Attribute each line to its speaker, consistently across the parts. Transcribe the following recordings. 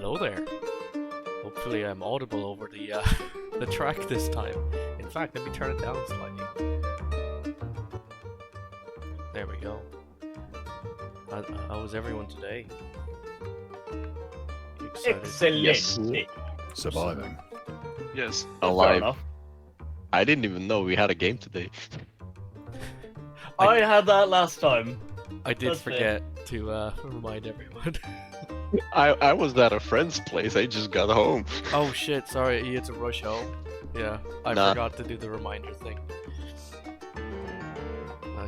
Speaker 1: Hello there. Hopefully I'm audible over the the track this time. In fact, let me turn it down slightly. There we go. How was everyone today? You excited?
Speaker 2: Excellent.
Speaker 3: Yes.
Speaker 4: Surviving.
Speaker 3: Yes.
Speaker 2: Fair
Speaker 3: Alive.
Speaker 2: enough.
Speaker 3: I didn't even know we had a game today.
Speaker 2: I had that last time.
Speaker 1: I did
Speaker 2: That's
Speaker 1: forget to remind everyone.
Speaker 3: I was at a friend's place. I just got home.
Speaker 1: Oh shit, sorry, you had to rush home. Yeah, I
Speaker 3: Nah.
Speaker 1: forgot to do the reminder thing.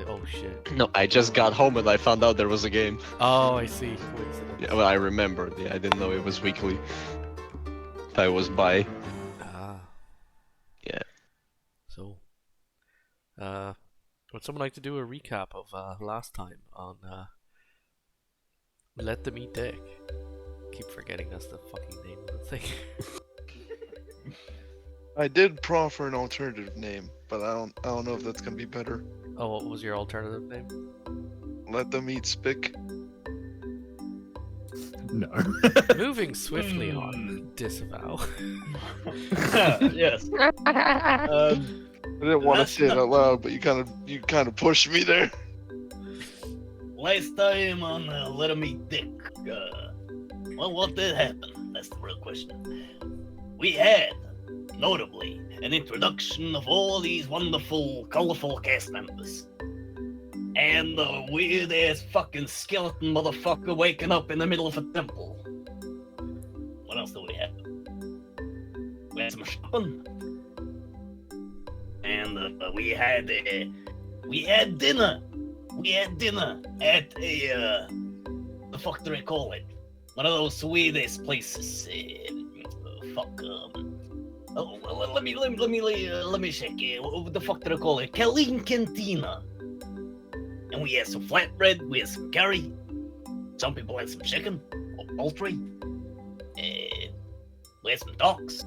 Speaker 1: Oh shit.
Speaker 3: No, I just got home and I found out there was a game.
Speaker 1: Oh, I see. Coincidence.
Speaker 3: Yeah, well, I remembered. Yeah, I didn't know it was weekly. I was by.
Speaker 1: Ah.
Speaker 3: Yeah.
Speaker 1: So, would someone like to do a recap of last time on Let Them Eat Dick? Keep forgetting that's the fucking name of the thing.
Speaker 5: I did proffer an alternative name, but I don't know if that's gonna be better.
Speaker 1: Oh, what was your alternative name?
Speaker 5: Let them eat spick.
Speaker 4: No.
Speaker 1: Moving swiftly on. Disavow.
Speaker 2: Yes.
Speaker 5: I didn't want to
Speaker 2: That's
Speaker 5: say it out loud, but you kind of pushed me there.
Speaker 2: Last time on Let 'em Eat Dick, well, what did happen? That's the real question. We had, notably, an introduction of all these wonderful, colorful cast members. And the weird-ass fucking skeleton motherfucker waking up in the middle of a temple. What else do we have? We had some shopping. And we had dinner. We had dinner at a the fuck do they call it? One of those Swedish places. Oh, let me check. What the fuck do they call it? Kalin Cantina. And we had some flatbread. We had some curry. Some people had some chicken or poultry. We had some ducks.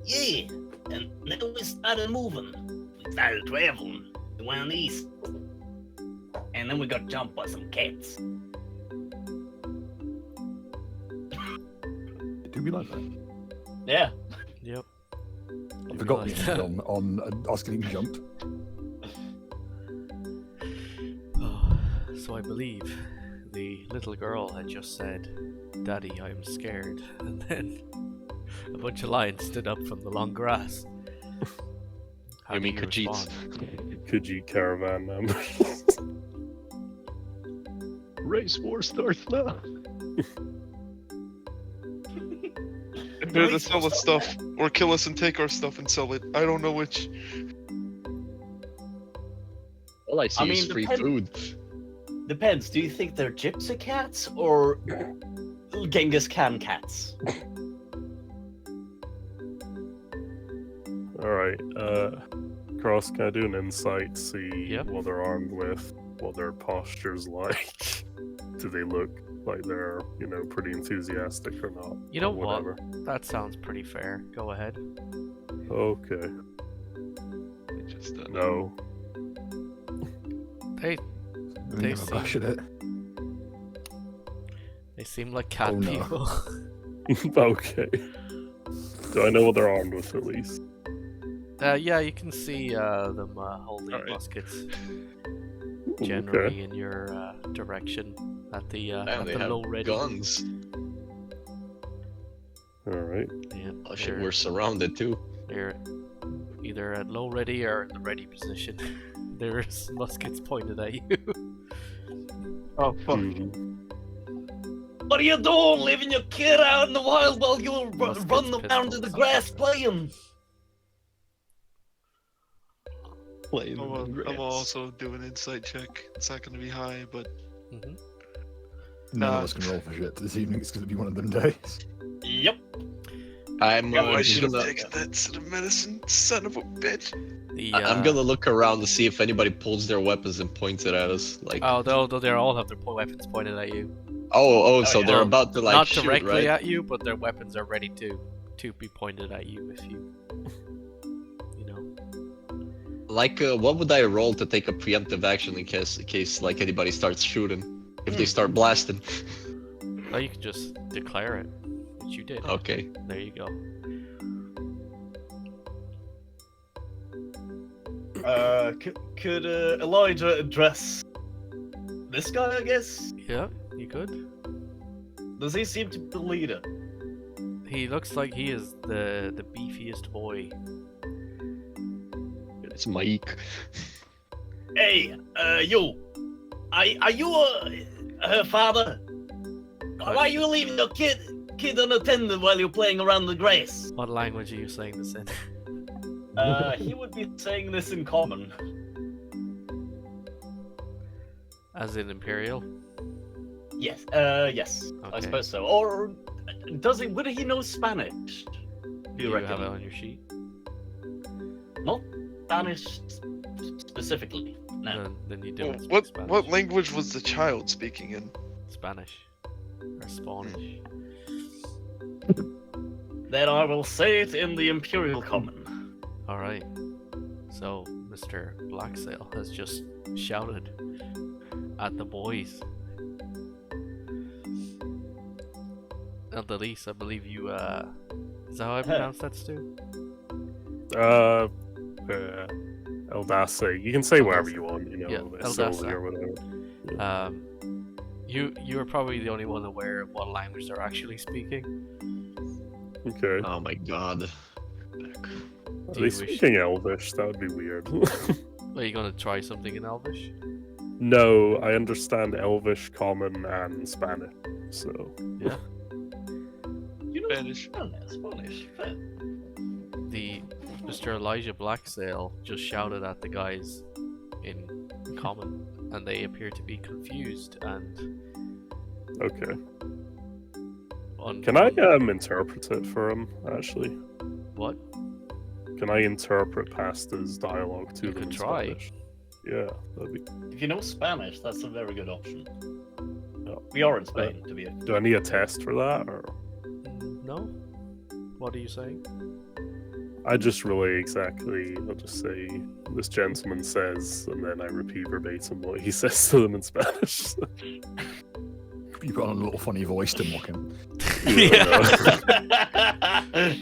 Speaker 2: Yeah. And then we started moving. We started traveling. We went east. And then we got jumped by some cats.
Speaker 4: Do we like that?
Speaker 2: Yeah.
Speaker 1: Yep.
Speaker 4: I forgot we ended on us getting jumped.
Speaker 1: Oh, so I believe the little girl had just said, "Daddy, I'm scared," and then a bunch of lions stood up from the long grass. How
Speaker 3: You
Speaker 1: do
Speaker 3: mean Khajiits?
Speaker 1: respond?
Speaker 6: Khajiit caravan members.
Speaker 3: Race war starts now.
Speaker 5: They're to sell us stuff, or kill us and take our stuff and sell it. I don't know which.
Speaker 3: All I see
Speaker 2: I mean,
Speaker 3: is free
Speaker 2: depend-
Speaker 3: food.
Speaker 2: Depends. Do you think they're gypsy cats or Genghis Khan cats?
Speaker 6: Alright, Cross, can I do an insight, see
Speaker 1: Yep.
Speaker 6: what they're armed with, what their posture's like? Do they look like they're, pretty enthusiastic or not?
Speaker 1: You know
Speaker 6: Or
Speaker 1: what?
Speaker 6: whatever.
Speaker 1: That sounds pretty fair. Go ahead.
Speaker 6: Okay,
Speaker 5: Just
Speaker 6: no.
Speaker 1: They
Speaker 4: We
Speaker 1: They
Speaker 4: never
Speaker 1: seem-
Speaker 4: bash at it.
Speaker 1: they seem like cat
Speaker 4: Oh, no.
Speaker 1: people.
Speaker 6: Okay. Do I know what they're armed with at least?
Speaker 1: Yeah, you can see them holding
Speaker 3: Alright.
Speaker 1: muskets
Speaker 6: Okay.
Speaker 1: generally in your direction at the
Speaker 3: And they have
Speaker 1: low ready.
Speaker 3: guns.
Speaker 6: Alright.
Speaker 1: Yeah,
Speaker 3: Oh shit,
Speaker 1: they're-
Speaker 3: we're surrounded too.
Speaker 1: They're either at low ready or in the ready position. There's muskets pointed at you.
Speaker 5: Oh fuck.
Speaker 6: Mhm.
Speaker 2: What are you doing? Leaving your kid out in the wild while you
Speaker 1: Muskets,
Speaker 2: run around in the
Speaker 1: pistols.
Speaker 2: grass playing?
Speaker 3: Playing
Speaker 5: I'm,
Speaker 3: in the
Speaker 5: I'm
Speaker 3: grass.
Speaker 5: also doing an insight check. It's not gonna be high, but
Speaker 1: hmm
Speaker 4: None
Speaker 5: Nah.
Speaker 4: of us can roll for shit this evening. It's going to be one of them days.
Speaker 2: Yep.
Speaker 3: I'm
Speaker 5: oh, I
Speaker 3: just
Speaker 5: should have
Speaker 3: gonna.
Speaker 5: taken that to the medicine, son of a bitch.
Speaker 1: The
Speaker 3: I'm gonna look around to see if anybody pulls their weapons and points it at us. Like,
Speaker 1: Oh, they all have their weapons pointed at you.
Speaker 3: so
Speaker 2: yeah.
Speaker 3: they're
Speaker 1: Well,
Speaker 3: about to like
Speaker 1: Not
Speaker 3: shoot,
Speaker 1: directly
Speaker 3: right?
Speaker 1: at you, but their weapons are ready to be pointed at you if you, you know.
Speaker 3: Like, what would I roll to take a preemptive action in case like anybody starts shooting? If they start blasting.
Speaker 1: Oh, you can just declare it, which you did.
Speaker 3: Okay.
Speaker 1: There you go.
Speaker 2: Could Elijah address this guy, I guess?
Speaker 1: Yeah, you could.
Speaker 2: Does he seem to be the leader?
Speaker 1: He looks like he is the beefiest boy.
Speaker 3: It's Mike.
Speaker 2: Hey, you. Are you her father? Why are you leaving your kid unattended while you're playing around the grass?
Speaker 1: What language are you saying this in?
Speaker 2: He would be saying this in common.
Speaker 1: As in Imperial?
Speaker 2: Yes, yes, I
Speaker 1: Okay.
Speaker 2: suppose so. Or does he? Would he know Spanish? Do you reckon?
Speaker 1: have it on your sheet?
Speaker 2: Not Spanish specifically. No.
Speaker 1: Then you don't speak
Speaker 5: What
Speaker 1: Spanish.
Speaker 5: language was the child speaking in?
Speaker 1: Spanish. Or Spanish.
Speaker 2: Then I will say it in the Imperial Common.
Speaker 1: Alright. So, Mr. Blacksail has just shouted at the boys. At the least, I believe you, is that how I pronounce that, Stu?
Speaker 6: Eldace. You can say whatever
Speaker 1: Eldace.
Speaker 6: you want, you know,
Speaker 1: Yeah,
Speaker 6: Sylvie
Speaker 1: Eldace.
Speaker 6: or whatever.
Speaker 1: You are probably the only one aware of what language they're actually speaking.
Speaker 6: Okay.
Speaker 3: Oh my god.
Speaker 6: Are
Speaker 1: Do
Speaker 6: they
Speaker 1: you wish-
Speaker 6: speaking Elvish? That would be weird.
Speaker 1: Are you gonna try something in Elvish?
Speaker 6: No, I understand Elvish, Common, and Spanish. So
Speaker 1: Yeah.
Speaker 2: You know
Speaker 5: Spanish.
Speaker 2: Spanish. Fair.
Speaker 1: The Mr. Elijah Blacksail just shouted at the guys in common, and they appear to be confused and
Speaker 6: okay. Can I interpret it for him? Actually,
Speaker 1: What?
Speaker 6: can I interpret Pasta's dialogue to
Speaker 1: You
Speaker 6: them
Speaker 1: could
Speaker 6: in
Speaker 1: try.
Speaker 6: Spanish? Yeah, that'd be.
Speaker 2: If you know Spanish, that's a very good option.
Speaker 6: No.
Speaker 2: We are in Spain, to be.
Speaker 6: Do I need a test for that, or
Speaker 1: No? What are you saying?
Speaker 6: I just relay exactly? I'll just say this gentleman says, and then I repeat verbatim what he says to them in Spanish.
Speaker 4: You've got a little funny voice to mock him.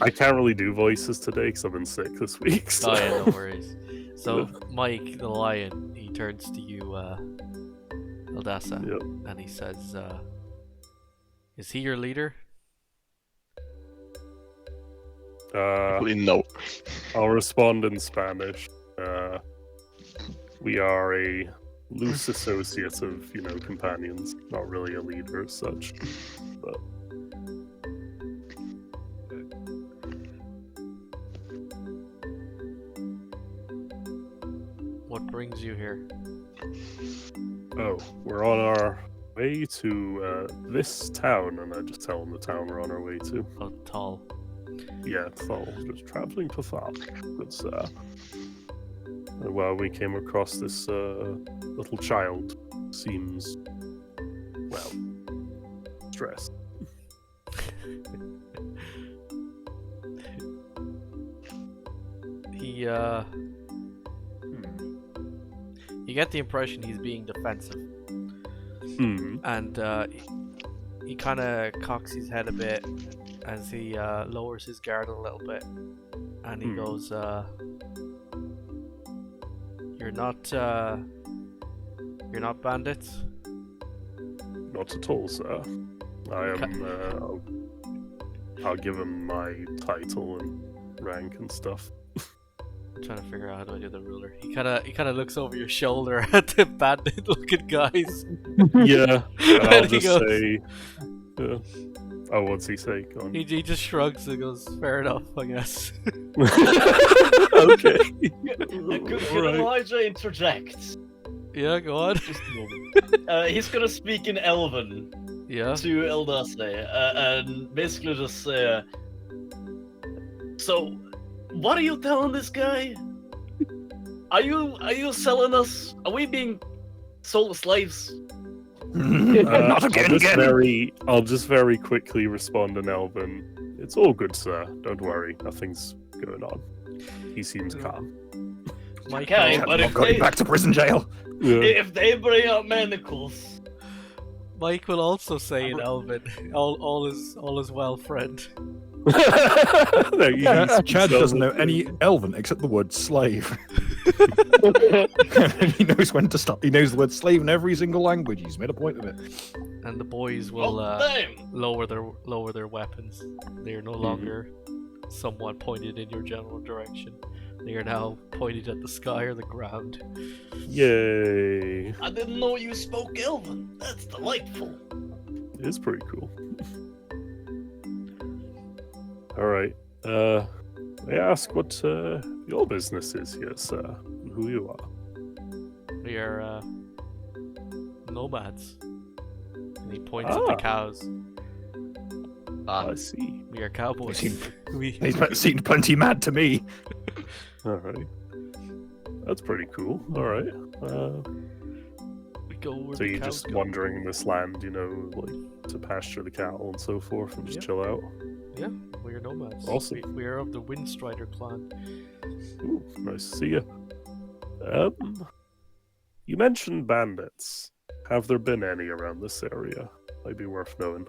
Speaker 6: I can't really do voices today because I've been sick this week. So.
Speaker 1: Oh yeah, no worries. So Mike the lion, he turns to you, Eldasa,
Speaker 6: Yep.
Speaker 1: and he says, "Is he your leader?"
Speaker 3: No.
Speaker 6: I'll respond in Spanish. We are a loose associate of, companions. Not really a leader as such. But
Speaker 1: What brings you here?
Speaker 6: oh, we're on our way to this town, and I just tell them the town we're on our way to.
Speaker 1: Oh, tall.
Speaker 6: Yeah, so just traveling to farm. It's well, we came across this little child. Seems well stressed.
Speaker 1: He You get the impression he's being defensive, and he kind of cocks his head a bit as he lowers his guard a little bit, and he goes, "You're not bandits."
Speaker 6: Not at all, sir. I am. I'll give him my title and rank and stuff.
Speaker 1: I'm trying to figure out how do I do the ruler. He kind of looks over your shoulder at the bandit-looking guys.
Speaker 6: Yeah, and I'll
Speaker 1: And he
Speaker 6: just
Speaker 1: goes-
Speaker 6: say. Yeah. Oh, what's he say? Go on.
Speaker 1: He just shrugs and goes, "Fair enough, I guess."
Speaker 6: Okay.
Speaker 2: Could Elijah interject?
Speaker 1: Yeah, go on.
Speaker 2: Just a moment. He's gonna speak in Elven
Speaker 1: Yeah.
Speaker 2: to Eldace, and basically just say, so, what are you telling this guy? Are you selling us? Are we being sold as slaves?
Speaker 4: Not again, again.
Speaker 6: I'll just very quickly respond in Elven. It's all good, sir. Don't worry. Nothing's going on. He seems calm.
Speaker 1: Mike,
Speaker 2: Okay,
Speaker 4: I'm
Speaker 2: but
Speaker 4: not
Speaker 2: if
Speaker 4: going
Speaker 2: they,
Speaker 4: back to prison jail.
Speaker 6: Yeah.
Speaker 2: if they bring out manacles,
Speaker 1: Mike will also say in Elven, all is well, friend.
Speaker 6: No,
Speaker 4: Chad doesn't know any Elven except the word slave. He knows when to stop. He knows the word slave in every single language. He's made a point of it.
Speaker 1: And the boys will
Speaker 2: damn.
Speaker 1: lower their weapons. They are no longer somewhat pointed in your general direction. They are now pointed at the sky or the ground.
Speaker 6: Yay!
Speaker 2: I didn't know you spoke Elven. That's delightful.
Speaker 6: It is pretty cool. Alright, may I ask what your business is here, sir? And who you are?
Speaker 1: We are nomads. And he points at the cows.
Speaker 6: I see.
Speaker 1: We are cowboys.
Speaker 4: He's seemed plenty mad to me.
Speaker 6: Alright. That's pretty cool. Alright.
Speaker 1: We go where
Speaker 6: So
Speaker 1: the
Speaker 6: you're
Speaker 1: cows
Speaker 6: just
Speaker 1: go.
Speaker 6: wandering in this land, like to pasture the cattle and so forth and just chill out?
Speaker 1: Yeah, we are nomads.
Speaker 6: Awesome.
Speaker 1: We are of the Windstrider clan.
Speaker 6: Ooh, nice to see you. You mentioned bandits. Have there been any around this area? Might be worth knowing.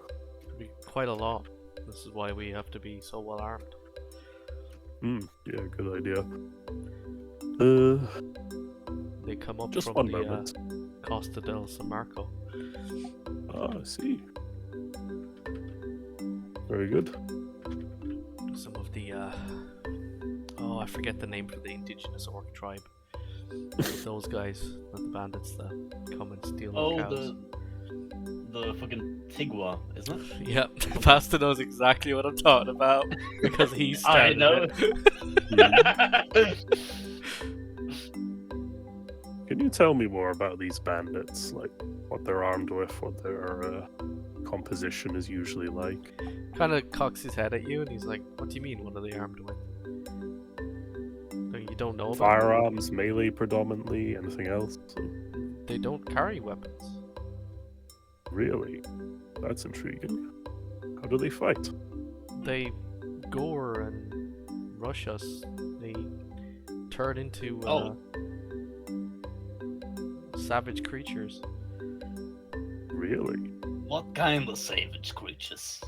Speaker 1: Quite a lot. This is why we have to be so well armed.
Speaker 6: Yeah, good idea.
Speaker 1: They come up
Speaker 6: Just
Speaker 1: from
Speaker 6: one
Speaker 1: the
Speaker 6: moment.
Speaker 1: Costa del San Marco.
Speaker 6: I see. Very good.
Speaker 1: Some of the I forget the name for the indigenous orc tribe. Those guys, not the bandits that come and steal our cows.
Speaker 2: The fucking Tigwa, isn't it?
Speaker 1: Yep, Pastor knows exactly what I'm talking about because he
Speaker 2: I
Speaker 1: started
Speaker 2: know.
Speaker 1: it.
Speaker 6: Can you tell me more about these bandits? Like, what they're armed with, what their composition is usually like?
Speaker 1: Kind of cocks his head at you and he's like, "What do you mean? What are they armed with? You don't know about them?
Speaker 6: Firearms, melee predominantly, anything else?
Speaker 1: They don't carry weapons.
Speaker 6: Really? That's intriguing. How do they fight?
Speaker 1: They gore and rush us. They turn into savage creatures.
Speaker 6: Really?
Speaker 2: What kind of savage creatures?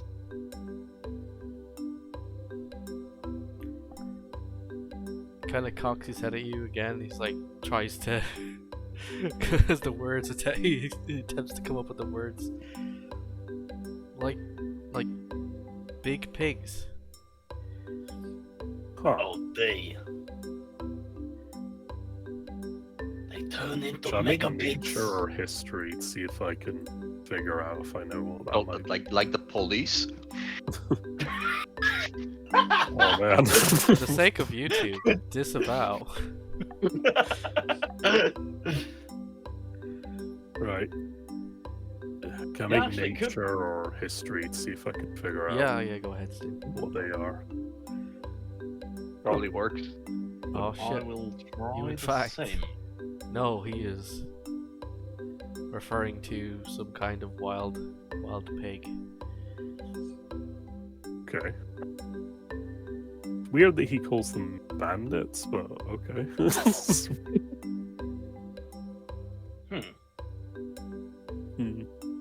Speaker 1: Kind of cocks his head at you again. He's like, tries to, because the words he attempts to come up with the words, like big pigs.
Speaker 6: Huh.
Speaker 2: Oh, they turn into
Speaker 6: Shall I make
Speaker 2: mega
Speaker 6: a
Speaker 2: pigs.
Speaker 6: nature or history to see if I can figure out if I know what that
Speaker 3: Oh,
Speaker 6: might be?
Speaker 3: like the police?
Speaker 6: Oh man.
Speaker 1: For the sake of YouTube, disavow.
Speaker 6: Right. Can I
Speaker 2: Yeah,
Speaker 6: make
Speaker 2: actually, could-
Speaker 6: nature or history to see if I can figure out
Speaker 1: Yeah, go ahead, Steve.
Speaker 6: what they are?
Speaker 3: Probably works.
Speaker 1: Oh
Speaker 2: I
Speaker 1: shit.
Speaker 2: will try
Speaker 1: You in
Speaker 2: the
Speaker 1: fact.
Speaker 2: same.
Speaker 1: No, he is referring to some kind of wild pig.
Speaker 6: Okay. Weird that he calls them bandits, but okay.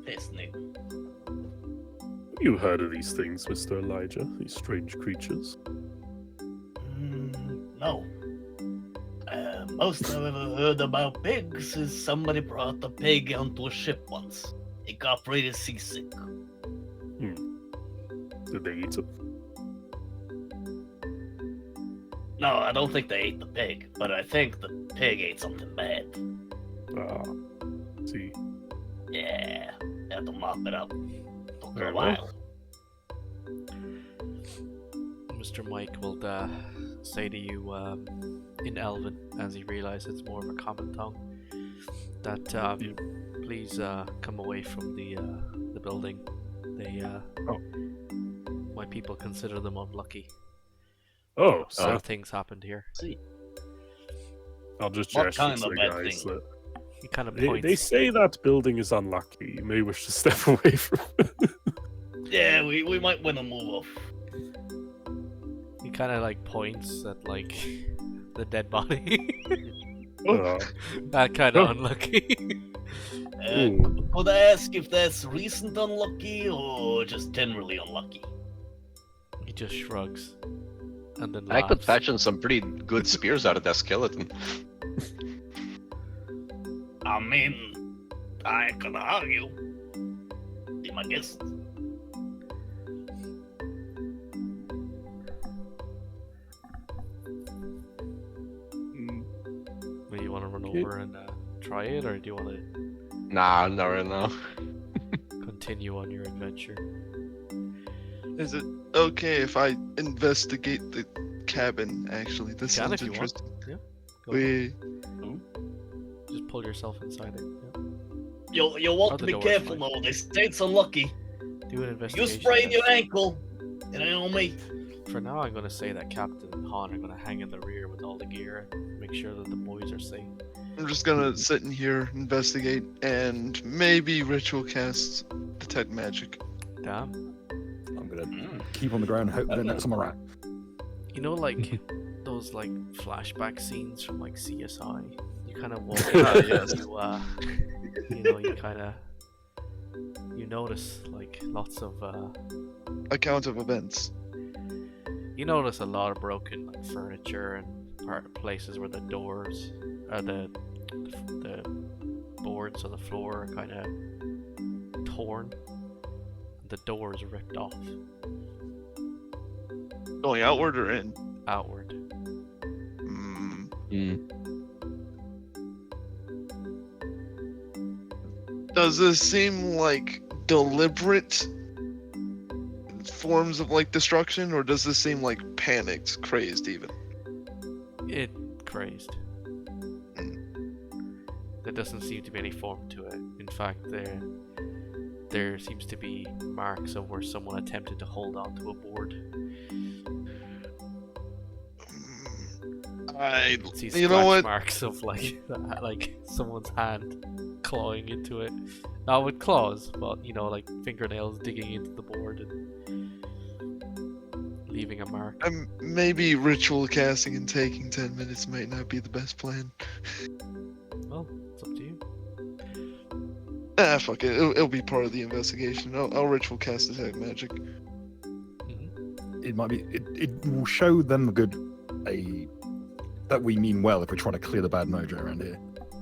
Speaker 2: Fascinating.
Speaker 6: Have you heard of these things, Mr. Elijah? These strange creatures?
Speaker 2: No. Most I've ever heard about pigs is somebody brought a pig onto a ship once. It got pretty seasick.
Speaker 6: Did they eat it?
Speaker 2: No, I don't think they ate the pig, but I think the pig ate something bad.
Speaker 6: Ah, see.
Speaker 2: Yeah, had to mop it up. Took
Speaker 6: Very
Speaker 2: a
Speaker 6: well.
Speaker 2: while.
Speaker 1: Mr. Mike will say to you in Elven, as he realizes it's more of a common tongue, that please come away from the building. They my people consider them unlucky.
Speaker 6: Oh, so
Speaker 1: Sad things happened here.
Speaker 6: I'll just
Speaker 2: What
Speaker 6: gesture
Speaker 2: kind
Speaker 6: to
Speaker 2: of
Speaker 6: the
Speaker 2: bad
Speaker 6: guys
Speaker 2: thing?
Speaker 6: that
Speaker 1: He kind of
Speaker 6: they
Speaker 1: points.
Speaker 6: say that building is unlucky. You may wish to step away from it.
Speaker 2: Yeah, we might want to move off.
Speaker 1: He kind of like points at like the dead body.
Speaker 6: Uh,
Speaker 1: That kind of unlucky.
Speaker 2: Could I ask if that's recent unlucky or just generally unlucky?
Speaker 1: He just shrugs. And then
Speaker 3: I could
Speaker 1: laughs.
Speaker 3: fashion some pretty good spears out of that skeleton.
Speaker 2: I mean, I ain't gonna argue. Be my guest.
Speaker 1: Maybe you want to run over and try it, or do you want to
Speaker 3: Nah, not right now.
Speaker 1: continue on your adventure?
Speaker 5: Is it okay if I investigate the cabin? Actually, this
Speaker 1: You can
Speaker 5: sounds
Speaker 1: if you want.
Speaker 5: interesting.
Speaker 1: Yeah. Go ahead.
Speaker 5: We
Speaker 1: Just pull yourself inside it.
Speaker 2: You'll want
Speaker 1: Oh,
Speaker 2: to
Speaker 1: the
Speaker 2: be
Speaker 1: door's
Speaker 2: careful
Speaker 1: fine.
Speaker 2: though. They say it's unlucky.
Speaker 1: Do an
Speaker 2: You
Speaker 1: investigation.
Speaker 2: sprain your
Speaker 1: test.
Speaker 2: ankle, it ain't on me.
Speaker 1: For now, I'm going to say that Captain and Han are going to hang in the rear with all the gear and make sure that the boys are safe.
Speaker 5: I'm just gonna sit in here, investigate, and maybe ritual cast detect magic.
Speaker 1: Damn.
Speaker 4: I'm gonna keep on the ground and hope I don't notice I'm a rat.
Speaker 1: You know, like those like flashback scenes from like CSI. You kind of walk.
Speaker 5: Yes.
Speaker 1: You know, you kind of notice like lots of.
Speaker 5: Account of events.
Speaker 1: You notice a lot of broken like, furniture and places where the doors, the boards on the floor are kind of torn. The doors ripped off
Speaker 5: Going outward or in?
Speaker 1: outward.
Speaker 5: Does this seem like deliberate forms of like destruction, or does this seem like panicked, crazed even?
Speaker 1: It crazed. There doesn't seem to be any form to it. In fact, there seems to be marks of where someone attempted to hold on to a board. See
Speaker 5: You know
Speaker 1: scratch
Speaker 5: what?
Speaker 1: marks of like someone's hand clawing into it. Not with claws, but you know, like fingernails digging into the board and leaving a mark.
Speaker 5: Maybe ritual casting and taking 10 minutes might not be the best plan.
Speaker 1: Well, it's up to you.
Speaker 5: Ah, fuck it. It'll be part of the investigation. I'll ritual cast detect magic.
Speaker 4: It might be. It will show them that we mean well if we're trying to clear the bad mojo around here.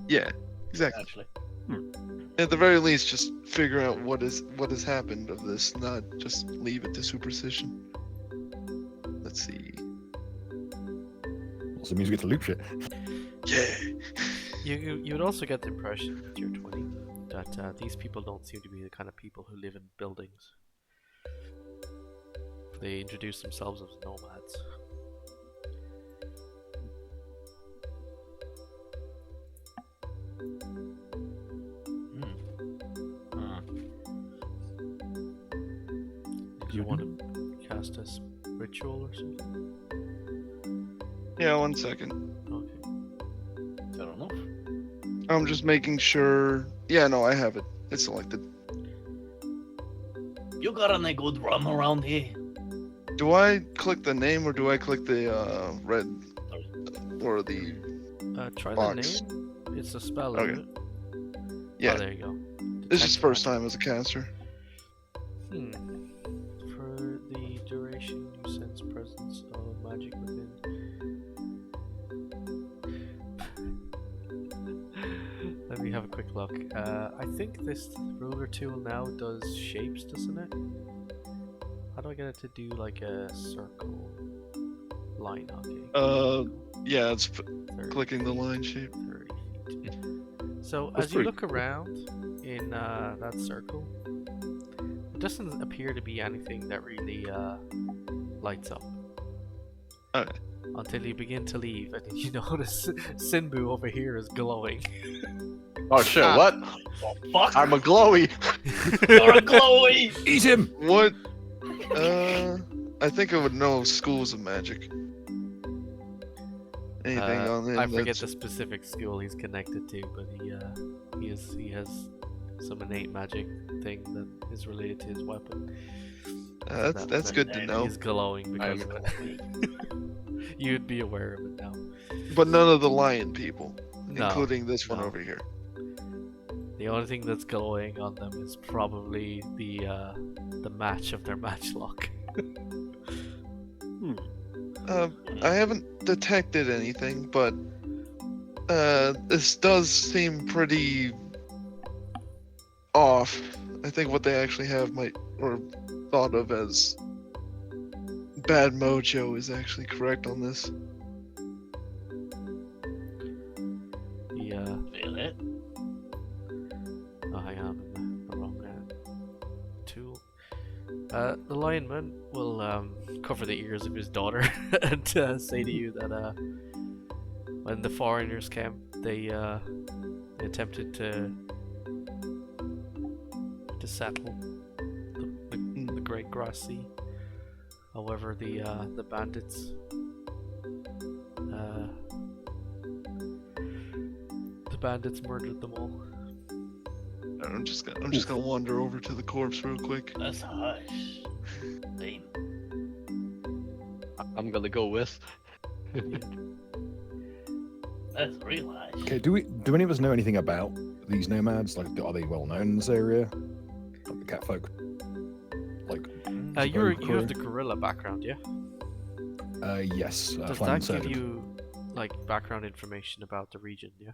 Speaker 5: Yeah, exactly.
Speaker 2: Actually.
Speaker 5: At the very least, just figure out what has happened of this, not just leave it to superstition. Let's see.
Speaker 4: Also means we get to loot shit.
Speaker 5: Yeah.
Speaker 1: You would also get the impression with your 20 that these people don't seem to be the kind of people who live in buildings. They introduce themselves as nomads. Did you want to cast a ritual or something?
Speaker 5: Yeah, 1 second.
Speaker 1: Okay.
Speaker 2: I don't know.
Speaker 5: I'm just making sure. Yeah, no, I have it. It's selected.
Speaker 2: You got any good rum around here?
Speaker 5: Do I click the name or do I click the red or the
Speaker 1: Try
Speaker 5: box?
Speaker 1: the name. It's a spell,
Speaker 5: Okay.
Speaker 1: isn't it?
Speaker 5: Yeah.
Speaker 1: Oh, there you go.
Speaker 5: This is
Speaker 1: Detect
Speaker 5: first
Speaker 1: magic.
Speaker 5: time as a caster.
Speaker 1: For the duration, you sense presence of magic within. Let me have a quick look. I think this ruler tool now does shapes, doesn't it? How do I get it to do like a circle line hockey?
Speaker 5: Yeah, it's
Speaker 1: 30
Speaker 5: clicking the
Speaker 1: feet,
Speaker 5: line shape.
Speaker 1: 30 feet. So
Speaker 6: That's
Speaker 1: as you
Speaker 6: pretty
Speaker 1: look around in that circle, it doesn't appear to be anything that really lights up.
Speaker 5: Okay.
Speaker 1: Until you begin to leave, and you notice Sinbu over here is glowing.
Speaker 3: Oh shit, what?
Speaker 2: Oh, fuck!
Speaker 3: I'm a glowy!
Speaker 2: You're a glowy!
Speaker 4: Eat him!
Speaker 5: What? I think I would know schools of magic. Anything on there?
Speaker 1: I forget the specific school he's connected to, but he has some innate magic thing that is related to his weapon.
Speaker 5: That's good to know.
Speaker 1: He's glowing because
Speaker 3: I'm
Speaker 1: of it. You'd be aware of it now.
Speaker 5: But none of the lion people,
Speaker 1: No,
Speaker 5: including this one
Speaker 1: no.
Speaker 5: over here.
Speaker 1: The only thing that's glowing on them is probably the match of their matchlock.
Speaker 5: I haven't detected anything, but this does seem pretty off. I think what they actually have or thought of as bad mojo is actually correct on this.
Speaker 2: Feel it?
Speaker 1: Oh, hang on, I'm the wrong tool. The lineman will cover the ears of his daughter and say to you that when the foreigners came, they attempted to settle the Great Grass Sea. However, the bandits murdered them all.
Speaker 5: I'm just gonna wander over to the corpse real quick.
Speaker 2: That's harsh. Damn.
Speaker 3: I'm gonna go with.
Speaker 2: That's real harsh.
Speaker 4: Okay, do any of us know anything about these nomads? Like, are they well known in this area? Like the cat folk? Like,
Speaker 1: you have the gorilla background, yeah?
Speaker 4: Yes.
Speaker 1: Does
Speaker 4: Flying
Speaker 1: that give
Speaker 4: Sergeant.
Speaker 1: you like background information about the region, yeah?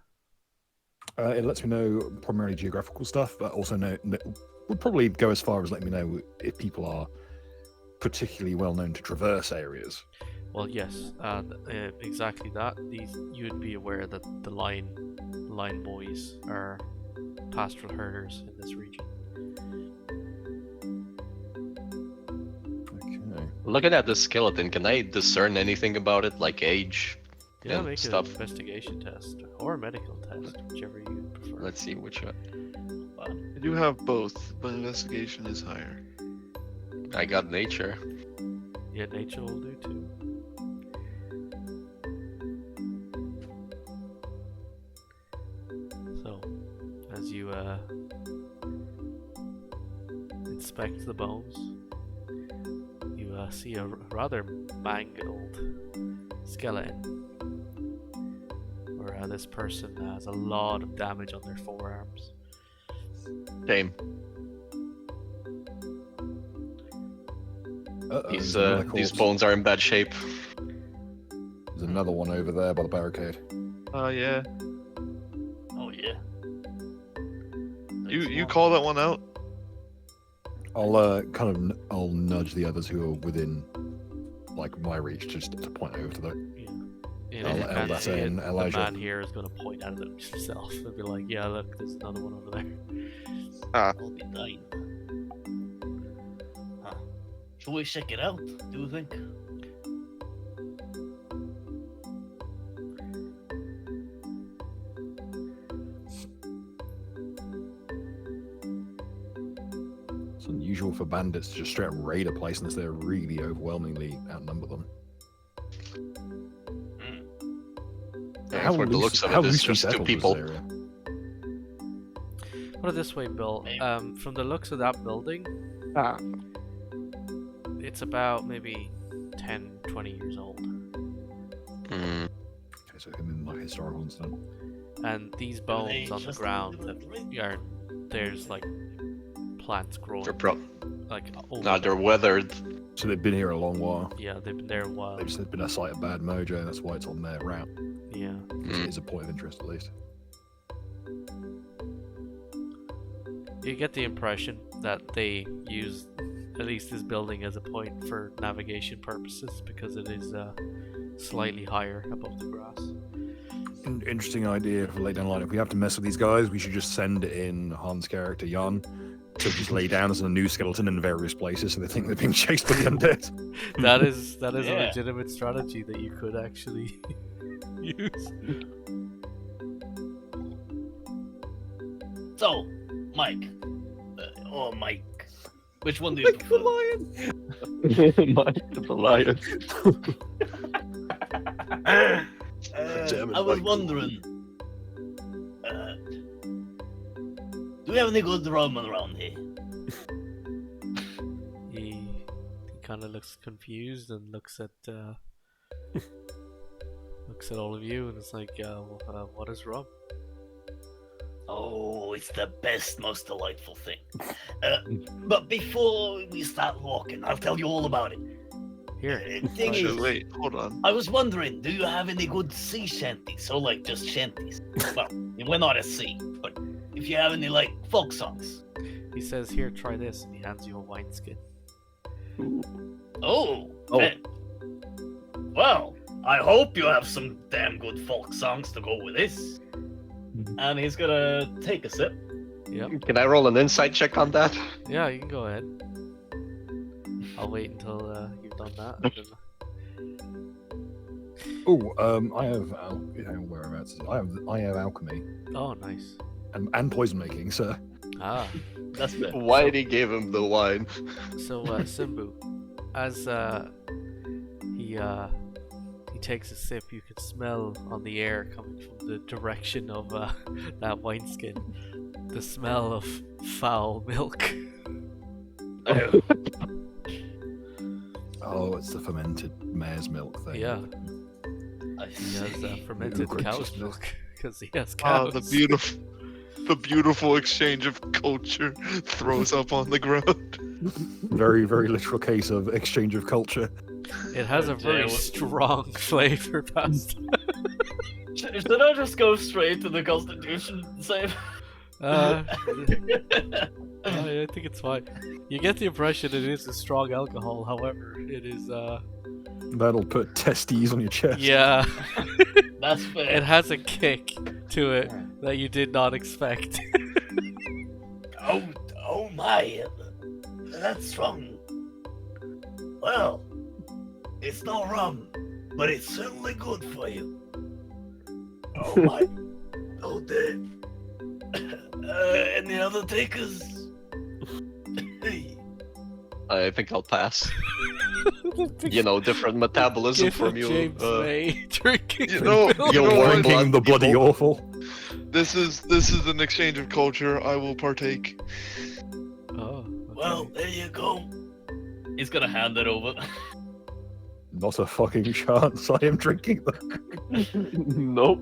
Speaker 4: It lets me know primarily geographical stuff, but also would probably go as far as letting me know if people are particularly well known to traverse areas.
Speaker 1: Well, yes, exactly that. You would be aware that the line boys are pastoral herders in this region.
Speaker 4: Okay.
Speaker 3: Looking at the skeleton, can I discern anything about it, like age?
Speaker 1: Yeah,
Speaker 3: and
Speaker 1: make
Speaker 3: stuff?
Speaker 1: an investigation test or a medical test, whichever you prefer.
Speaker 3: Let's see which one.
Speaker 5: I do have both, but investigation is higher.
Speaker 3: I got nature.
Speaker 1: Yeah, nature will do too. So, as you inspect the bones, you see a rather mangled skeleton, where this person has a lot of damage on their forearms.
Speaker 3: Same. These bones are in bad shape.
Speaker 4: There's another one over there by the barricade.
Speaker 5: Yeah.
Speaker 2: Oh yeah.
Speaker 5: You call that one out?
Speaker 4: I'll nudge the others who are within like my reach just to point over to that.
Speaker 1: Yeah,
Speaker 4: I'll
Speaker 1: if you can't
Speaker 4: that
Speaker 1: see it,
Speaker 4: in
Speaker 1: the
Speaker 4: Elijah.
Speaker 1: man here is going to point at it himself and be like, yeah, look, there's another one over there.
Speaker 2: I'll be dying. Huh. Shall we check it out, do you think?
Speaker 4: It's unusual for bandits to just straight up raid a place unless they're really overwhelmingly outnumber them.
Speaker 3: Yeah, for the looks of it, it's just two people.
Speaker 1: Put it this way, Bill. From the looks of that building, it's about maybe 10, 20 years old.
Speaker 3: Hmm.
Speaker 4: Okay, so him in like historical and stuff.
Speaker 1: And these bones on the ground, there's like plants growing.
Speaker 3: They're
Speaker 1: like over
Speaker 3: No, they're
Speaker 1: them.
Speaker 3: weathered.
Speaker 4: So they've been here a long while.
Speaker 1: Yeah, they've been there a while.
Speaker 4: They've just been a site of bad mojo, and that's why it's on their route.
Speaker 1: Yeah.
Speaker 3: Mm.
Speaker 4: It's a point of interest, at least.
Speaker 1: You get the impression that they use at least this building as a point for navigation purposes because it is slightly higher above the grass.
Speaker 4: Interesting idea for lay down line. If we have to mess with these guys, we should just send in Han's character Yan to just lay down as a new skeleton in various places, so they think they're being chased by the undead.
Speaker 1: That is a
Speaker 2: Yeah.
Speaker 1: legitimate strategy that you could actually use.
Speaker 2: So, Mike. Or Mike. Which one do you prefer?
Speaker 3: Mike the lion.
Speaker 4: German
Speaker 2: I was
Speaker 4: Mike.
Speaker 2: wondering. Do we have any good ramen around here?
Speaker 1: He kind of looks confused and looks at all of you and it's like, what is rum?
Speaker 2: Oh, it's the best, most delightful thing. But before we start walking, I'll tell you all about it.
Speaker 1: Here.
Speaker 2: Thing is,
Speaker 5: Wait, hold on.
Speaker 2: I was wondering, do you have any good sea shanties? So, like, just shanties. Well, we're not at sea, but if you have any, like, folk songs.
Speaker 1: He says, here, try this, and he hands you a wineskin.
Speaker 2: Oh.
Speaker 4: Oh.
Speaker 2: Well, I hope you have some damn good folk songs to go with this. And he's gonna take a sip.
Speaker 1: Yep.
Speaker 3: Can I roll an insight check on that?
Speaker 1: Yeah, you can go ahead. I'll wait until you've done that. And then...
Speaker 4: Oh, I have whereabouts? I have alchemy
Speaker 1: Oh, nice.
Speaker 4: and poison making, sir.
Speaker 1: Ah,
Speaker 2: That's it.
Speaker 3: Whitey gave him the wine.
Speaker 1: so Simbu, as he takes a sip, you can smell on the air coming from the direction of that wineskin the smell of foul milk.
Speaker 4: Oh, it's the fermented mare's milk thing.
Speaker 1: Yeah,
Speaker 2: I
Speaker 1: he has
Speaker 2: see.
Speaker 1: fermented
Speaker 4: Ooh,
Speaker 1: cow's
Speaker 4: gracious.
Speaker 1: milk because he has
Speaker 5: Oh,
Speaker 1: cows.
Speaker 5: the beautiful exchange of culture throws up on the ground.
Speaker 4: Very, very literal case of exchange of culture.
Speaker 1: It has a very
Speaker 2: Yeah,
Speaker 1: strong flavor past.
Speaker 2: Should I just go straight to the Constitution save?
Speaker 1: I think it's fine. You get the impression it is a strong alcohol, however, it is
Speaker 4: That'll put testes on your chest.
Speaker 1: yeah,
Speaker 2: That's fair.
Speaker 1: it has a kick to it that you did not expect.
Speaker 2: Oh my, that's strong. Well, it's not rum, but it's certainly good for you. Oh my, oh dear. Any other takers?
Speaker 3: I think I'll pass. You know, different metabolism
Speaker 1: Give
Speaker 3: from you.
Speaker 1: James May drinking
Speaker 5: You
Speaker 1: the
Speaker 5: know-
Speaker 1: milk.
Speaker 5: you know
Speaker 3: You're
Speaker 5: what?
Speaker 3: warm
Speaker 4: Drinking the bloody
Speaker 3: people.
Speaker 4: awful.
Speaker 5: This is an exchange of culture. I will partake.
Speaker 1: Oh, okay.
Speaker 2: Well, there you go. He's gonna hand it over.
Speaker 4: Not a fucking chance. I am drinking them.
Speaker 3: Nope.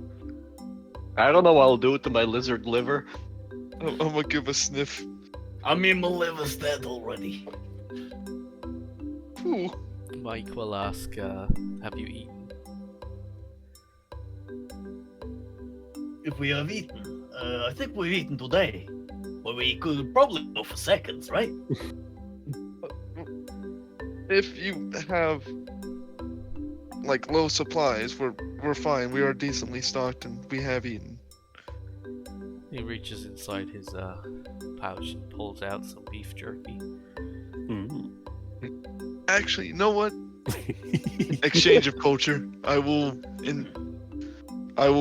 Speaker 3: I don't know what I'll do to my lizard liver.
Speaker 5: I'm gonna give a sniff.
Speaker 2: I mean, my liver's dead already.
Speaker 5: Ooh.
Speaker 1: Mike will ask, have you eaten?
Speaker 2: If we have eaten, I think we've eaten today. But we could probably go for seconds, right?
Speaker 5: If you have like low supplies, we're fine. We are decently stocked and we have eaten.
Speaker 1: He reaches inside his pouch and pulls out some beef jerky.
Speaker 6: Mm.
Speaker 5: Actually, you know what? Exchange of culture. I will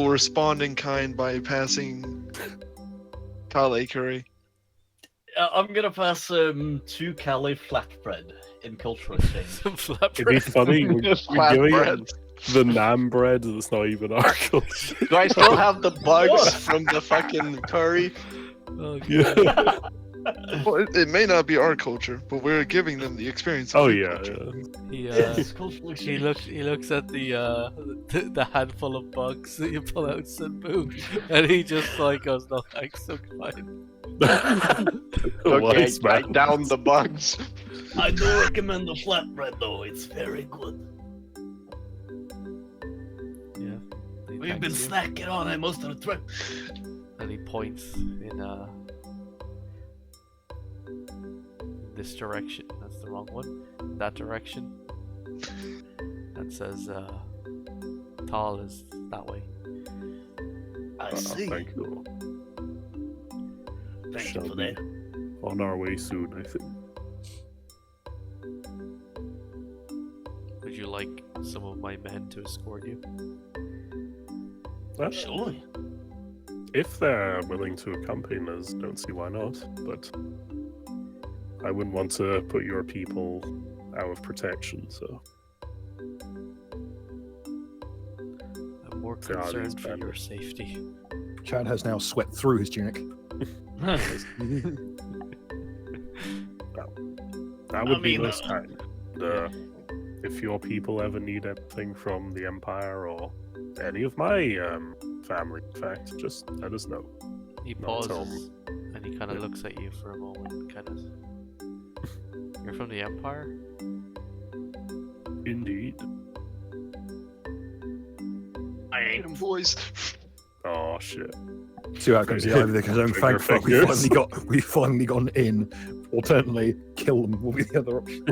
Speaker 5: respond in kind by passing Kale curry.
Speaker 2: I'm gonna pass 2 Cali flatbread in cultural exchange.
Speaker 1: Some
Speaker 6: It'd be
Speaker 1: flatbread.
Speaker 6: funny. We're
Speaker 3: Flat
Speaker 6: giving
Speaker 3: bread.
Speaker 6: it the Nam bread that's not even our culture.
Speaker 3: Do I still have the bugs from the fucking curry?
Speaker 1: Oh, God.
Speaker 6: Yeah.
Speaker 5: Well, it may not be our culture, but we're giving them the experience. Of
Speaker 6: Oh
Speaker 5: our
Speaker 6: yeah.
Speaker 5: culture.
Speaker 6: yeah.
Speaker 1: He
Speaker 2: Yes, cultural
Speaker 1: he
Speaker 2: exchange.
Speaker 1: looks at the handful of bugs that you pull out Simbu, and he just like goes, no thanks, I'm fine.
Speaker 3: Okay,
Speaker 6: Wise
Speaker 3: I
Speaker 6: man.
Speaker 3: down the bugs.
Speaker 2: I do recommend the flatbread though, it's very good.
Speaker 1: Yeah. He
Speaker 2: We've been
Speaker 1: thanks you,
Speaker 2: snacking on it most of the trip.
Speaker 1: and he points in this direction. That's the wrong one. That direction. And says Tal is that way.
Speaker 2: I
Speaker 6: Oh,
Speaker 2: see.
Speaker 6: thank you.
Speaker 2: Thank
Speaker 6: Shall
Speaker 2: you for
Speaker 6: be
Speaker 2: that.
Speaker 6: on our way soon, I think.
Speaker 1: Would you like some of my men to escort you?
Speaker 6: Well,
Speaker 2: Sure.
Speaker 6: if they're willing to accompany us, don't see why not. But I wouldn't want to put your people out of protection, so
Speaker 1: I'm more
Speaker 6: Yeah,
Speaker 1: concerned
Speaker 6: these
Speaker 1: for
Speaker 6: bandits.
Speaker 1: your safety.
Speaker 4: Chad has now sweat through his tunic.
Speaker 6: that would be
Speaker 2: mean,
Speaker 6: most kind. If your people ever need anything from the Empire or any of my family, in fact, just let us know.
Speaker 1: He
Speaker 6: Not Tom.
Speaker 1: pauses and he kind of looks at you for a moment. Kind of. You're from the Empire?
Speaker 6: Indeed.
Speaker 2: I
Speaker 5: Get
Speaker 2: ain't.
Speaker 5: him, boys.
Speaker 6: Oh shit.
Speaker 4: See how it goes. Yeah, because
Speaker 6: Trigger
Speaker 4: thank fuck
Speaker 6: fingers.
Speaker 4: we finally gone in. Alternately, kill them will be the other option.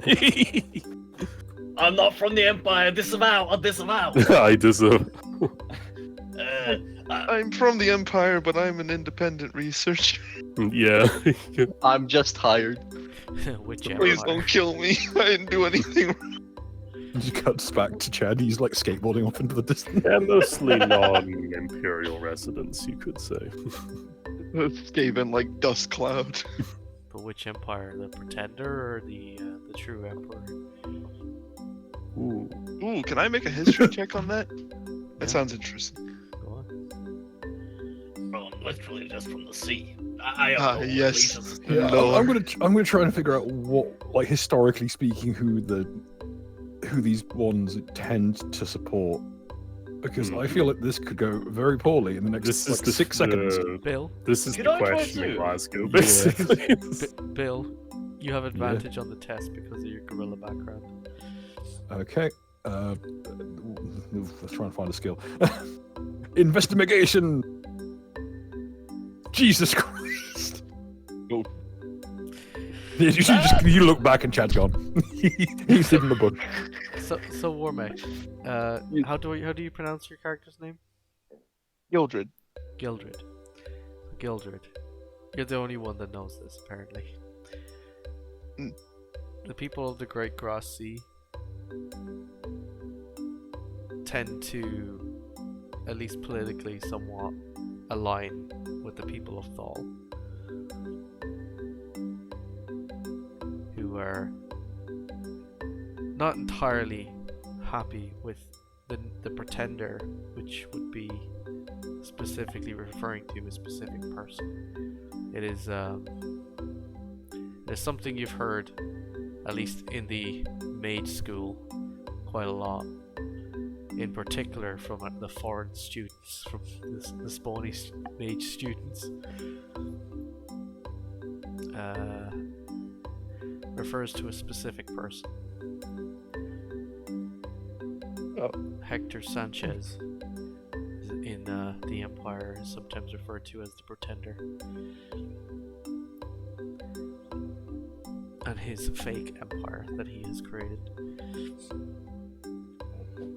Speaker 2: I'm not from the Empire. Disavow. I disavow.
Speaker 6: I deserve.
Speaker 5: I'm from the Empire, but I'm an independent researcher.
Speaker 6: Yeah.
Speaker 3: I'm just hired.
Speaker 1: Which
Speaker 5: Please
Speaker 1: Empire?
Speaker 5: don't kill me. I didn't do anything wrong.
Speaker 4: Just cuts back to Chad. He's like skateboarding off into the distance.
Speaker 6: They're mostly non-imperial residents, you could say.
Speaker 5: Skaven like dust cloud.
Speaker 1: But which Empire? The Pretender or the true Emperor?
Speaker 6: Ooh.
Speaker 5: Ooh, can I make a history check on that?
Speaker 1: Yeah.
Speaker 5: That sounds interesting.
Speaker 1: Go on.
Speaker 2: Bro, I'm literally just from the sea. I have no
Speaker 5: yes.
Speaker 2: allegiance.
Speaker 4: Yeah,
Speaker 5: No.
Speaker 4: I'm gonna try and figure out what, like, historically speaking, who these ones tend to support, because I feel like this could go very poorly in the next
Speaker 6: This is
Speaker 4: like,
Speaker 6: the
Speaker 4: 6 seconds.
Speaker 1: Bill,
Speaker 6: This is
Speaker 2: Could
Speaker 6: the
Speaker 2: I try
Speaker 6: question in
Speaker 2: to?
Speaker 6: Glasgow,
Speaker 4: Yeah.
Speaker 6: basically.
Speaker 1: Bill, you have advantage on the test because of your gorilla background.
Speaker 4: Okay. Let's try and find a skill. Investigation. Jesus Christ.
Speaker 3: Oh.
Speaker 4: You look back and Chad's gone. He's in the bush.
Speaker 1: So Warmech, how do you pronounce your character's name?
Speaker 5: Ghildred.
Speaker 1: Ghildred. Ghildred. You're the only one that knows this, apparently.
Speaker 5: Mm.
Speaker 1: The people of the Great Grass Sea tend to, at least politically, somewhat align with the people of Thal, who are not entirely happy with the Pretender, which would be specifically referring to a specific person. It is something you've heard, at least in the mage school, quite a lot. In particular, from the foreign students, from the spawny mage students, refers to a specific person.
Speaker 6: Oh.
Speaker 1: Hector Sanchez in the Empire is sometimes referred to as the Pretender, and his fake empire that he has created.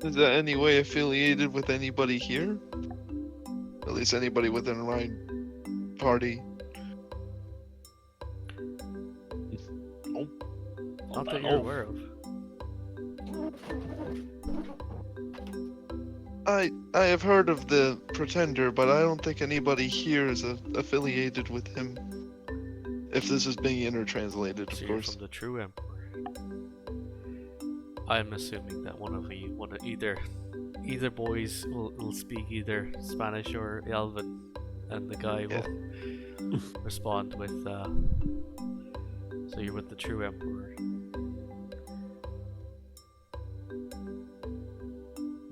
Speaker 5: Is that any way affiliated with anybody here? At least anybody within my party.
Speaker 1: Not that you're aware of.
Speaker 5: I have heard of the Pretender, but I don't think anybody here is affiliated with him. If this is being intertranslated,
Speaker 1: So
Speaker 5: of
Speaker 1: you're
Speaker 5: course.
Speaker 1: from the true Emperor. I'm assuming that either boys will speak either Spanish or Elven, and the guy will respond with. So you're with the true Emperor.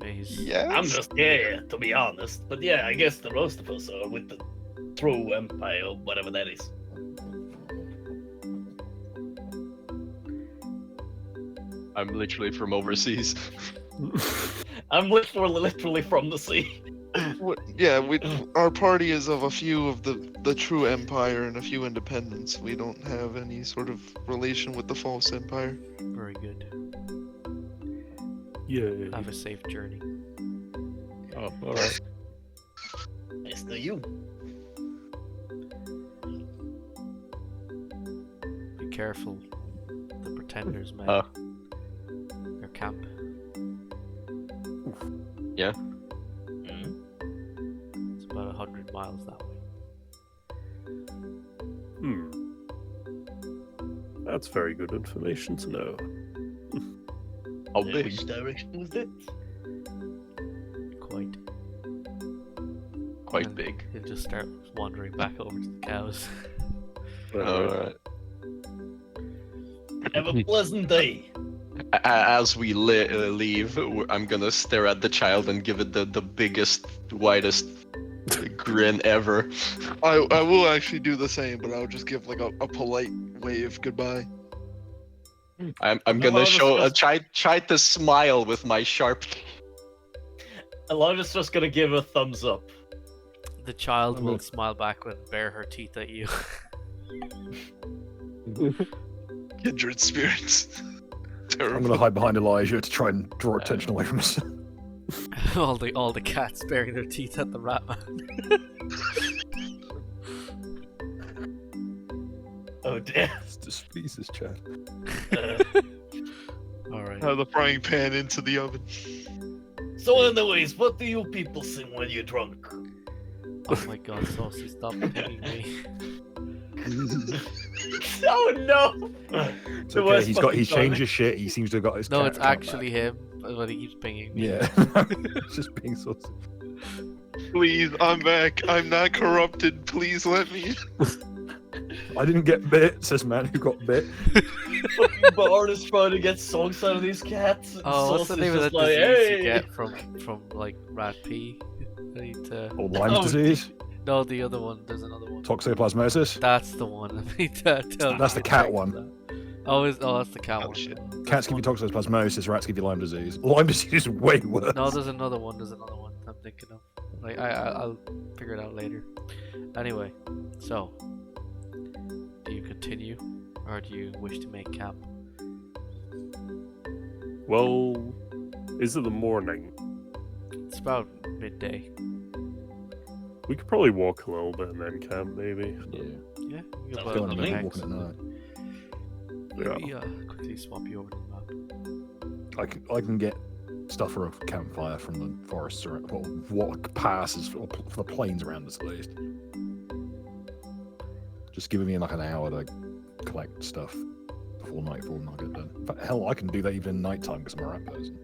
Speaker 1: He's
Speaker 5: Yes.
Speaker 2: I'm just here, to be honest. But yeah, I guess the most of us are with the true Empire, or whatever that is.
Speaker 3: I'm literally from overseas.
Speaker 2: I'm literally from the sea.
Speaker 5: Yeah, our party is of a few of the true Empire and a few independents. We don't have any sort of relation with the false Empire.
Speaker 1: very good.
Speaker 6: Yeah.
Speaker 1: Have a safe journey.
Speaker 3: Oh, alright.
Speaker 2: It's the you.
Speaker 1: Be careful. The Pretenders, man.
Speaker 3: Oh.
Speaker 1: Their camp.
Speaker 3: Yeah.
Speaker 2: Mm.
Speaker 1: It's about 100 miles that way.
Speaker 6: That's very good information to know.
Speaker 3: How
Speaker 2: Which
Speaker 3: big?
Speaker 2: direction was it?
Speaker 3: Quite
Speaker 1: And
Speaker 3: big.
Speaker 1: He'll just start wandering back over to the cows.
Speaker 3: Alright.
Speaker 2: Have a pleasant day.
Speaker 3: As we leave, I'm gonna stare at the child and give it the biggest, widest grin ever.
Speaker 5: I will actually do the same, but I'll just give like a polite wave goodbye.
Speaker 3: I'm
Speaker 2: No,
Speaker 3: gonna
Speaker 2: I'll
Speaker 3: show
Speaker 2: just-
Speaker 3: try to smile with my sharp.
Speaker 2: Alana's just gonna give a thumbs up.
Speaker 1: The child
Speaker 4: I'm
Speaker 1: will
Speaker 4: gonna-
Speaker 1: smile back and bare her teeth at you.
Speaker 5: Kindred spirits.
Speaker 4: I'm
Speaker 5: Terrible.
Speaker 4: gonna hide behind Elijah to try and draw attention away from us.
Speaker 1: all the cats baring their teeth at the rat man.
Speaker 2: Oh dear.
Speaker 4: It's displeased this chat.
Speaker 1: Alright.
Speaker 5: Have the frying pan into the oven.
Speaker 2: So anyways, what do you people sing when you're drunk?
Speaker 1: Oh my god, Saucy, stop pinging me.
Speaker 2: Oh no!
Speaker 4: It's
Speaker 2: The
Speaker 4: okay,
Speaker 2: worst
Speaker 4: he's
Speaker 2: fucking
Speaker 4: changed
Speaker 2: song.
Speaker 4: his shit. He seems to have got his.
Speaker 1: No,
Speaker 4: cat
Speaker 1: it's
Speaker 4: account
Speaker 1: actually him, but he keeps pinging
Speaker 4: back.
Speaker 1: me.
Speaker 4: Yeah, it's just being saucy.
Speaker 5: Please, I'm back. I'm not corrupted. Please let me.
Speaker 4: I didn't get bit, says man who got bit.
Speaker 2: Fucking Bard is trying to get songs out of these cats. And
Speaker 1: Oh, what's the
Speaker 2: Saucy's
Speaker 1: name of
Speaker 2: just
Speaker 1: that
Speaker 2: like,
Speaker 1: disease you
Speaker 2: hey!
Speaker 1: get from like rat pee? I need to...
Speaker 4: Or Lyme's
Speaker 2: Oh,
Speaker 4: disease,
Speaker 1: No, the other one. There's another one.
Speaker 4: toxoplasmosis.
Speaker 1: That's the one. I need to tell
Speaker 4: That's
Speaker 1: you
Speaker 4: the cat
Speaker 1: check
Speaker 4: one.
Speaker 1: that. Oh, that's the cat
Speaker 5: Oh,
Speaker 1: one.
Speaker 5: shit.
Speaker 4: Cats give you toxoplasmosis, rats give you Lyme disease. Lyme disease is way worse.
Speaker 1: No, there's another one. There's another one I'm thinking of. Like I'll figure it out later. Anyway, so do you continue, or do you wish to make camp?
Speaker 6: Well, is it the morning?
Speaker 1: It's about midday.
Speaker 6: We could probably walk a little bit and then camp, maybe.
Speaker 4: Yeah,
Speaker 1: Yeah, you
Speaker 2: Sounds
Speaker 1: can
Speaker 2: good
Speaker 1: put
Speaker 2: to
Speaker 1: on
Speaker 2: me.
Speaker 1: the
Speaker 4: walking at night.
Speaker 1: Let me quickly swap you over to the map.
Speaker 4: I can get stuff for a campfire from the forests or what passes for the plains around us at least. Just giving me like an hour to collect stuff before nightfall and I'll get done. In fact, hell, I can do that even in nighttime because I'm a rat person.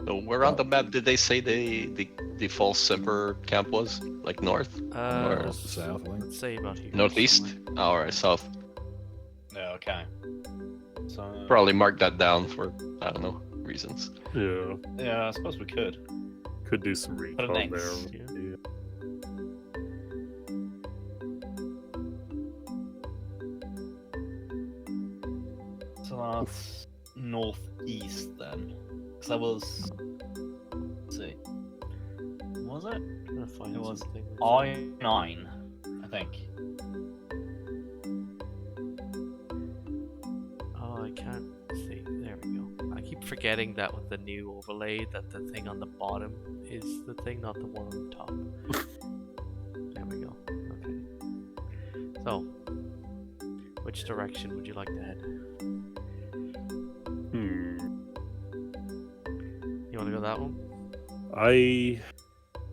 Speaker 3: So where on the map did they say the false emperor camp was? Like north?
Speaker 1: Uh,
Speaker 4: North to south, I think.
Speaker 1: let's say about here.
Speaker 3: Northeast?
Speaker 1: somewhere.
Speaker 3: Oh, alright, south.
Speaker 2: Yeah, okay. So
Speaker 3: Probably mark that down for, I don't know, reasons.
Speaker 6: Yeah,
Speaker 2: yeah, I suppose we could.
Speaker 6: could do some
Speaker 2: Put
Speaker 6: recon
Speaker 2: an
Speaker 6: there.
Speaker 2: X.
Speaker 1: Yeah.
Speaker 6: Yeah.
Speaker 2: So that's northeast then. Because that was. Let's see. Was it?
Speaker 1: Trying to find
Speaker 2: It was
Speaker 1: something.
Speaker 2: I9, I think.
Speaker 1: Oh, I can't see. There we go. I keep forgetting that with the new overlay, that the thing on the bottom is the thing, not the one on the top. There we go. Okay. So, which direction would you like to head? You want to go that one?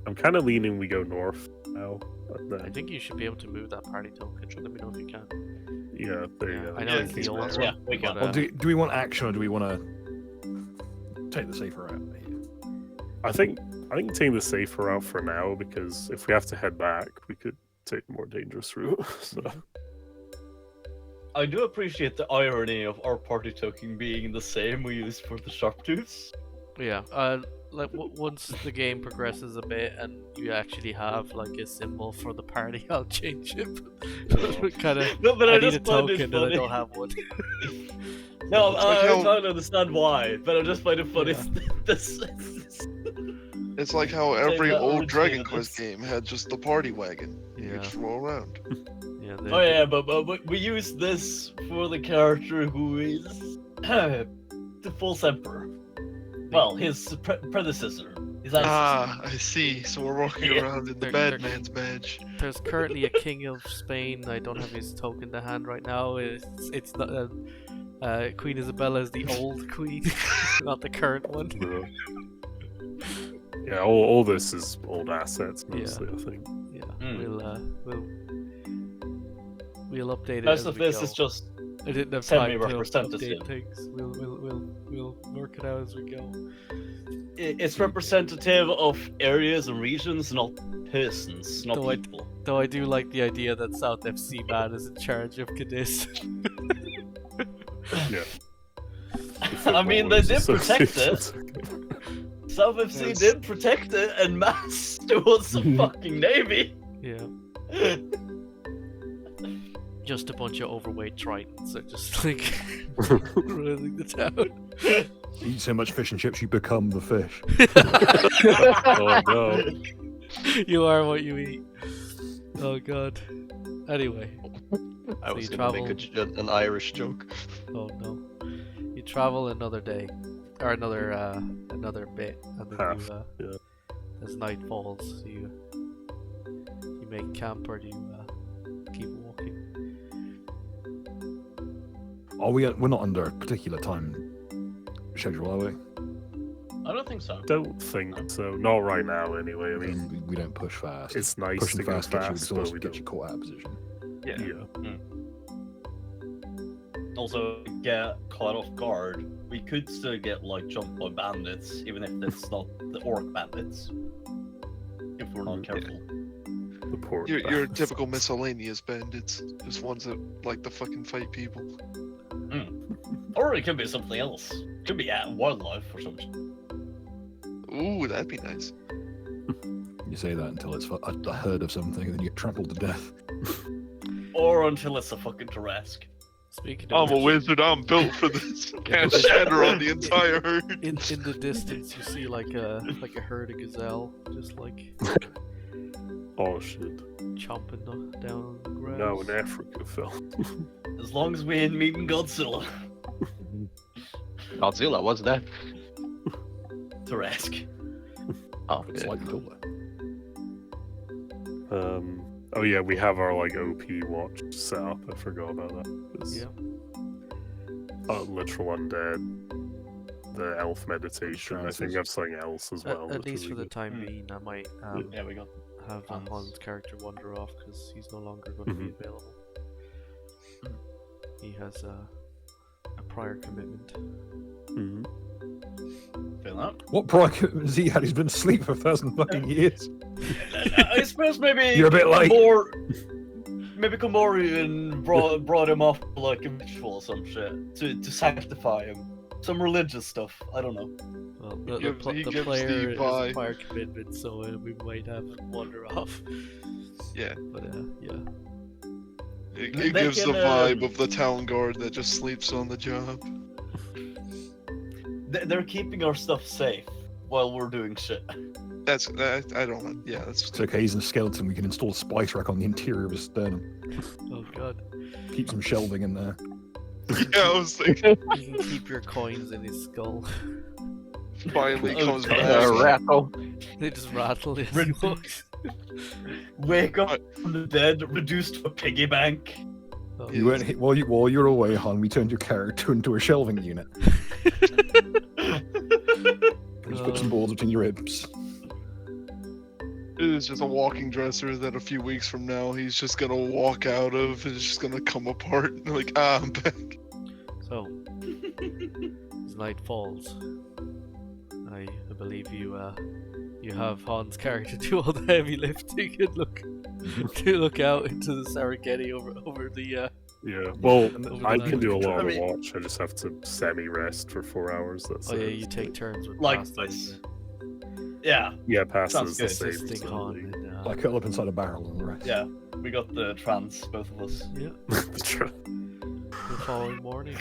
Speaker 6: I'm kind of leaning we go north now. But then,
Speaker 1: I think you should be able to move that party token. Let me know if you can.
Speaker 6: yeah, there you go.
Speaker 1: I know
Speaker 5: Yeah,
Speaker 1: it's the
Speaker 5: it's
Speaker 1: old
Speaker 5: better.
Speaker 1: one.
Speaker 2: Yeah, we can.
Speaker 1: but,
Speaker 4: Well, do we want action or do we want to take the safer route?
Speaker 6: I think taking the safer route for now, because if we have to head back, we could take the more dangerous route. So
Speaker 2: I do appreciate the irony of our party token being the same we used for the Sharptooths.
Speaker 1: Yeah. Like once the game progresses a bit and you actually have like a symbol for the party, I'll change it. Kind of.
Speaker 2: No, but
Speaker 1: I
Speaker 2: I
Speaker 1: need a
Speaker 2: just find
Speaker 1: token
Speaker 2: it
Speaker 1: and I
Speaker 2: funny.
Speaker 1: don't have one.
Speaker 2: No,
Speaker 5: It's like
Speaker 2: I
Speaker 5: how-
Speaker 2: don't understand why, but I just find it funny. This,
Speaker 5: It's like how
Speaker 2: Say
Speaker 5: every
Speaker 2: that
Speaker 5: old
Speaker 2: originally
Speaker 5: Dragon
Speaker 2: with
Speaker 5: Quest
Speaker 2: this.
Speaker 5: game had just the party wagon. You
Speaker 1: Yeah.
Speaker 5: just roll around.
Speaker 1: Yeah.
Speaker 2: oh yeah, but we use this for the character who is the false emperor. Well, his predecessor. His ancestor.
Speaker 5: Ah, I see. So we're walking
Speaker 2: Yeah.
Speaker 5: around in the
Speaker 1: They're-
Speaker 5: bad
Speaker 1: they're-
Speaker 5: man's badge.
Speaker 1: There's currently a king of Spain. I don't have his token to hand right now. It's not. Queen Isabella is the old queen, not the current one.
Speaker 6: yeah, all this is old assets mostly. I think.
Speaker 1: Yeah,
Speaker 2: Mm.
Speaker 1: we'll update it.
Speaker 2: Most
Speaker 1: as
Speaker 2: of
Speaker 1: we
Speaker 2: this
Speaker 1: go.
Speaker 2: is just
Speaker 1: I didn't have time to
Speaker 2: semi-representative.
Speaker 1: update things. We'll work it out as we go.
Speaker 2: it's representative of areas and regions, not persons, not
Speaker 1: Though I-
Speaker 2: people.
Speaker 1: Though I do like the idea that South FC man is in charge of Cadiz.
Speaker 6: Yeah.
Speaker 2: I mean, they did protect it. South FC
Speaker 5: Yes.
Speaker 2: did protect it en masse towards the fucking navy.
Speaker 1: Yeah. Just a bunch of overweight tritons that just like ruling the town.
Speaker 4: Eat so much fish and chips, you become the fish.
Speaker 6: Oh no.
Speaker 1: You are what you eat. Oh god. Anyway.
Speaker 3: I
Speaker 1: So
Speaker 3: was
Speaker 1: you
Speaker 3: gonna make an Irish joke.
Speaker 1: Oh no. You travel another day. Or another bit. And then
Speaker 6: Half,
Speaker 1: you,
Speaker 6: yeah.
Speaker 1: as night falls, you make camp or do you keep walking?
Speaker 4: We're not under a particular time schedule, are we?
Speaker 2: I don't think so.
Speaker 6: Don't think so. Not right now, anyway. I mean,
Speaker 4: We don't push fast.
Speaker 6: it's nice
Speaker 4: Pushing
Speaker 6: to go
Speaker 4: fast gets you
Speaker 6: fast, but
Speaker 4: exhausted,
Speaker 6: we
Speaker 4: gets you
Speaker 6: don't.
Speaker 4: caught out of position.
Speaker 6: Yeah.
Speaker 2: Also, get caught off guard. We could still get like jumped by bandits, even if it's not the orc bandits. If we're not careful.
Speaker 6: The poor
Speaker 5: Your
Speaker 6: bastards.
Speaker 5: typical miscellaneous bandits, just ones that like to fucking fight people.
Speaker 2: Or it could be something else. Could be wildlife or something.
Speaker 5: Ooh, that'd be nice.
Speaker 4: You say that until it's a herd of something, and then you get trampled to death.
Speaker 2: Or until it's a fucking Tarrasque.
Speaker 1: Speaking
Speaker 5: I'm
Speaker 1: of
Speaker 5: a
Speaker 1: which,
Speaker 5: wizard. I'm built for this.
Speaker 1: Yeah,
Speaker 5: And
Speaker 1: but-
Speaker 5: shatter on the entire herd.
Speaker 1: in the distance you see like a herd of gazelle just like
Speaker 6: Oh shit.
Speaker 1: chomping down on the grass.
Speaker 6: No, in Africa, Phil.
Speaker 2: As long as we ain't meeting Godzilla.
Speaker 3: Godzilla, what's that?
Speaker 2: Tarrasque.
Speaker 3: Oh,
Speaker 4: It's
Speaker 3: yeah.
Speaker 4: slightly taller.
Speaker 6: Oh yeah, we have our like OP watch set up. I forgot about that. It's,
Speaker 1: Yeah.
Speaker 6: Literal undead. The elf meditation. I think
Speaker 4: Trances.
Speaker 6: I have something else as well.
Speaker 1: At
Speaker 6: that's
Speaker 1: least
Speaker 6: really
Speaker 1: for the
Speaker 6: good.
Speaker 1: time being, I might
Speaker 2: Yeah, we got.
Speaker 1: have
Speaker 2: Hans.
Speaker 1: Han's character wander off because he's no longer going to be available. He has a prior commitment.
Speaker 6: Mhm.
Speaker 2: Feel that?
Speaker 4: What prior commitment has he had? He's been asleep for 1,000 fucking years.
Speaker 2: I suppose maybe
Speaker 4: You're a bit late.
Speaker 2: Maybe Commorian brought him off like a ritual or some shit to sanctify him. Some religious stuff. I don't know.
Speaker 1: Well,
Speaker 5: He gives
Speaker 1: the
Speaker 5: the
Speaker 1: player is
Speaker 5: vibe.
Speaker 1: a prior commitment, so we might have him wander off.
Speaker 5: Yeah,
Speaker 1: But yeah.
Speaker 5: it
Speaker 2: They
Speaker 5: gives the
Speaker 2: can,
Speaker 5: vibe of the town guard that just sleeps on the job.
Speaker 2: They're keeping our stuff safe while we're doing shit.
Speaker 5: I don't know. Yeah, that's
Speaker 4: It's okay, he's a skeleton. We can install a spice rack on the interior of his sternum.
Speaker 1: Oh god.
Speaker 4: Keep some shelving in there.
Speaker 5: yeah. I was thinking.
Speaker 1: You can keep your coins in his skull.
Speaker 5: Finally
Speaker 2: Oh,
Speaker 5: comes
Speaker 2: okay.
Speaker 5: back.
Speaker 3: Rattle.
Speaker 1: They just rattle as he
Speaker 2: Rid-
Speaker 1: walks.
Speaker 2: Wake up from the dead, reduced to a piggy bank.
Speaker 1: Oh,
Speaker 4: You weren't hit, while you're away, Han. We turned your character into a shelving unit. Just put some boards between your ribs.
Speaker 5: It is just a walking dresser that a few weeks from now he's just gonna walk out of and it's just gonna come apart and like, I'm back.
Speaker 1: So, as night falls, I believe you have Han's character do all the heavy lifting and look out into the Serengeti over the
Speaker 6: Yeah. Well,
Speaker 1: Over
Speaker 6: I
Speaker 1: the
Speaker 6: can do a
Speaker 1: night.
Speaker 6: lot of
Speaker 2: I mean-
Speaker 6: watch. I just have to semi-rest for 4 hours. That's
Speaker 1: Oh yeah,
Speaker 6: it.
Speaker 1: you take turns with
Speaker 2: Like
Speaker 1: pastas,
Speaker 2: this. Yeah,
Speaker 6: Yeah, passes
Speaker 2: Sounds
Speaker 6: the
Speaker 2: good.
Speaker 6: same.
Speaker 1: assisting
Speaker 6: so
Speaker 1: Han.
Speaker 6: the-
Speaker 1: And,
Speaker 4: Like curl up inside a barrel and the rest.
Speaker 2: yeah. We got the trance, both of us.
Speaker 1: yeah. The following morning,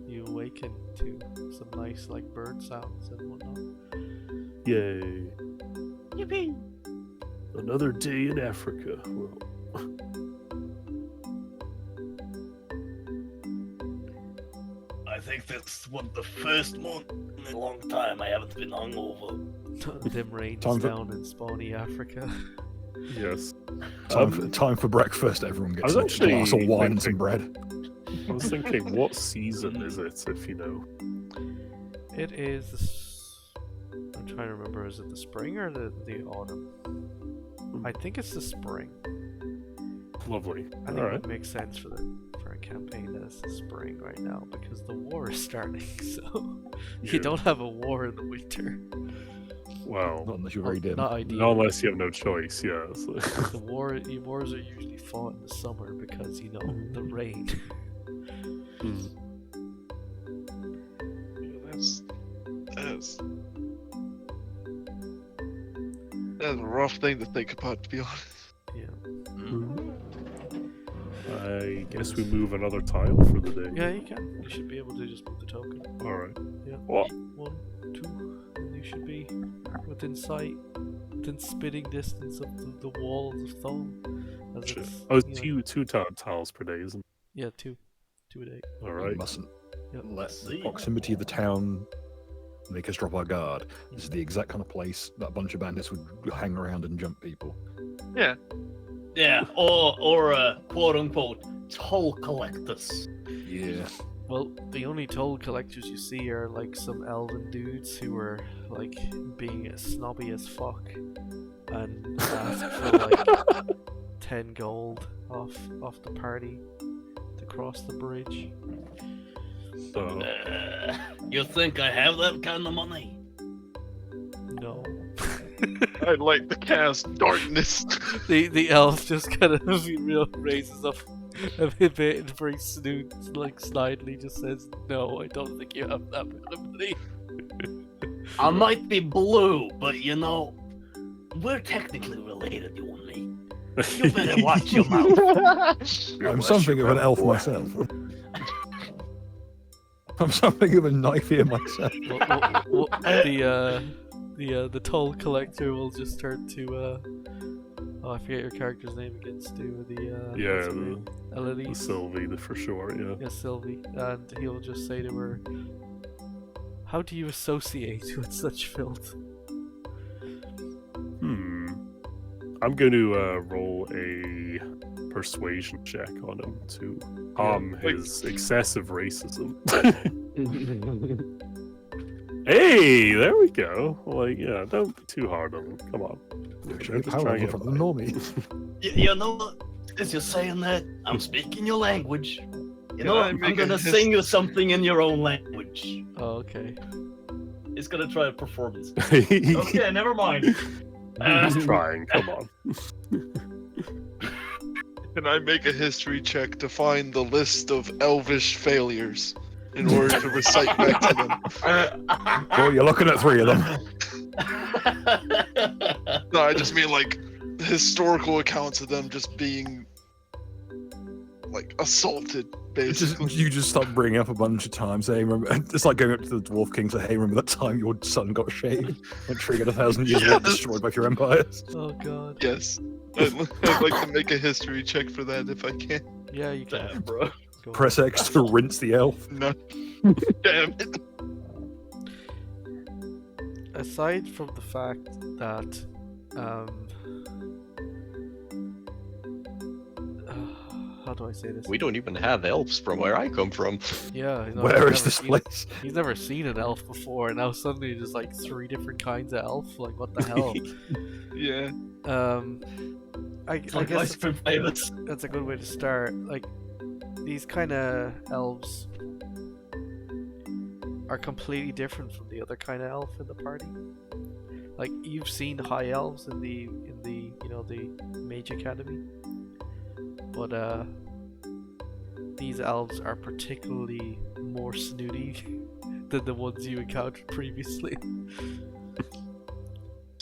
Speaker 1: you awaken to some nice like bird sounds and whatnot.
Speaker 6: Yay!
Speaker 2: Yippee!
Speaker 6: Another day in Africa. Well,
Speaker 2: I think that's the first month in a long time I haven't been hungover.
Speaker 1: Dim rains
Speaker 4: Time for-
Speaker 1: down in spawny Africa.
Speaker 6: yes.
Speaker 4: Time for breakfast. Everyone
Speaker 6: I was
Speaker 4: gets a glass of
Speaker 6: actually
Speaker 4: wine and some
Speaker 6: thinking-
Speaker 4: bread.
Speaker 6: I was thinking, what season is it, if you know?
Speaker 1: It is. I'm trying to remember. Is it the spring or the autumn? I think it's the spring.
Speaker 6: Lovely.
Speaker 1: I think it
Speaker 6: Alright.
Speaker 1: would make sense for a campaign that it's the spring right now because the war is starting. So
Speaker 6: Yeah.
Speaker 1: you don't have a war in the winter.
Speaker 6: Well,
Speaker 4: Not unless you're very dim.
Speaker 1: Not ideal.
Speaker 6: not unless you have no choice, yeah. So.
Speaker 1: The wars are usually fought in the summer because the rain.
Speaker 5: That's That's a rough thing to think about, to be honest.
Speaker 1: Yeah.
Speaker 6: I guess we move another tile for the day.
Speaker 1: Yeah, you can. You should be able to just move the token.
Speaker 6: Alright.
Speaker 1: Yeah.
Speaker 6: What?
Speaker 1: 1, 2, and you should be within sight, within spitting distance of the walls of Thole. As
Speaker 6: Shit.
Speaker 1: it's,
Speaker 6: Oh, it's
Speaker 1: you know-
Speaker 6: two tiles per day, isn't it?
Speaker 1: Yeah, 2 a day.
Speaker 4: We
Speaker 6: Alright.
Speaker 4: mustn't
Speaker 1: Yep.
Speaker 4: let the
Speaker 2: See.
Speaker 4: proximity of the town make us drop our guard. This is the exact kind of place that a bunch of bandits would hang around and jump people.
Speaker 5: Yeah.
Speaker 2: Yeah, or quote unquote toll collectors.
Speaker 4: Yeah.
Speaker 1: Well, the only toll collectors you see are like some elven dudes who are like being snobby as fuck and ask for like 10 gold off the party to cross the bridge.
Speaker 6: So,
Speaker 2: You think I have that kind of money?
Speaker 1: No.
Speaker 5: I'd like to cast darkness.
Speaker 1: The elf just kind of raises up a bit and very snidely just says, "No, I don't think you have that kind of money."
Speaker 2: I might be blue, but you know, we're technically related, you and me. You better watch your mouth.
Speaker 4: I'm something of an elf myself. I'm something of a knife here myself.
Speaker 1: The toll collector will just turn to I forget your character's name again, Stu.
Speaker 6: yeah,
Speaker 1: what's her
Speaker 6: the
Speaker 1: name? Eloise.
Speaker 6: Sylvie, for sure, yeah.
Speaker 1: Yeah, Sylvie, and he'll just say to her, "How do you associate with such filth?"
Speaker 6: I'm going to roll a persuasion check on him to calm his excessive racism. Hey, there we go. Like, yeah, don't be too hard on him. Come on.
Speaker 4: Show you power over from the normie.
Speaker 2: You know what? As you're saying that, I'm speaking your language. You know,
Speaker 5: I
Speaker 2: I'm
Speaker 5: make a
Speaker 2: gonna sing you something in your own language.
Speaker 1: Oh, okay.
Speaker 2: He's gonna try a performance. Okay, never mind.
Speaker 6: He's trying, come on.
Speaker 5: Can I make a history check to find the list of elvish failures in order to recite back to them?
Speaker 4: Well, you're looking at 3 of them.
Speaker 5: No, I just mean like historical accounts of them just being like assaulted, basically.
Speaker 4: You just start bringing up a bunch of times. Hey, remember? It's like going up to the dwarf king. Say, hey, remember that time your son got shaved and triggered 1,000 years war, destroyed both your empires?
Speaker 1: Oh god.
Speaker 5: Yes. I'd like to make a history check for that if I can.
Speaker 1: Yeah, you can.
Speaker 2: Damn, bro.
Speaker 1: Go
Speaker 4: Press X to rinse the elf.
Speaker 5: No. Damn it.
Speaker 1: Aside from the fact that how do I say this?
Speaker 3: We don't even have elves from where I come from.
Speaker 1: Yeah, you know,
Speaker 4: Where
Speaker 1: he's
Speaker 4: is this
Speaker 1: never
Speaker 4: place?
Speaker 1: He's never seen an elf before, and now suddenly there's like 3 different kinds of elf. Like, what the hell?
Speaker 5: Yeah.
Speaker 1: I
Speaker 2: Like
Speaker 1: guess
Speaker 2: ice cream flavors.
Speaker 1: that's a good way to start. Like, these kind of elves are completely different from the other kind of elf in the party. Like, you've seen high elves in the the Mage Academy, but these elves are particularly more snooty than the ones you encountered previously.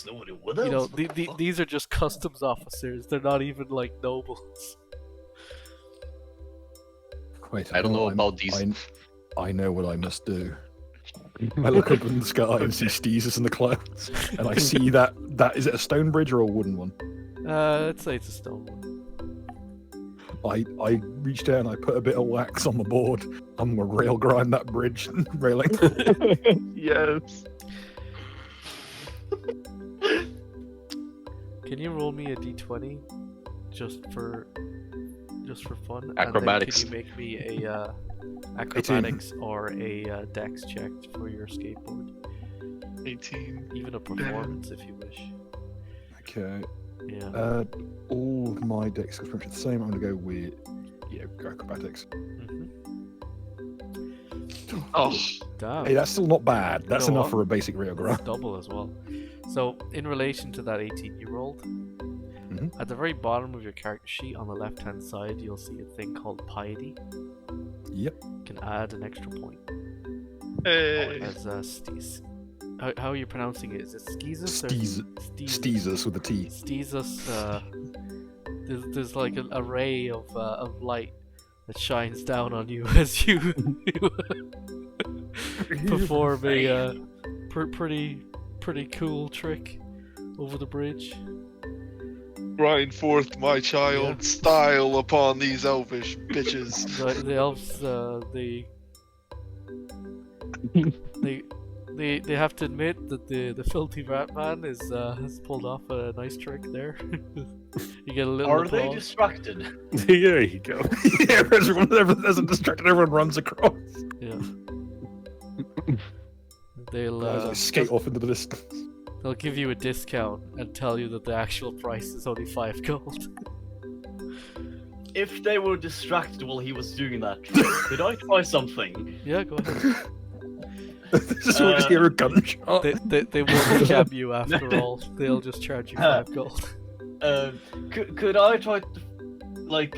Speaker 2: Nobody would
Speaker 1: You know,
Speaker 2: else. What the fuck?
Speaker 1: these are just customs officers. They're not even like nobles.
Speaker 4: Wait,
Speaker 3: I don't know
Speaker 4: I'm-
Speaker 3: about these.
Speaker 4: I know what I must do. I look up in the sky and see Steezus in the clouds, and I see that is it a stone bridge or a wooden one?
Speaker 1: Let's say it's a stone one.
Speaker 4: I reach down, I put a bit of wax on the board. I'm gonna rail grind that bridge railing.
Speaker 5: Yes.
Speaker 1: Can you roll me a d20 just for fun?
Speaker 3: Acrobatics.
Speaker 1: And then can you make me a acrobatics or a dex check for your skateboard?
Speaker 5: 18.
Speaker 1: Even a performance if you wish.
Speaker 4: Okay.
Speaker 1: Yeah.
Speaker 4: All of my decks are pretty much the same. I'm gonna go with acrobatics.
Speaker 5: Oh.
Speaker 1: Damn.
Speaker 4: Hey, that's still not bad. That's
Speaker 1: You know
Speaker 4: enough
Speaker 1: what?
Speaker 4: for a basic real
Speaker 1: It's
Speaker 4: grind.
Speaker 1: double as well. So, in relation to that 18 you rolled, at the very bottom of your character sheet on the left hand side, you'll see a thing called Piety.
Speaker 4: Yep.
Speaker 1: You can add an extra point
Speaker 5: Hey.
Speaker 1: as how are you pronouncing it? Is it Skeezus or
Speaker 4: Steezus with a T.
Speaker 1: Steezus. There's like a ray of light that shines down on you as you perform a pretty cool trick over the bridge.
Speaker 5: Grind forth my child style upon these elvish bitches.
Speaker 1: The elves, they have to admit that the filthy rat man has pulled off a nice trick there. You get a little.
Speaker 2: Are
Speaker 1: applause.
Speaker 2: they distracted?
Speaker 6: There you go.
Speaker 4: Yeah, everyone as a distracted, everyone runs across.
Speaker 1: Yeah. They'll
Speaker 4: As I skate off into the distance.
Speaker 1: they'll give you a discount and tell you that the actual price is only 5 gold.
Speaker 2: If they were distracted while he was doing that trick, could I try something?
Speaker 1: Yeah, go ahead.
Speaker 4: Just we'll just hear a gunshot.
Speaker 1: They won't cab you after all. They'll just charge you 5 gold.
Speaker 2: Could I try to, like,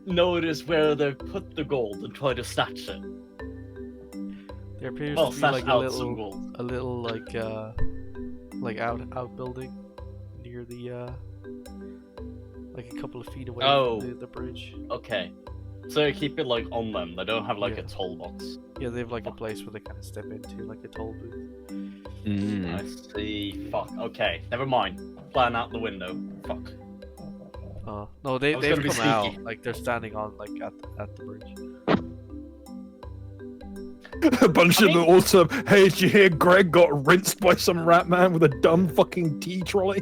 Speaker 2: notice where they put the gold and try to snatch it?
Speaker 1: There appears
Speaker 2: Well,
Speaker 1: to be
Speaker 2: snatch
Speaker 1: like
Speaker 2: out some gold.
Speaker 1: a little like outbuilding near the like a couple of feet away from the bridge.
Speaker 2: Okay. So keep it like on them. They don't have like
Speaker 1: Yeah.
Speaker 2: a toll box.
Speaker 1: Yeah, they have like a place where they kind of step into, like a toll booth.
Speaker 2: I see. Fuck. Okay. Never mind. Plan out the window. Fuck.
Speaker 1: No,
Speaker 2: I
Speaker 1: they've
Speaker 2: was gonna be
Speaker 1: come out.
Speaker 2: sneaky.
Speaker 1: Like they're standing on like at the bridge.
Speaker 4: A bunch of the awesome. Hey, did you hear Greg got rinsed by some rat man with a dumb fucking tea trolley?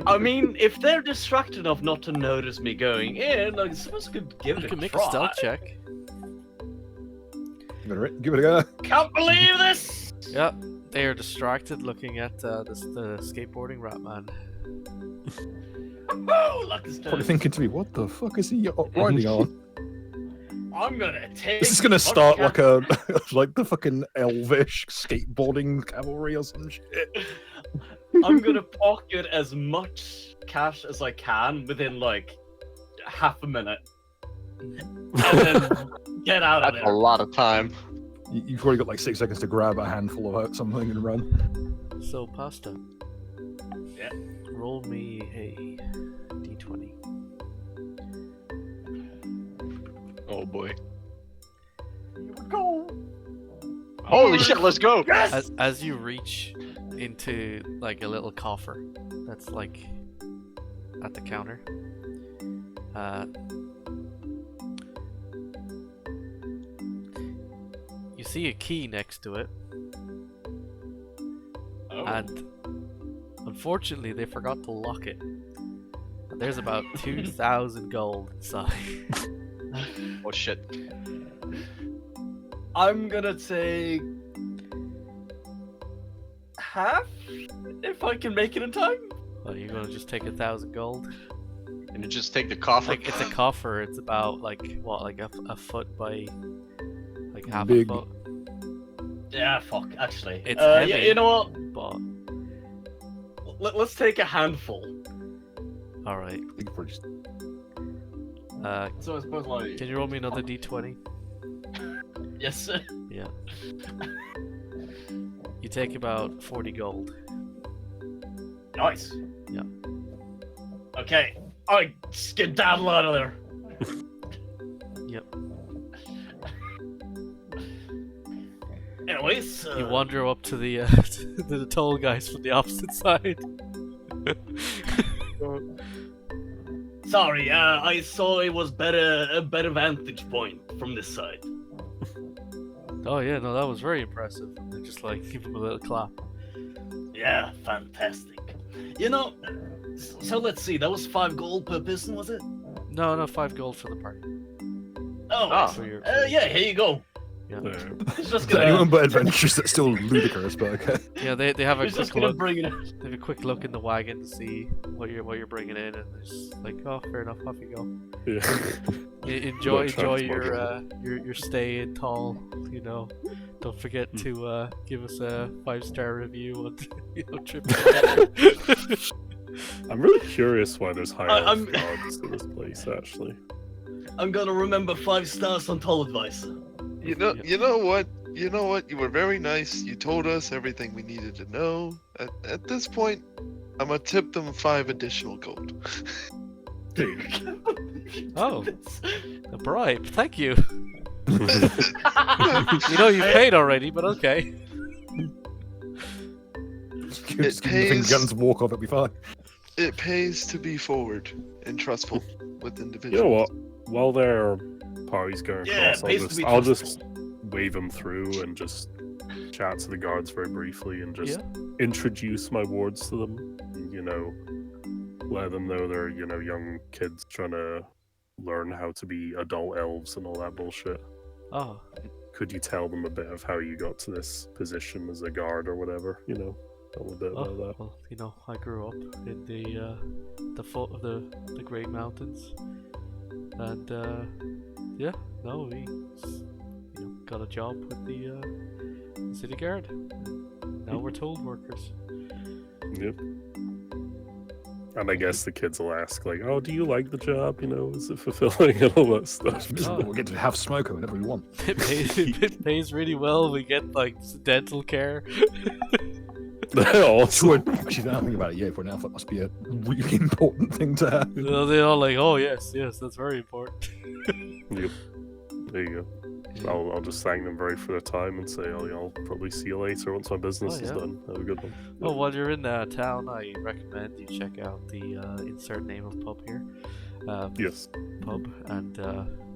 Speaker 2: I mean, if they're distracted enough not to notice me going in, I suppose I could give
Speaker 1: You
Speaker 2: it
Speaker 1: can
Speaker 2: a
Speaker 1: make
Speaker 2: try.
Speaker 1: a stealth check.
Speaker 4: Give it a go.
Speaker 2: Can't believe this!
Speaker 1: Yeah, they are distracted looking at the skateboarding rat man.
Speaker 2: Oh, luck is
Speaker 4: Probably
Speaker 2: turned.
Speaker 4: thinking to me, what the fuck is he riding on?
Speaker 2: I'm gonna take.
Speaker 4: This is gonna
Speaker 2: much
Speaker 4: start
Speaker 2: cash-
Speaker 4: like a like the fucking elvish skateboarding cavalry or some shit.
Speaker 2: I'm gonna pocket as much cash as I can within like half a minute, and then get out of
Speaker 3: That's a
Speaker 2: there.
Speaker 3: lot of time.
Speaker 4: You've already got like 6 seconds to grab a handful of something and run.
Speaker 1: So pasta.
Speaker 2: Yeah.
Speaker 1: Roll me a d20.
Speaker 3: Oh boy.
Speaker 2: Go.
Speaker 3: Holy shit, let's go!
Speaker 2: Yes.
Speaker 1: As you reach into like a little coffer that's like at the counter, you see a key next to it,
Speaker 2: Oh.
Speaker 1: and unfortunately they forgot to lock it. And there's about 2,000 gold inside.
Speaker 3: Oh shit.
Speaker 2: I'm gonna take half if I can make it in time.
Speaker 1: Well, you're gonna just take 1,000 gold.
Speaker 3: And you just take the coffer.
Speaker 1: Like it's a coffer. It's about like what, like a foot by like half
Speaker 4: Big.
Speaker 1: a foot.
Speaker 2: Yeah, fuck. Actually,
Speaker 1: It's
Speaker 2: yeah,
Speaker 1: heavy.
Speaker 2: you know what?
Speaker 1: But
Speaker 2: Let's take a handful.
Speaker 1: all right.
Speaker 4: You could probably just-
Speaker 2: So I suppose like
Speaker 1: Can you roll me another d20?
Speaker 2: yes, sir.
Speaker 1: Yeah. You take about 40 gold.
Speaker 2: Nice.
Speaker 1: Yeah.
Speaker 2: Okay, I skedaddle out of there.
Speaker 1: Yep.
Speaker 2: Anyways,
Speaker 1: You wander up to the to the toll guys from the opposite side.
Speaker 2: sorry, I saw it was a better vantage point from this side.
Speaker 1: Oh yeah, no, that was very impressive. They just like give him a little clap.
Speaker 2: Yeah, fantastic. You know, so let's see. That was 5 gold per person, was it?
Speaker 1: No, 5 gold for the party.
Speaker 2: Oh,
Speaker 3: Ah.
Speaker 1: For your,
Speaker 2: yeah. Here you go.
Speaker 1: yeah.
Speaker 2: It's just
Speaker 4: To anyone
Speaker 2: gonna.
Speaker 4: but adventurous, that's still ludicrous, but okay.
Speaker 1: Yeah, they have a
Speaker 2: It's
Speaker 1: quick
Speaker 2: just gonna
Speaker 1: look.
Speaker 2: bring it.
Speaker 1: They have a quick look in the wagon to see what you're bringing in, and they're just like, oh, fair enough, off you go.
Speaker 6: Yeah.
Speaker 1: Enjoy
Speaker 6: transport.
Speaker 1: your stay in Tall. You know, don't forget to give us a 5-star review on trip.
Speaker 6: I'm really curious why there's high elf
Speaker 2: I'm-
Speaker 6: gods in this place, actually.
Speaker 2: I'm gonna remember 5 stars on Toll Advice.
Speaker 5: You know,
Speaker 1: Yeah.
Speaker 5: you know what? You know what? You were very nice. You told us everything we needed to know. At this point, I'm gonna tip them 5 additional gold.
Speaker 1: Oh, a bribe. Thank you. You know you paid already, but okay.
Speaker 4: Just give them the guns, walk off, it'll be fine.
Speaker 5: It pays to be forward and trustful with individuals.
Speaker 6: You know what? While their party's going
Speaker 2: Yeah,
Speaker 6: across,
Speaker 2: pays to be
Speaker 6: I'll
Speaker 2: trustful.
Speaker 6: just wave them through and just chat to the guards very briefly and just
Speaker 1: Yeah.
Speaker 6: introduce my wards to them. You know, let them know they're, you know, young kids trying to learn how to be adult elves and all that bullshit.
Speaker 1: Oh,
Speaker 6: Could you tell them a bit of how you got to this position as a guard or whatever? You know, tell them a bit about that.
Speaker 1: well, you know, I grew up in the foot of the Great Mountains, and yeah, no, we got a job with the city guard. Now we're told workers.
Speaker 6: Yep. And I guess the kids will ask, like, "Oh, do you like the job? You know, is it fulfilling and all that stuff?"
Speaker 1: Oh.
Speaker 4: We'll get to have smoker whenever we want.
Speaker 1: It pays really well. We get like dental care.
Speaker 6: Awesome.
Speaker 4: Actually, now I think about it, yeah, for an elf, that must be a really important thing to have.
Speaker 1: They're all like, "Oh yes, that's very important."
Speaker 6: Yep. There you go. I'll just thank them very for their time and say, "Oh, yeah, I'll probably see you later once my business is
Speaker 1: yeah.
Speaker 6: done. Have a good one."
Speaker 1: Well, while you're in town, I recommend you check out the insert name of pub here.
Speaker 6: Yes.
Speaker 1: Pub, and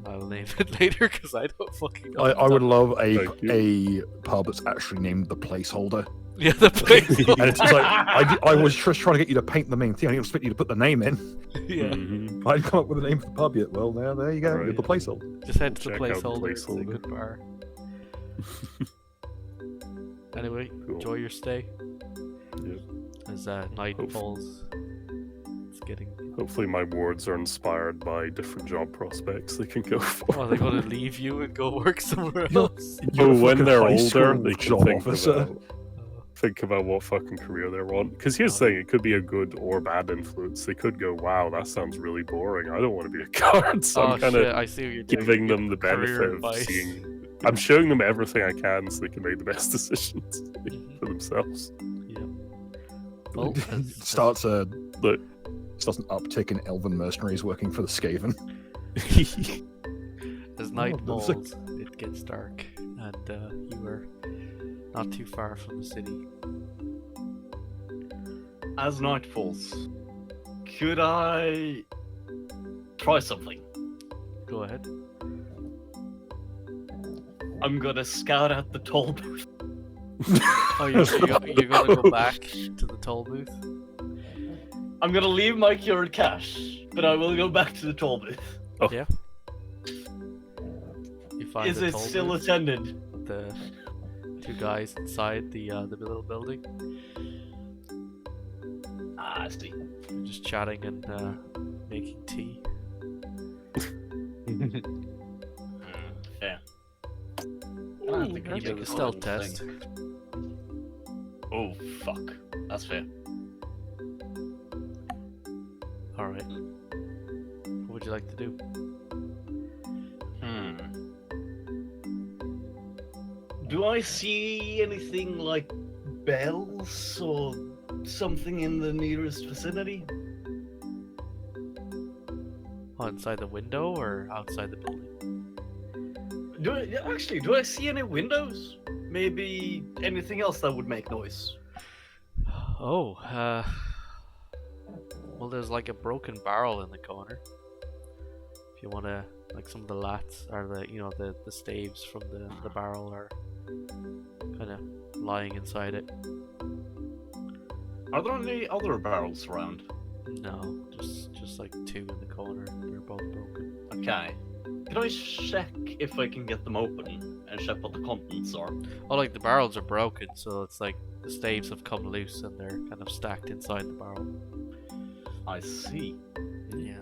Speaker 1: I'll name it later because I don't fucking know.
Speaker 4: I would love
Speaker 6: Thank
Speaker 4: a pub that's actually named the placeholder.
Speaker 1: Yeah, the place.
Speaker 4: And it's just like, I was just trying to get you to paint the main thing. I didn't expect you to put the name in.
Speaker 1: Yeah,
Speaker 6: Mhm.
Speaker 4: I'd come up with a name for the pub yet. Well, there you go.
Speaker 6: Right.
Speaker 4: You're the placeholder.
Speaker 1: just head to the
Speaker 6: Check out the
Speaker 1: placeholder. It's a
Speaker 6: placeholder.
Speaker 1: good bar. Anyway,
Speaker 6: Cool.
Speaker 1: enjoy your stay.
Speaker 6: Yep.
Speaker 1: As night
Speaker 6: Hope-
Speaker 1: falls, it's getting.
Speaker 6: Hopefully, my wards are inspired by different job prospects they can go for.
Speaker 1: Oh, they're gonna leave you and go work somewhere
Speaker 4: You're-
Speaker 1: else.
Speaker 4: You're a
Speaker 6: Oh, when
Speaker 4: fucking
Speaker 6: they're
Speaker 4: high
Speaker 6: older,
Speaker 4: school
Speaker 6: they can
Speaker 4: job
Speaker 6: think
Speaker 4: officer.
Speaker 6: about what fucking career they want. Because here's the thing, it could be a good or bad influence. They could go, "Wow, that sounds really boring. I don't want to be a guard." So
Speaker 1: Oh
Speaker 6: I'm kind
Speaker 1: shit!
Speaker 6: of
Speaker 1: I see what you're doing.
Speaker 6: giving them the
Speaker 1: Career
Speaker 6: benefit of
Speaker 1: advice.
Speaker 6: seeing. I'm showing them everything I can so they can make the best decisions
Speaker 1: Mhm.
Speaker 6: for themselves.
Speaker 1: Yeah. Well,
Speaker 4: starts an
Speaker 6: But
Speaker 4: uptick in elven mercenaries working for the Skaven.
Speaker 1: as night
Speaker 4: that's
Speaker 1: falls, it gets dark, and you are not too far from the city.
Speaker 2: As night falls, could I try something?
Speaker 1: Go ahead.
Speaker 2: I'm gonna scout out the toll booth.
Speaker 1: Oh, you're gonna go back to the toll booth?
Speaker 2: I'm gonna leave my cured cash, but I will go back to the toll booth.
Speaker 1: Yeah. You find
Speaker 2: Is
Speaker 1: the
Speaker 2: it
Speaker 1: toll
Speaker 2: still
Speaker 1: booth
Speaker 2: attended?
Speaker 1: with the two guys inside the little building,
Speaker 2: Ah, I see.
Speaker 1: just chatting and making tea.
Speaker 2: Fair. I don't think I
Speaker 1: You
Speaker 2: can
Speaker 1: make a
Speaker 2: do
Speaker 1: stealth
Speaker 2: the whole
Speaker 1: test.
Speaker 2: thing. Oh fuck, that's fair.
Speaker 1: All right. What would you like to do?
Speaker 2: Do I see anything like bells or something in the nearest vicinity?
Speaker 1: Oh, inside the window or outside the building?
Speaker 2: Do I see any windows? Maybe anything else that would make noise?
Speaker 1: Oh, well, there's like a broken barrel in the corner. If you want to, like, some of the lats or the staves from the barrel are kind of lying inside it.
Speaker 2: Are there any other barrels around?
Speaker 1: No, just like two in the corner. They're both broken.
Speaker 2: Okay. Can I check if I can get them open and check what the contents are?
Speaker 1: Oh, like the barrels are broken, so it's like the staves have come loose and they're kind of stacked inside the barrel.
Speaker 2: I see.
Speaker 1: Yeah.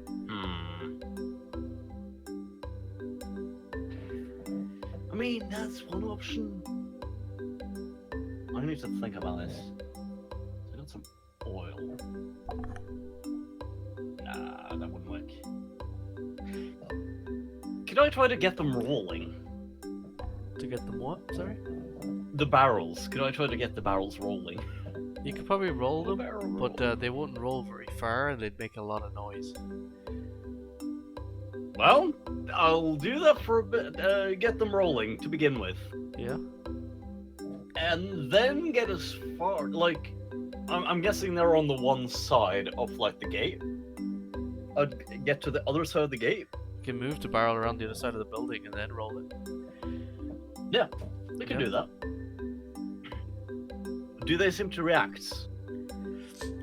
Speaker 2: I mean, that's one option. I need to think about this. I got some oil. Nah, that wouldn't work. Can I try to get them rolling?
Speaker 1: To get them what? Sorry?
Speaker 2: The barrels. Could I try to get the barrels rolling?
Speaker 1: You could probably roll them, but they wouldn't roll very far and they'd make a lot of noise.
Speaker 2: Well, I'll do that for a bit. Get them rolling to begin with.
Speaker 1: Yeah?
Speaker 2: And then get as far, like, I'm guessing they're on the one side of, like, the gate. I'd get to the other side of the gate.
Speaker 1: You can move the barrel around the other side of the building and then roll it.
Speaker 2: Yeah, we can do that. Do they seem to react?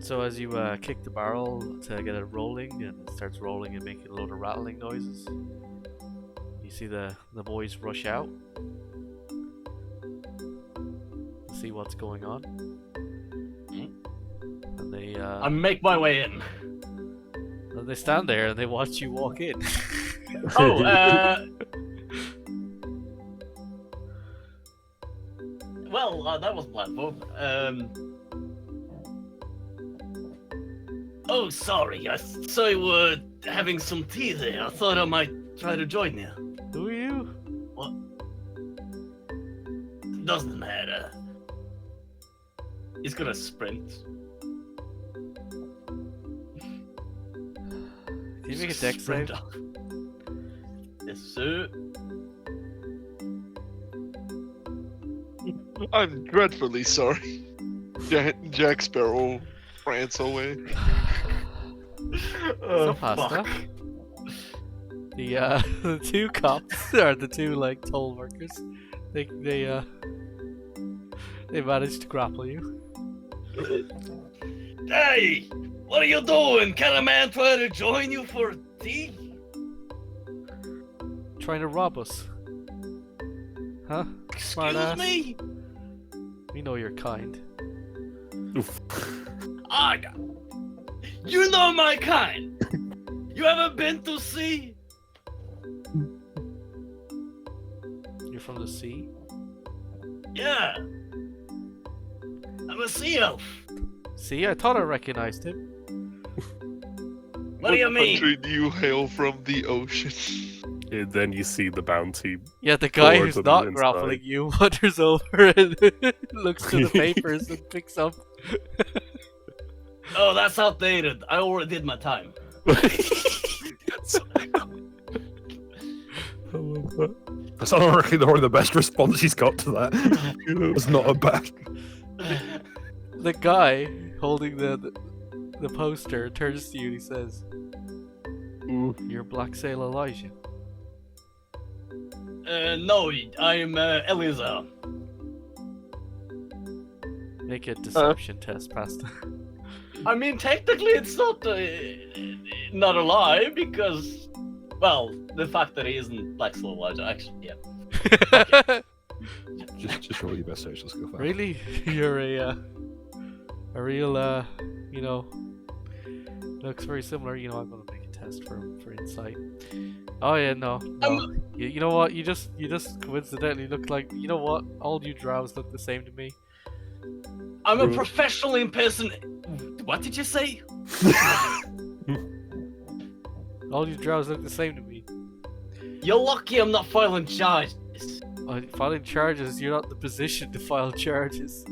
Speaker 1: So as you kick the barrel to get it rolling, and it starts rolling and making a load of rattling noises, you see the boys rush out. See what's going on. And they
Speaker 2: I make my way in.
Speaker 1: and they stand there and they watch you walk in.
Speaker 2: Oh, well, that wasn't planned for. Oh, sorry. I saw you were having some tea there. I thought I might try to join you.
Speaker 1: Who are you?
Speaker 2: What? Doesn't matter. He's gonna sprint.
Speaker 1: Can you make a dex save?
Speaker 2: Sprint off. Yes, sir.
Speaker 5: I'm dreadfully sorry. Jack Sparrow rants away.
Speaker 1: So fast, huh? The two cops or the two like toll workers, they managed to grapple you.
Speaker 2: Hey, what are you doing? Can a man try to join you for tea?
Speaker 1: Trying to rob us, huh?
Speaker 2: Excuse
Speaker 1: Smartass.
Speaker 2: me?
Speaker 1: We know you're kind.
Speaker 2: You know my kind. You ever been to sea?
Speaker 1: You're from the sea.
Speaker 2: Yeah. I'm a sea elf.
Speaker 1: See, I thought I recognized him.
Speaker 2: What do you mean?
Speaker 5: Country do you hail from the ocean?
Speaker 6: And then you see the bounty.
Speaker 1: Yeah, the guy
Speaker 6: Forward
Speaker 1: who's
Speaker 6: to the
Speaker 1: not
Speaker 6: inside.
Speaker 1: grappling you wanders over and looks to the papers and picks up.
Speaker 2: Oh, that's outdated. I already did my time.
Speaker 6: I love that.
Speaker 4: That's ironically one of the best response he's got to that. It's not a bad.
Speaker 1: The guy holding the poster turns to you and he says, "You're Black Sail Elijah."
Speaker 2: No, I'm Eliza.
Speaker 1: Make a deception test, Pastor.
Speaker 2: I mean, technically, it's not a lie because, well, the fact that he isn't Black Soul Elijah, actually, yeah.
Speaker 4: Just roll your best social skill. Fast.
Speaker 1: Really? You're a real, you know, looks very similar. You know, I'm gonna make a test for insight. Oh yeah, no. You know what? You just coincidentally look like. You know what? All you drows look the same to me.
Speaker 2: I'm a professional impersonator. What did you say?
Speaker 1: All you drows look the same to me.
Speaker 2: You're lucky I'm not filing charges.
Speaker 1: Filing charges, you're not in the position to file charges.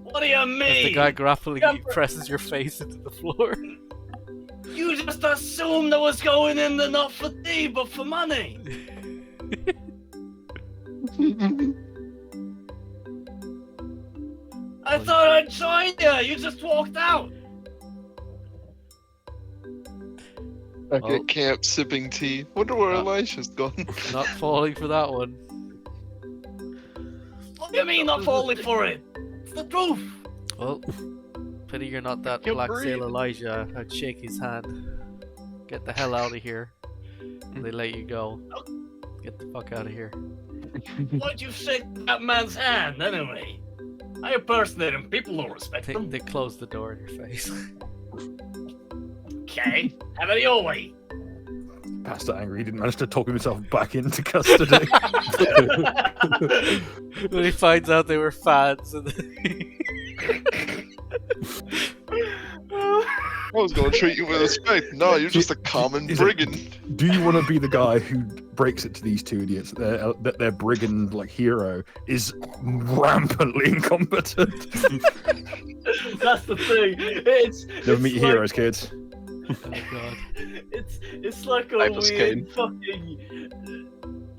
Speaker 2: What do you
Speaker 1: As
Speaker 2: mean?
Speaker 1: the guy grappling you presses your face into the floor.
Speaker 2: You just assumed I was going in there not for tea, but for money. I thought I'd join you. You just walked out.
Speaker 5: Back
Speaker 1: Well-
Speaker 5: at camp sipping tea. Wonder where Elisha's gone.
Speaker 1: Not falling for that one.
Speaker 2: What do you mean not falling for it? It's the truth.
Speaker 1: Well, pity you're not that
Speaker 5: Can't
Speaker 1: Black
Speaker 5: breathe.
Speaker 1: Sail Elijah. I'd shake his hand. Get the hell out of here. They let you go. Get the fuck out of here.
Speaker 2: Why'd you shake that man's hand anyway? I impersonate him. People don't respect him.
Speaker 1: They closed the door in your face.
Speaker 2: Okay, have it your way.
Speaker 4: Pastor angry, he didn't manage to talk himself back into custody.
Speaker 1: When he finds out they were fans and
Speaker 5: I was gonna treat you with respect. No, you're just a common
Speaker 4: Is it-
Speaker 5: brigand.
Speaker 4: Do you want to be the guy who breaks it to these two idiots that their brigand like hero is rampantly incompetent?
Speaker 2: That's the thing.
Speaker 4: Never meet your heroes, kids.
Speaker 1: Oh god.
Speaker 2: It's like a
Speaker 3: Type of
Speaker 2: weird fucking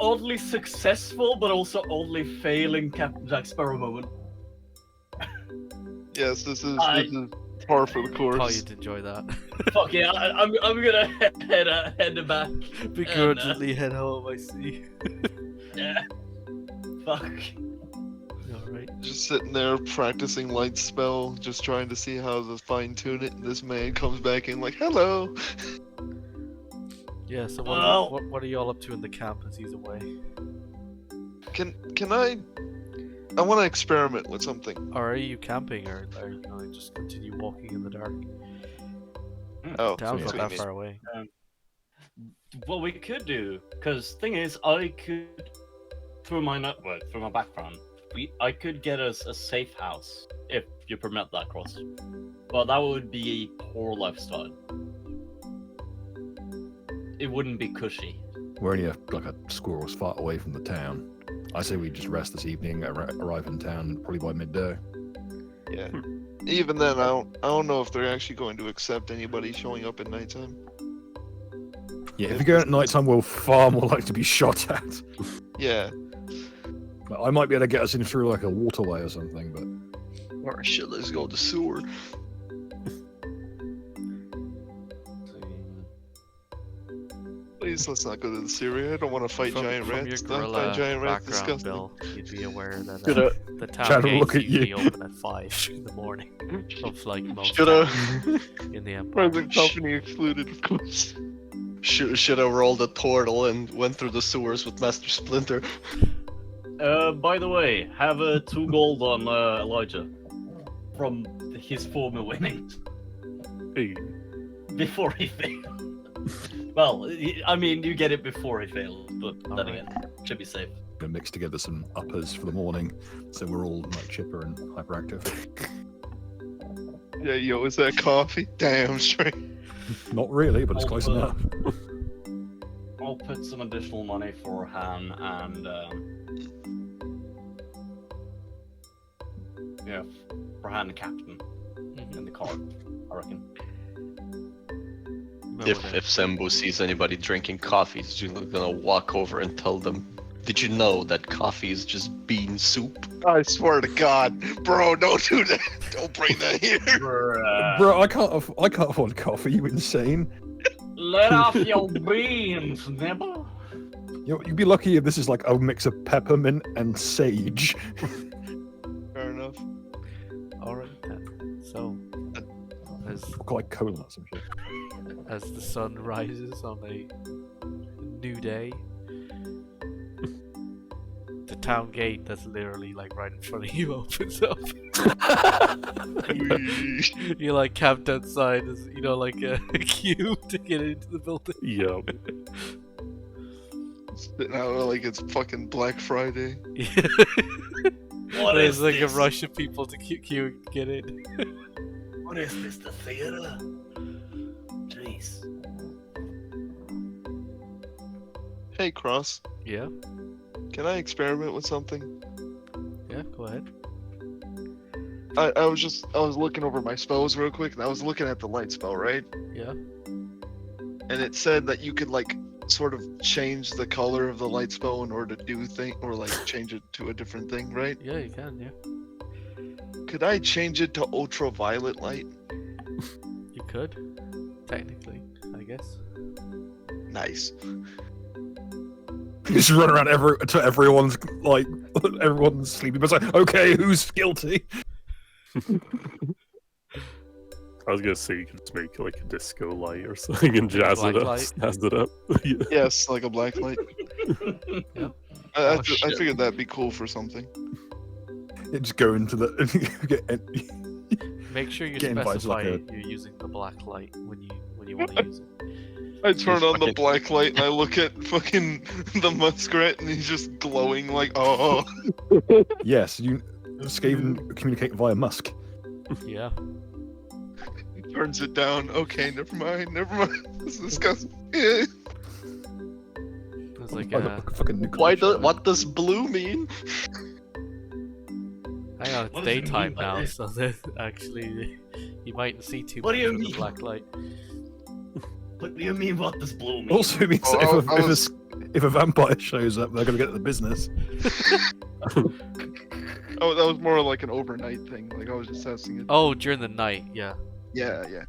Speaker 2: oddly successful but also oddly failing Captain Jack Sparrow moment.
Speaker 5: Yes, this is par for the
Speaker 1: Oh,
Speaker 5: course.
Speaker 1: you'd enjoy that.
Speaker 2: Fuck yeah, I'm gonna head back.
Speaker 1: Begrudgingly head home, I see.
Speaker 2: Yeah. Fuck.
Speaker 1: Alright.
Speaker 5: Just sitting there practicing light spell, just trying to see how to fine tune it. And this man comes back in like, "Hello."
Speaker 1: Yeah, so
Speaker 2: Well-
Speaker 1: what are you all up to in the camp as he's away?
Speaker 5: Can I? I want to experiment with something.
Speaker 1: Or are you camping, or are you going to just continue walking in the dark?
Speaker 5: Oh,
Speaker 1: Town's
Speaker 4: yeah.
Speaker 1: not that far away.
Speaker 2: What we could do, because thing is, I could, through my network, through my background, I could get us a safe house if you permit that, Cross. But that would be a poor lifestyle. It wouldn't be cushy.
Speaker 4: We're only like a squirrel's fart away from the town. I say we just rest this evening, arrive in town probably by midday.
Speaker 5: Yeah. Even then, I don't know if they're actually going to accept anybody showing up at nighttime.
Speaker 4: Yeah, if we go at night time, we're far more likely to be shot at.
Speaker 5: Yeah.
Speaker 4: But I might be able to get us in through like a waterway or something, but
Speaker 3: Or shit, let's go to sewer.
Speaker 5: Please, let's not go to the Syria. I don't want to fight giant
Speaker 1: From your
Speaker 5: rats. I
Speaker 1: gorilla
Speaker 5: find giant rats
Speaker 1: background,
Speaker 5: disgusting.
Speaker 1: Bill, you'd be aware that
Speaker 3: Shoulda-
Speaker 1: the town
Speaker 4: Chad will
Speaker 1: gates
Speaker 4: look at
Speaker 1: usually
Speaker 4: you.
Speaker 1: open at 5 in the morning. Of like most
Speaker 3: Shoulda-
Speaker 1: towns in the Empire.
Speaker 5: Present company excluded, of course.
Speaker 3: Should have rolled a turtle and went through the sewers with Master Splinter.
Speaker 2: By the way, have 2 gold on Elijah from his former winnings
Speaker 6: Hey,
Speaker 2: before he failed. Well, I mean, you get it before he failed, but then
Speaker 1: Alright.
Speaker 2: again, should be safe.
Speaker 4: gonna mix together some uppers for the morning, so we're all like chipper and hyperactive.
Speaker 5: Yeah, yo, is that coffee? Damn straight.
Speaker 4: Not really, but it's close
Speaker 2: Also-
Speaker 4: enough.
Speaker 2: I'll put some additional money for Han and yeah, for Han and Captain in the car, I reckon.
Speaker 3: If Sembo sees anybody drinking coffee, he's just gonna walk over and tell them, "Did you know that coffee is just bean soup?"
Speaker 5: I swear to God, bro, don't do that. Don't bring that here.
Speaker 4: Bro, I can't afford coffee. You insane?
Speaker 2: Let off your beans, nibble.
Speaker 4: You'd be lucky if this is like a mix of peppermint and sage.
Speaker 5: Fair enough.
Speaker 1: Alright then. So, as
Speaker 4: Like cola or some shit.
Speaker 1: as the sun rises on a new day, the town gate that's literally like right in front of you opens up. You like camped outside, as you know, like a queue to get into the building.
Speaker 6: yeah.
Speaker 5: Sitting out like it's fucking Black Friday.
Speaker 2: What
Speaker 1: There's
Speaker 2: is
Speaker 1: like
Speaker 2: this?
Speaker 1: a rush of people to queue to get in.
Speaker 2: What is this, the theater? Jeez.
Speaker 5: Hey, Cross,
Speaker 1: Yeah,
Speaker 5: can I experiment with something?
Speaker 1: yeah, go ahead.
Speaker 5: I was looking over my spells real quick, and I was looking at the light spell, right?
Speaker 1: Yeah.
Speaker 5: And it said that you could like sort of change the color of the light spell in order to do thing, or like change it to a different thing, right?
Speaker 1: Yeah, you can, yeah.
Speaker 5: Could I change it to ultraviolet light?
Speaker 1: You could. Technically, I guess.
Speaker 5: Nice.
Speaker 4: You just run around to everyone's like everyone's sleeping, but it's like, okay, who's guilty?
Speaker 6: I was gonna say you can just make like a disco light or something and jazz
Speaker 1: Black
Speaker 6: it up,
Speaker 1: light.
Speaker 6: snazz it up. Yeah.
Speaker 5: Yes, like a black light.
Speaker 1: Yep.
Speaker 5: I
Speaker 3: Oh, shit.
Speaker 5: figured that'd be cool for something.
Speaker 4: You just go into the
Speaker 1: Make sure you
Speaker 4: Get invited
Speaker 1: specify
Speaker 4: like
Speaker 1: you're using the black light when you want to use it.
Speaker 5: I turn on the
Speaker 3: fucking-
Speaker 5: black light and I look at fucking the muskrat and he's just glowing like, oh.
Speaker 4: yes, you Skaven communicate via musk.
Speaker 1: Yeah.
Speaker 5: Turns it down. Okay, never mind. This is disgusting. Yeah.
Speaker 1: It's like,
Speaker 4: Oh, the fucking nuclear shot.
Speaker 3: What does blue mean?
Speaker 1: hang on, it's
Speaker 2: What does it mean
Speaker 1: daytime
Speaker 2: by
Speaker 1: now,
Speaker 2: this?
Speaker 1: so that actually you mightn't see too
Speaker 2: What
Speaker 1: much
Speaker 2: do you
Speaker 1: with the
Speaker 2: mean?
Speaker 1: black light.
Speaker 2: What do you mean? What does blue mean?
Speaker 4: Also, it means
Speaker 5: Oh,
Speaker 4: that if a vampire shows up, they're gonna get to the business.
Speaker 5: Oh, that was more like an overnight thing. Like I was just asking it.
Speaker 1: Oh, during the night, yeah.
Speaker 5: Yeah, yeah.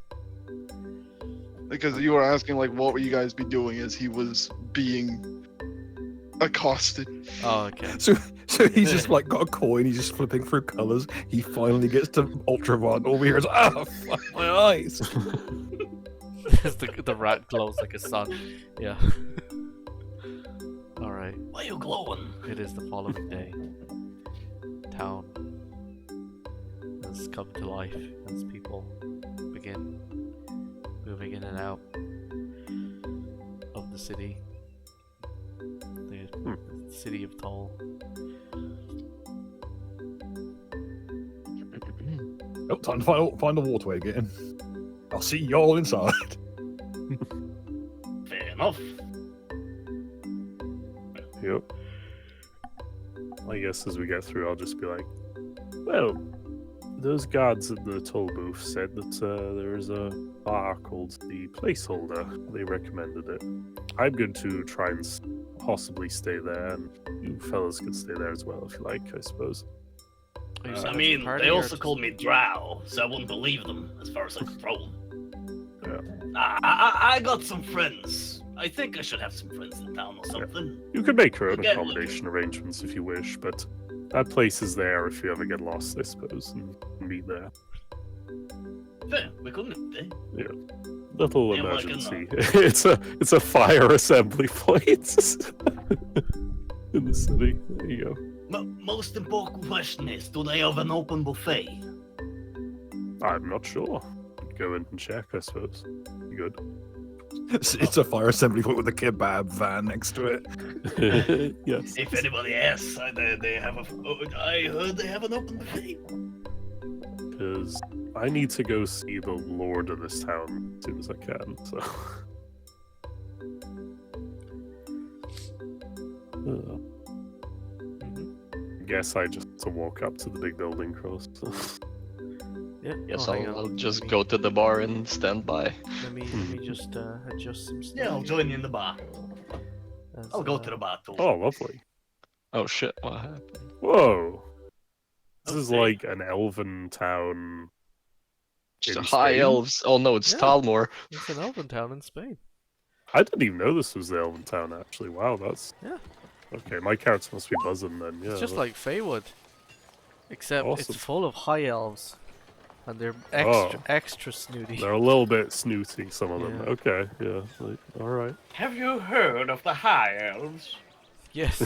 Speaker 5: Because you were asking like what would you guys be doing as he was being accosted.
Speaker 1: Oh, okay.
Speaker 4: So he's just like got a coin. He's just flipping through colors. He finally gets to ultraviolet. All we hear is, "Ah, fuck my eyes."
Speaker 1: the rat glows like a sun. Yeah. All right.
Speaker 2: Why are you glowing?
Speaker 1: It is the following day. Town has come to life as people begin moving in and out of the city. The city of Toll.
Speaker 4: Oh, time to find the waterway again. I'll see y'all inside.
Speaker 2: Fair enough.
Speaker 6: Yep. I guess as we get through, I'll just be like, well, those guards at the toll booth said that there is a bar called the Placeholder. They recommended it. I'm going to try and possibly stay there, and you fellas can stay there as well if you like, I suppose.
Speaker 1: Are you
Speaker 2: I
Speaker 1: saying
Speaker 2: mean,
Speaker 1: it's a party
Speaker 2: they
Speaker 1: or
Speaker 2: also
Speaker 1: just-
Speaker 2: called me Drow, so I wouldn't believe them as far as I could throw them.
Speaker 6: Yeah.
Speaker 2: I got some friends. I think I should have some friends in town or something.
Speaker 6: You can make your own
Speaker 2: Okay.
Speaker 6: accommodation arrangements if you wish, but that place is there if you ever get lost, I suppose, and meet there.
Speaker 2: Fair, we couldn't, eh?
Speaker 6: Little
Speaker 2: Yeah, well, I can,
Speaker 6: emergency. It's a fire assembly point in the city. There you go.
Speaker 2: Most important question is, do they have an open buffet?
Speaker 6: I'm not sure. Go in and check, I suppose. Be good.
Speaker 4: It's a fire assembly point with a kebab van next to it.
Speaker 6: Yes.
Speaker 2: If anybody asks, they have I heard they have an open buffet.
Speaker 6: Because I need to go see the lord of this town as soon as I can, so. Guess I just have to walk up to the big building cross.
Speaker 1: Yeah.
Speaker 3: Yes,
Speaker 1: oh, hang
Speaker 3: I'll
Speaker 1: on.
Speaker 3: just
Speaker 1: Let me-
Speaker 3: go to the bar and stand by.
Speaker 1: Let me just adjust some stuff.
Speaker 2: Yeah, I'll join you in the bar.
Speaker 1: as,
Speaker 2: I'll go to the bar too.
Speaker 6: Oh, lovely.
Speaker 3: Oh shit, what happened?
Speaker 6: Whoa. This is
Speaker 2: Okay.
Speaker 6: like an elven town.
Speaker 3: Just
Speaker 6: In
Speaker 3: high
Speaker 6: Spain?
Speaker 3: elves. Oh no, it's
Speaker 1: Yeah.
Speaker 3: Talmor.
Speaker 1: It's an elven town in Spain.
Speaker 6: I didn't even know this was the elven town, actually. Wow, that's...
Speaker 1: Yeah.
Speaker 6: Okay, my character must be buzzing then, yeah.
Speaker 1: It's just like Feywood, except
Speaker 6: Awesome.
Speaker 1: it's full of high elves, and they're
Speaker 6: Oh.
Speaker 1: extra snooty.
Speaker 6: They're a little bit snooty, some of them.
Speaker 1: Yeah.
Speaker 6: Okay, yeah. Like, alright.
Speaker 2: Have you heard of the High Elves?
Speaker 1: Yes.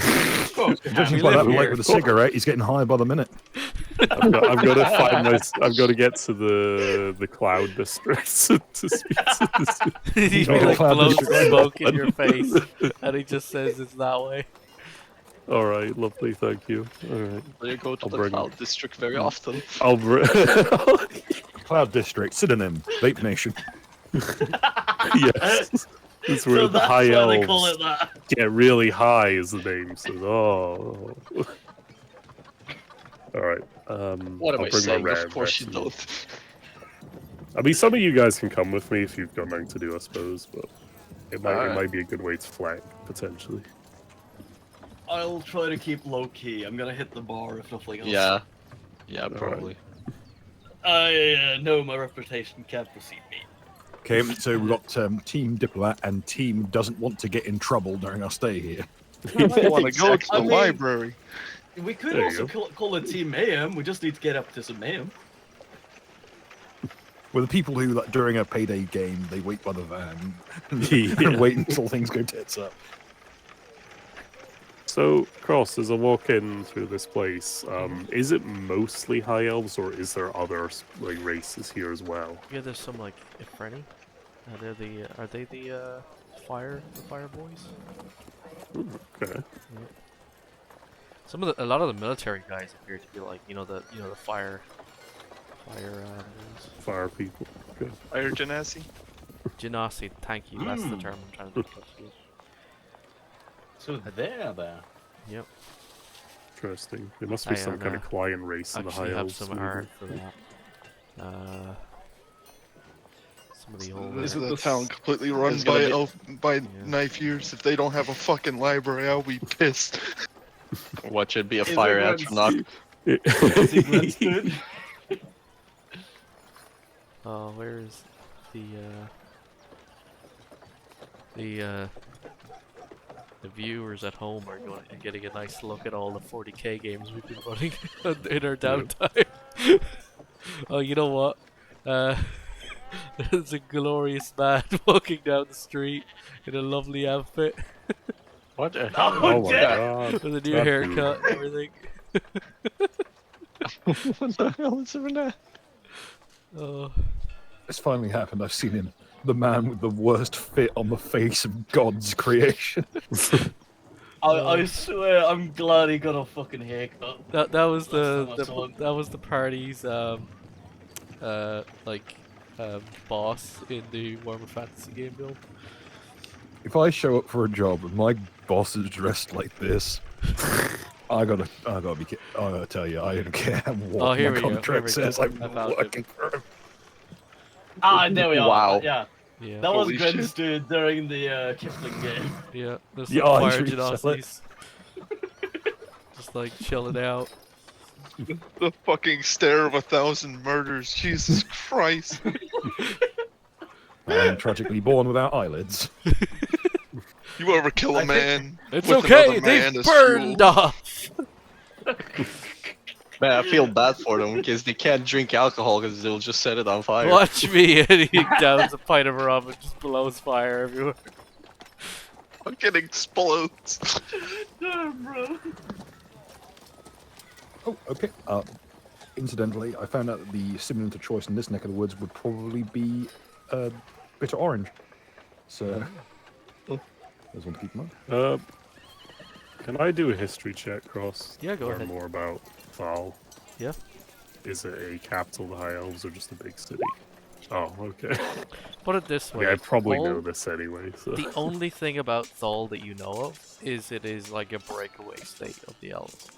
Speaker 4: Judging
Speaker 1: We
Speaker 4: by
Speaker 1: live
Speaker 4: that light
Speaker 1: here.
Speaker 4: with a cigarette, he's getting higher by the minute.
Speaker 6: I've got to find my... I've got to get to the cloud district to speak to this.
Speaker 1: he
Speaker 4: Oh,
Speaker 1: like
Speaker 4: cloud
Speaker 1: blows
Speaker 4: district.
Speaker 1: smoke in your face, and he just says it's that way.
Speaker 6: Alright, lovely, thank you. Alright.
Speaker 3: You go to
Speaker 6: I'll
Speaker 3: the
Speaker 6: bring-
Speaker 3: Cloud District very often.
Speaker 6: I'll bring...
Speaker 4: Cloud District, synonym, Vape Nation.
Speaker 6: Yes. It's where
Speaker 2: So
Speaker 6: the
Speaker 2: that's
Speaker 6: high
Speaker 2: why they call
Speaker 6: elves
Speaker 2: it that.
Speaker 6: get really high, is the name. So, oh. Alright.
Speaker 3: What am
Speaker 6: I'll
Speaker 3: I
Speaker 6: bring my
Speaker 3: saying?
Speaker 6: rare
Speaker 3: Of course you
Speaker 6: investment.
Speaker 3: don't.
Speaker 6: I mean, some of you guys can come with me if you've got nothing to do, I suppose, but it
Speaker 3: Alright.
Speaker 6: might be a good way to flank, potentially.
Speaker 2: I'll try to keep low key. I'm gonna hit the bar if nothing else.
Speaker 3: Yeah. Yeah, probably.
Speaker 2: I know my reputation can't precede me.
Speaker 4: Okay, so we've got Team Diplomat and Team doesn't want to get in trouble during our stay here.
Speaker 5: I want to go to
Speaker 2: I
Speaker 5: the
Speaker 2: mean-
Speaker 5: library.
Speaker 2: We could
Speaker 6: There you
Speaker 2: also
Speaker 6: go.
Speaker 2: call it Team Mayhem. We just need to get up to some mayhem.
Speaker 4: Well, the people who, like, during a payday game, they wait by the van
Speaker 6: Yeah.
Speaker 4: and wait until things go tits up.
Speaker 6: So, Cross, as I walk in through this place, is it mostly high elves, or is there other like races here as well?
Speaker 1: Yeah, there's some like Ifreni. Are they the fire boys?
Speaker 6: Okay.
Speaker 1: A lot of the military guys appear to be like the fire boys.
Speaker 6: Fire people. Good.
Speaker 5: Fire genasi.
Speaker 1: Genasi, thank you. That's the term I'm trying to think of.
Speaker 2: So there.
Speaker 1: Yep.
Speaker 6: Interesting. There must be some kind of client race in the high
Speaker 1: Actually have
Speaker 6: elves.
Speaker 1: some
Speaker 6: maybe.
Speaker 1: art for that. Some of the old.
Speaker 5: This is a town completely run by knife ears. If they don't have a fucking library, I'll be pissed.
Speaker 3: Watch it be a fire astronaut.
Speaker 1: Oh, where is the viewers at home are getting a nice look at all the 40k games we've been running in our downtime. Oh, you know what? There's a glorious man walking down the street in a lovely outfit
Speaker 3: What the
Speaker 2: Oh,
Speaker 6: Oh my
Speaker 2: yeah.
Speaker 6: god.
Speaker 1: with a new
Speaker 6: That
Speaker 1: haircut and everything.
Speaker 3: What the hell is that?
Speaker 1: Oh,
Speaker 4: It's finally happened. I've seen him. The man with the worst fit on the face of God's creation.
Speaker 2: I swear, I'm glad he got a fucking haircut.
Speaker 1: that was
Speaker 2: That's so much
Speaker 1: that was the party's boss in the Warmech Fantasy game build.
Speaker 4: If I show up for a job and my boss is dressed like this, I gotta tell you, I don't care what
Speaker 1: here
Speaker 4: my
Speaker 1: we go,
Speaker 4: contract
Speaker 1: here we go.
Speaker 4: says. I'm
Speaker 1: I found
Speaker 4: working for him.
Speaker 2: There we are.
Speaker 3: Wow.
Speaker 2: Yeah,
Speaker 1: Yeah.
Speaker 2: that was
Speaker 5: Holy
Speaker 2: Gwen's
Speaker 5: shit.
Speaker 2: dude during the Kipling game.
Speaker 1: Yeah, there's
Speaker 4: Yeah,
Speaker 1: some
Speaker 4: I
Speaker 1: fire
Speaker 4: should sell it.
Speaker 1: genocides. Just like chilling out.
Speaker 5: The fucking stare of 1,000 murders. Jesus Christ.
Speaker 4: I'm tragically born without eyelids.
Speaker 5: You ever kill a man?
Speaker 1: It's
Speaker 5: with
Speaker 1: okay,
Speaker 5: another man
Speaker 1: they've
Speaker 5: as
Speaker 1: burned
Speaker 5: fuel?
Speaker 1: off!
Speaker 3: Man, I feel bad for them because they can't drink alcohol because they'll just set it on fire.
Speaker 1: Watch me, and he downs a pint of rum and just blows fire everywhere.
Speaker 5: Fucking explodes.
Speaker 2: Damn, bro.
Speaker 4: Oh, okay. Incidentally, I found out that the stimulant of choice in this neck of the woods would probably be bitter orange. So, there's one to keep in mind.
Speaker 6: Can I do a history check, Cross?
Speaker 1: Yeah, go
Speaker 6: Learn
Speaker 1: ahead.
Speaker 6: more about Val.
Speaker 1: Yeah.
Speaker 6: Is it a capital of the High Elves or just a big city? Oh, okay.
Speaker 1: Put it this way.
Speaker 6: Yeah, I probably
Speaker 1: Thal-
Speaker 6: know this anyway. So.
Speaker 1: The only thing about Thal that you know of is it is like a breakaway state of the elves.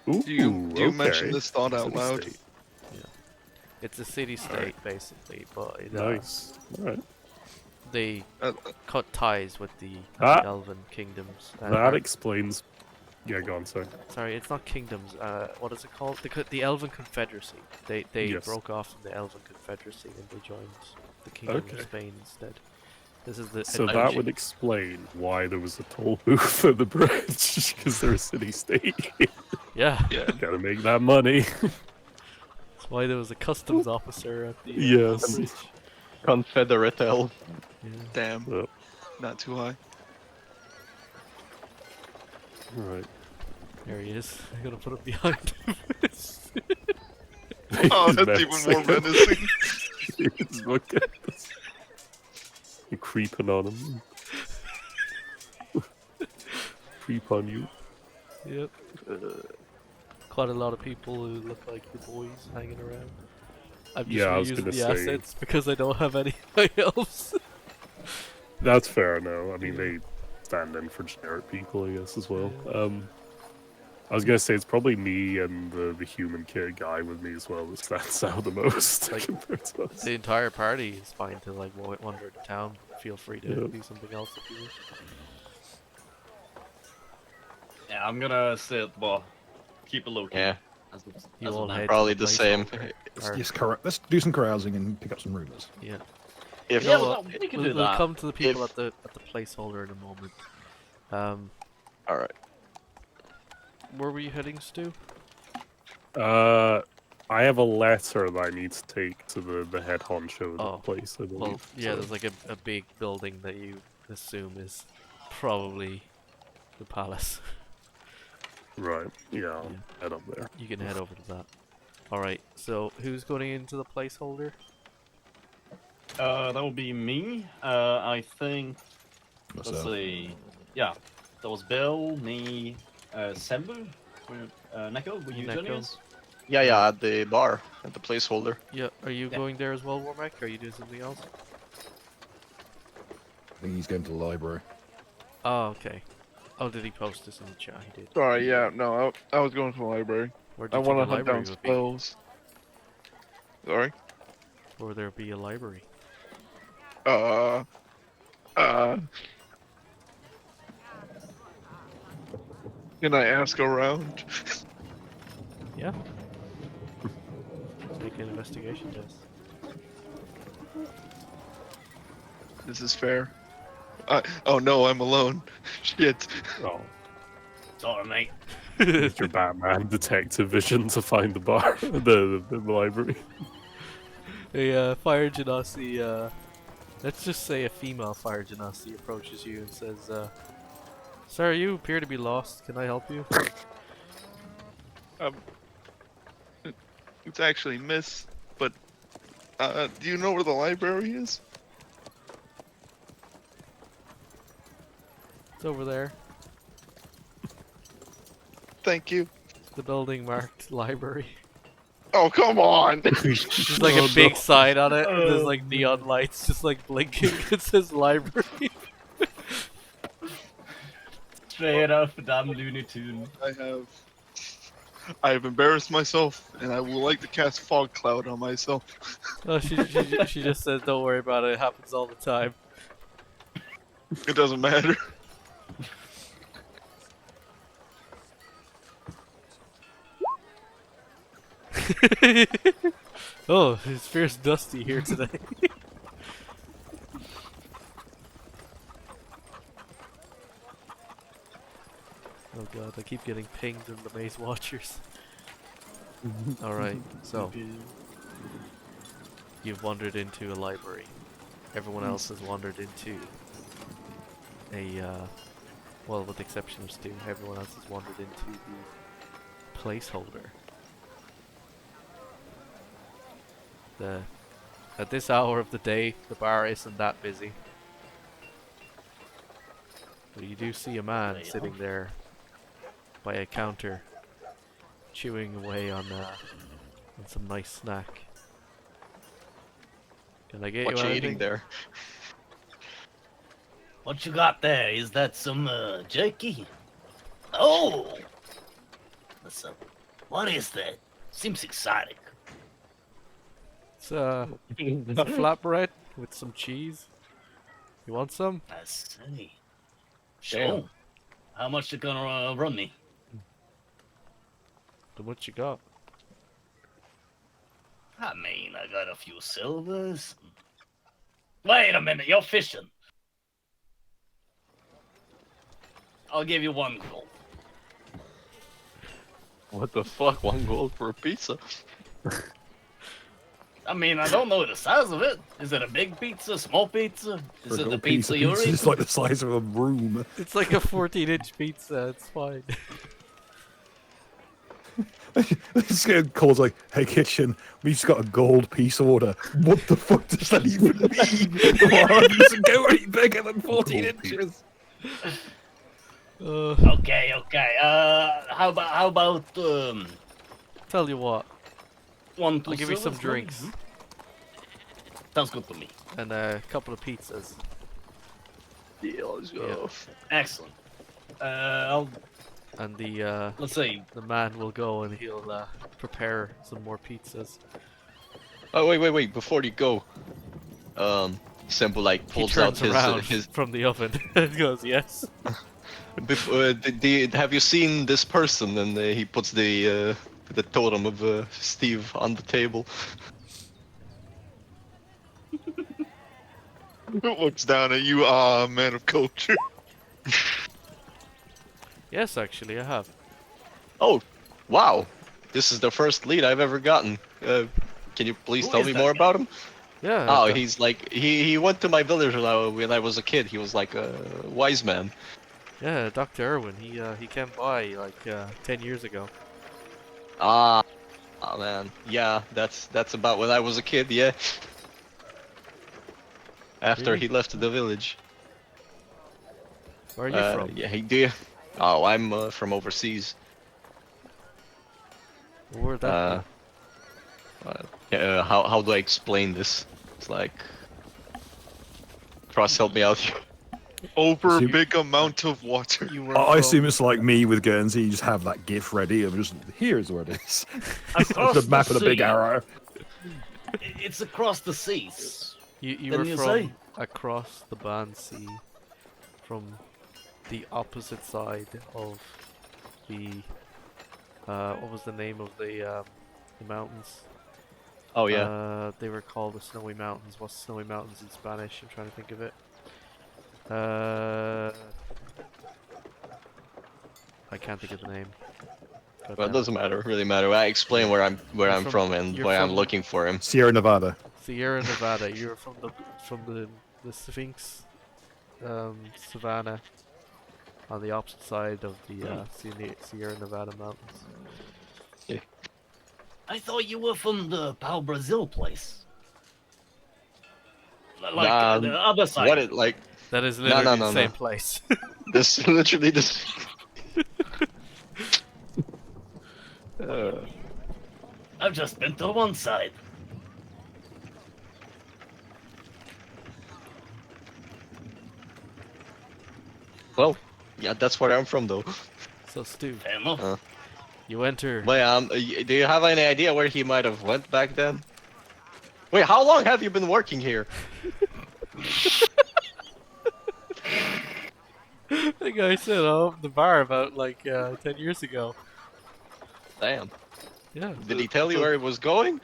Speaker 6: Ooh,
Speaker 5: Do you mention
Speaker 6: okay.
Speaker 5: this thought out loud?
Speaker 6: City-state.
Speaker 1: It's a city-state, basically, but it,
Speaker 6: Nice. Alright.
Speaker 1: they
Speaker 5: Uh,
Speaker 1: cut ties with the
Speaker 6: Ah.
Speaker 1: elven kingdoms.
Speaker 6: That explains. Yeah, go on, sorry.
Speaker 1: Sorry, it's not kingdoms. What is it called? The Elven Confederacy. They
Speaker 6: Yes.
Speaker 1: broke off from the Elven Confederacy and they joined the Kingdom
Speaker 6: Okay.
Speaker 1: of Spain instead. This is the
Speaker 6: So that would explain why there was a toll booth at the bridge, because they're a city-state.
Speaker 1: yeah.
Speaker 5: yeah.
Speaker 6: Gotta make that money.
Speaker 1: That's why there was a customs officer at the
Speaker 6: Yes.
Speaker 1: bridge.
Speaker 3: Confederate elf.
Speaker 1: Yeah.
Speaker 5: Damn.
Speaker 6: Oh,
Speaker 5: Not too high.
Speaker 6: right.
Speaker 1: There he is. I'm gonna put him behind him.
Speaker 5: Oh, that's even more menacing.
Speaker 6: Look at this. You're creeping on him. Creep on you.
Speaker 1: Yep. Quite a lot of people who look like the boys hanging around. I'm just
Speaker 6: Yeah, I was
Speaker 1: reusing
Speaker 6: gonna
Speaker 1: the
Speaker 6: say-
Speaker 1: assets because I don't have any high elves.
Speaker 6: That's fair, no. I mean, they stand in for generic people, I guess, as well. I was gonna say it's probably me and the human kid guy with me as well that stands out the most
Speaker 1: Like,
Speaker 6: compared to us.
Speaker 1: The entire party is fine to like wander into town. Feel free to
Speaker 6: Yeah.
Speaker 1: do something else if you wish.
Speaker 2: Yeah, I'm gonna stay at the bar. Keep it low key.
Speaker 3: Yeah,
Speaker 1: You
Speaker 2: As
Speaker 1: all
Speaker 2: of now.
Speaker 1: head to
Speaker 3: probably the
Speaker 1: place
Speaker 3: same.
Speaker 1: over.
Speaker 4: Yes, correct. Let's do some carousing and pick up some rumors.
Speaker 1: Yeah.
Speaker 3: If
Speaker 2: Yeah,
Speaker 1: You know
Speaker 2: well,
Speaker 1: what?
Speaker 2: we can
Speaker 1: We'll
Speaker 2: do that.
Speaker 1: come to the people
Speaker 3: If-
Speaker 1: at the placeholder in a moment.
Speaker 3: all right,
Speaker 1: Where were you heading, Stu?
Speaker 6: I have a letter that I need to take to the head honcho of the
Speaker 1: Oh,
Speaker 6: place, I believe.
Speaker 1: Well, yeah,
Speaker 6: so-
Speaker 1: there's like a big building that you assume is probably the palace.
Speaker 6: Right, yeah, I'll
Speaker 1: Yeah.
Speaker 6: head up there.
Speaker 1: You can head over to that. Alright, so who's going into the placeholder?
Speaker 2: That would be me. I think. Let's
Speaker 4: So,
Speaker 2: see. Yeah, that was Bill, me, Sembu, Neko. Were you joining
Speaker 1: Neko.
Speaker 2: us?
Speaker 3: Yeah, at the bar, at the placeholder.
Speaker 1: Yeah, are you
Speaker 2: Yeah.
Speaker 1: going there as well, Warmech? Are you doing something else?
Speaker 4: I think he's going to the library.
Speaker 1: Oh, okay. Oh, did he post this in the chat? He did.
Speaker 5: Sorry, yeah, no, I was going to the library.
Speaker 1: Where do
Speaker 5: I
Speaker 1: you think
Speaker 5: want
Speaker 1: a
Speaker 5: to hunt
Speaker 1: library
Speaker 5: down
Speaker 1: would be?
Speaker 5: spells. Sorry.
Speaker 1: Or would there be a library?
Speaker 5: Uh. Can I ask around?
Speaker 1: Yeah. Make an investigation test.
Speaker 5: This is fair. Oh no, I'm alone. Shit.
Speaker 6: Oh,
Speaker 2: Sorry, mate.
Speaker 6: it's your Batman detective vision to find the bar, the library.
Speaker 1: A fire genasi, let's just say a female fire genasi approaches you and says, "Sir, you appear to be lost. Can I help you?"
Speaker 5: It's actually Miss, but do you know where the library is?
Speaker 1: It's over there.
Speaker 5: Thank you.
Speaker 1: The building marked library.
Speaker 5: Oh, come on!
Speaker 1: There's like a big sign on it. And there's like neon lights just like blinking. It says library.
Speaker 2: Straight off a damn Looney Tune.
Speaker 5: I have embarrassed myself, and I would like to cast fog cloud on myself.
Speaker 1: Oh, she just says, "Don't worry about it. It happens all the time."
Speaker 5: It doesn't matter.
Speaker 1: Oh, it's fierce dusty here today. Oh god, I keep getting pinged in the Maze Watchers. Alright, so you've wandered into a library. Everyone else has wandered into a well, with the exception of Stu, everyone else has wandered into the placeholder. At this hour of the day, the bar isn't that busy. But you do see a man sitting there by a counter, chewing away on some nice snack. Can I get
Speaker 3: What
Speaker 1: you
Speaker 3: you
Speaker 1: anything?
Speaker 3: eating there?
Speaker 2: What you got there? Is that some jerky? Oh! Listen, what is that? Seems exotic.
Speaker 1: It's a flatbread with some cheese. You want some?
Speaker 2: I see. Sure. How much you gonna run me?
Speaker 1: Then what you got?
Speaker 2: I mean, I got a few silvers. Wait a minute, you're fishing. I'll give you 1 gold.
Speaker 3: What the fuck? 1 gold for a pizza?
Speaker 2: I mean, I don't know the size of it. Is it a big pizza, small pizza? Is it the pizza you're
Speaker 4: It's
Speaker 2: eating?
Speaker 4: like the size of a room.
Speaker 1: It's like a 14-inch pizza. It's fine.
Speaker 4: This guy calls like, "Hey kitchen, we've just got a gold piece order." What the fuck does that even mean? Come on, it doesn't go any bigger than 14 inches.
Speaker 2: Okay. How about
Speaker 1: Tell you what,
Speaker 2: 1, 2
Speaker 1: I'll give you some
Speaker 2: silvers,
Speaker 1: drinks
Speaker 2: maybe? Sounds good to me.
Speaker 1: and a couple of pizzas.
Speaker 3: Yeah, let's go.
Speaker 2: Excellent.
Speaker 1: And the
Speaker 2: Let's see.
Speaker 1: man will go and he'll prepare some more pizzas.
Speaker 3: Oh wait! Before you go, Sembo like
Speaker 1: He
Speaker 3: pulls out
Speaker 1: turns around
Speaker 3: his.
Speaker 1: from the oven and goes, "Yes."
Speaker 3: Have you seen this person? And he puts the totem of Steve on the table.
Speaker 5: Looks down at you, man of culture.
Speaker 1: Yes, actually, I have.
Speaker 3: Oh, wow! This is the first lead I've ever gotten. Can you please
Speaker 2: Who
Speaker 3: tell
Speaker 2: is
Speaker 3: me
Speaker 2: that
Speaker 3: more
Speaker 2: guy?
Speaker 3: about him?
Speaker 1: Yeah.
Speaker 3: Oh,
Speaker 1: I've
Speaker 3: he's like he went to my village when I was a kid. He was like a wise man.
Speaker 1: yeah, Dr. Irwin. He came by like 10 years ago.
Speaker 3: Ah, oh man, yeah, that's about when I was a kid. Yeah. After
Speaker 1: Really?
Speaker 3: he left the village.
Speaker 1: Where are you from?
Speaker 3: Yeah, he did. Oh, I'm from overseas.
Speaker 1: Where'd that
Speaker 3: How do I explain this? It's like, Cross, help me out here.
Speaker 5: Over a
Speaker 4: See-
Speaker 5: big amount of water.
Speaker 1: you were
Speaker 4: I assume
Speaker 1: from?
Speaker 4: it's like me with Guernsey. You just have that GIF ready of just here's where it is.
Speaker 2: Across
Speaker 4: The map
Speaker 2: the
Speaker 4: of the big
Speaker 2: sea.
Speaker 4: arrow.
Speaker 2: It's across the seas.
Speaker 1: You
Speaker 2: Didn't
Speaker 1: were
Speaker 2: you
Speaker 1: from
Speaker 2: say?
Speaker 1: across the Ban Sea, from the opposite side of the. What was the name of the mountains?
Speaker 3: Oh yeah.
Speaker 1: They were called the Snowy Mountains. What's Snowy Mountains in Spanish? I'm trying to think of it. I can't think of the name. God
Speaker 3: Well, it
Speaker 1: damn
Speaker 3: doesn't matter. Really matter. I explain where I'm
Speaker 1: You're
Speaker 3: from and
Speaker 1: you're
Speaker 3: why I'm
Speaker 1: from
Speaker 3: looking for him.
Speaker 4: Sierra Nevada.
Speaker 1: Sierra Nevada. You're from the Sphinx, Savannah, on the opposite side of the Sierra Nevada mountains.
Speaker 2: I thought you were from the Pau Brazil place. Like
Speaker 3: Nah,
Speaker 2: the other side.
Speaker 3: What it like?
Speaker 1: That is literally
Speaker 3: no,
Speaker 1: the same
Speaker 3: no.
Speaker 1: place.
Speaker 3: This literally this.
Speaker 2: I've just been to one side.
Speaker 3: Well, yeah, that's where I'm from though.
Speaker 1: So Stu,
Speaker 2: Fair enough.
Speaker 1: you enter.
Speaker 3: Wait, do you have any idea where he might have went back then? Wait, how long have you been working here?
Speaker 1: The guy said the bar about like 10 years ago.
Speaker 3: Damn.
Speaker 1: Yeah.
Speaker 3: Did he tell you where he was going?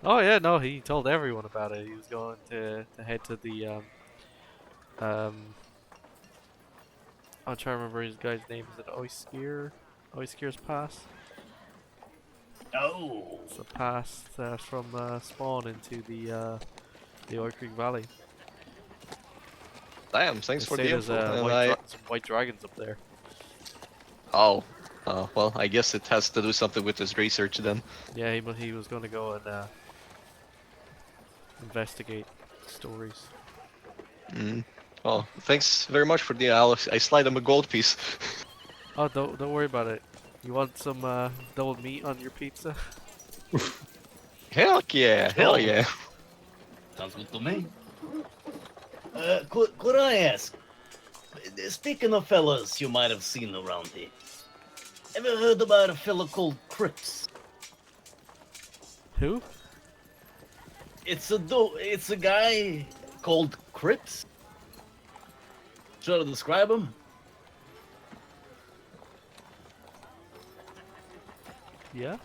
Speaker 1: Oh yeah, no, he told everyone about it. He was going to head to the I'm trying to remember his guy's name. Is it Oiskir's Pass?
Speaker 2: Oh.
Speaker 1: It's a pass from spawn into the Oil Creek Valley.
Speaker 3: Damn, thanks
Speaker 1: They
Speaker 3: for
Speaker 1: say
Speaker 3: the
Speaker 1: there's
Speaker 3: info. And
Speaker 1: some white dragons up there.
Speaker 3: Oh, well, I guess it has to do something with his research then.
Speaker 1: Yeah, he was going to go and investigate stories.
Speaker 3: Mm. Oh, thanks very much for the. I slide him a gold piece.
Speaker 1: Oh, don't worry about it. You want some double meat on your pizza?
Speaker 3: Heck yeah, hell yeah.
Speaker 2: Sounds good to me. Could I ask? Speaking of fellas you might have seen around here, ever heard about a fella called Crips?
Speaker 1: Who?
Speaker 2: It's a guy called Crips. Should I describe him?
Speaker 1: Yeah.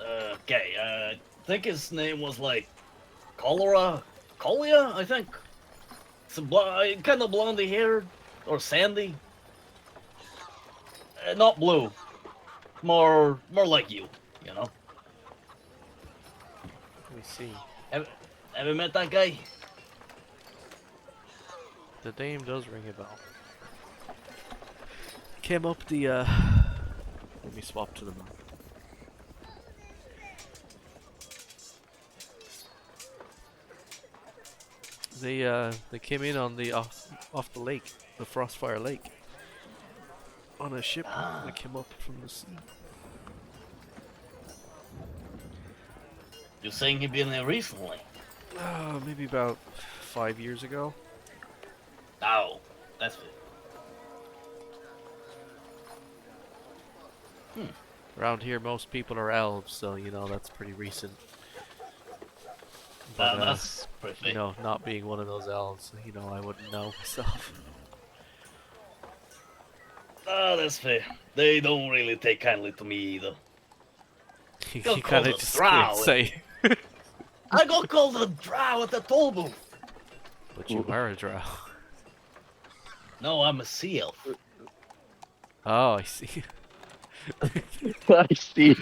Speaker 2: Okay. I think his name was like Colia, I think. It's a kind of blondie haired or sandy. Not blue. More like you know.
Speaker 1: Let me see.
Speaker 2: Ever met that guy?
Speaker 1: The name does ring a bell. Came up the let me swap to the map. They came in on the off the lake, the Frostfire Lake, on a ship that came up from the sea.
Speaker 2: You're saying he been there recently?
Speaker 1: Maybe about 5 years ago.
Speaker 2: Oh, that's it.
Speaker 1: Around here, most people are elves, so you know that's pretty recent. But,
Speaker 2: That's pretty.
Speaker 1: you know, not being one of those elves, you know, I wouldn't know myself.
Speaker 2: That's fair. They don't really take kindly to me either.
Speaker 1: You
Speaker 2: Don't
Speaker 1: kind
Speaker 2: call
Speaker 1: of
Speaker 2: us
Speaker 1: just
Speaker 2: drow.
Speaker 1: say,
Speaker 2: I got called a drow at the toll booth.
Speaker 1: but you are a drow.
Speaker 2: No, I'm a sea elf.
Speaker 1: Oh, I see.
Speaker 3: I see.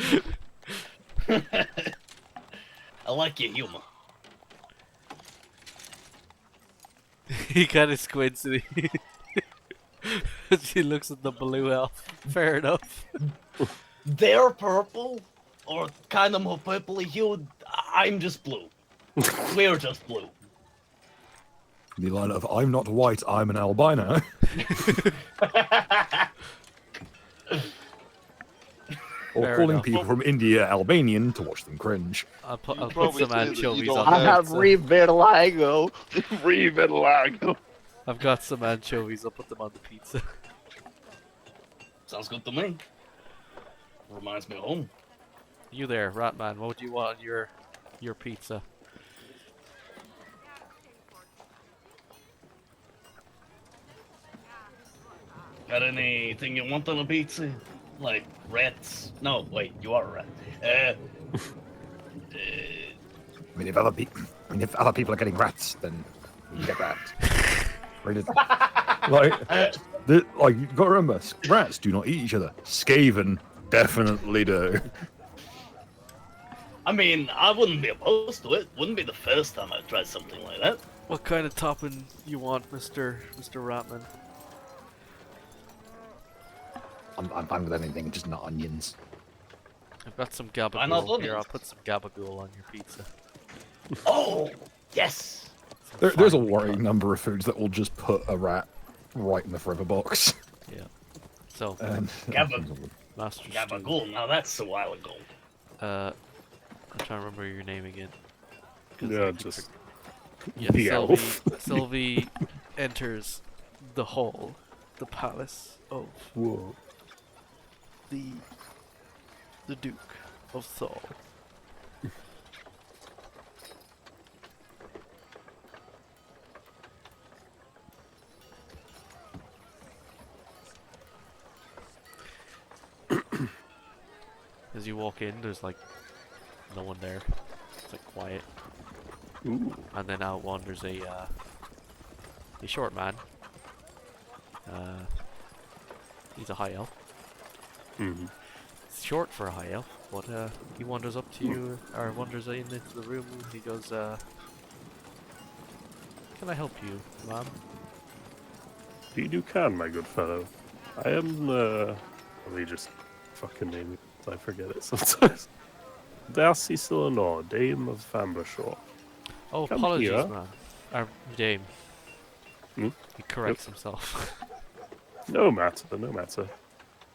Speaker 2: I like your humor.
Speaker 1: He kind of squints and he looks at the blue elf. Fair enough.
Speaker 2: They're purple, or kind of more purpley hued. I'm just blue. We're just blue.
Speaker 4: The line of "I'm not white, I'm an albino." Or
Speaker 1: Fair
Speaker 4: calling
Speaker 1: enough.
Speaker 4: people from India Albanian to watch them cringe.
Speaker 1: I'll put
Speaker 5: Probably
Speaker 1: some
Speaker 5: say that you
Speaker 1: anchovies
Speaker 5: don't
Speaker 1: on
Speaker 3: I
Speaker 1: there.
Speaker 3: have revitiligo. Revitiligo.
Speaker 1: I've got some anchovies. I'll put them on the pizza.
Speaker 2: Sounds good to me. Reminds me of home.
Speaker 1: You there, Ratman? What would you want on your pizza?
Speaker 2: Got anything you want on a pizza? Like rats? No, wait, you are a rat.
Speaker 4: I mean, if other people are getting rats, then we can get that. Like you've got to remember, rats do not eat each other. Skaven definitely do.
Speaker 2: I mean, I wouldn't be opposed to it. Wouldn't be the first time I'd try something like that.
Speaker 1: What kind of topping you want, Mr. Ratman?
Speaker 4: I'm fine with anything, just not onions.
Speaker 1: I've got some
Speaker 2: Why not
Speaker 1: gabagool here.
Speaker 2: onions?
Speaker 1: I'll put some gabagool on your pizza.
Speaker 2: Oh, yes.
Speaker 4: There's a
Speaker 1: Fine
Speaker 4: worrying
Speaker 1: cut.
Speaker 4: number of foods that will just put a rat right in the forever box.
Speaker 1: Yeah. So,
Speaker 4: And
Speaker 1: Master Stew.
Speaker 2: Gabagool, now that's a while ago.
Speaker 1: I'm trying to remember your name again. 'Cause I
Speaker 6: Yeah,
Speaker 1: keep
Speaker 6: just
Speaker 1: Yeah,
Speaker 6: the elf.
Speaker 1: Sylvie enters the hall, the palace of
Speaker 6: Whoa.
Speaker 1: the Duke of Thor. As you walk in, there's like no one there. It's like quiet.
Speaker 6: Ooh.
Speaker 1: And then out wanders a short man. He's a high elf.
Speaker 6: Mhm.
Speaker 1: It's short for a high elf, but he wanders up to you, or wanders in into the room. He goes, "Can I help you, ma'am?"
Speaker 6: Indeed you can, my good fellow. I am, let me just fucking name it. I forget it sometimes. Darcy Sillenor, Dame of Fambershaw.
Speaker 1: Oh,
Speaker 6: Come
Speaker 1: apologies,
Speaker 6: here.
Speaker 1: ma'am. Or Dame.
Speaker 6: Hmm?
Speaker 1: He corrects himself.
Speaker 6: No matter, no matter.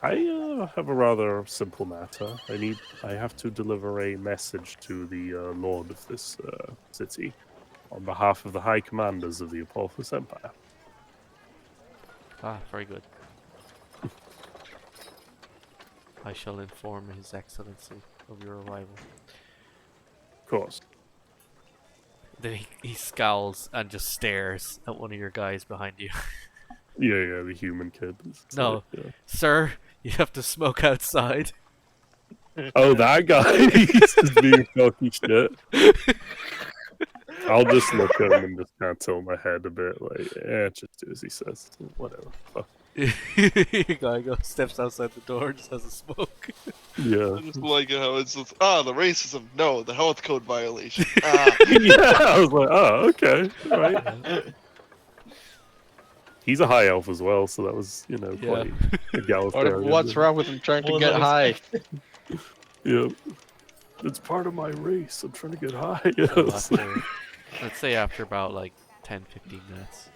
Speaker 6: I have a rather simple matter. I have to deliver a message to the lord of this city on behalf of the high commanders of the Apophis Empire.
Speaker 1: Ah, very good. I shall inform His Excellency of your arrival.
Speaker 6: Of course.
Speaker 1: Then he scowls and just stares at one of your guys behind you.
Speaker 6: Yeah, the human kid. It's
Speaker 1: No.
Speaker 6: like, yeah.
Speaker 1: Sir, you have to smoke outside.
Speaker 6: Oh, that guy! He's just being cocky shit. I'll just look at him and just kind of tilt my head a bit, like, just do as he says. Whatever. Fuck.
Speaker 1: Your guy goes, steps outside the door and just has a smoke.
Speaker 6: Yeah.
Speaker 5: I just like it how it's just, the racism, no, the health code violation.
Speaker 6: Yeah, I was like, oh, okay. Right. He's a high elf as well, so that was, quite egalitarian.
Speaker 3: What's wrong with him trying to
Speaker 2: Well,
Speaker 3: get
Speaker 2: that
Speaker 3: high?
Speaker 6: Yeah. It's part of my race. I'm trying to get high.
Speaker 1: So
Speaker 6: Yes.
Speaker 1: after, let's say after about like 10-15 minutes,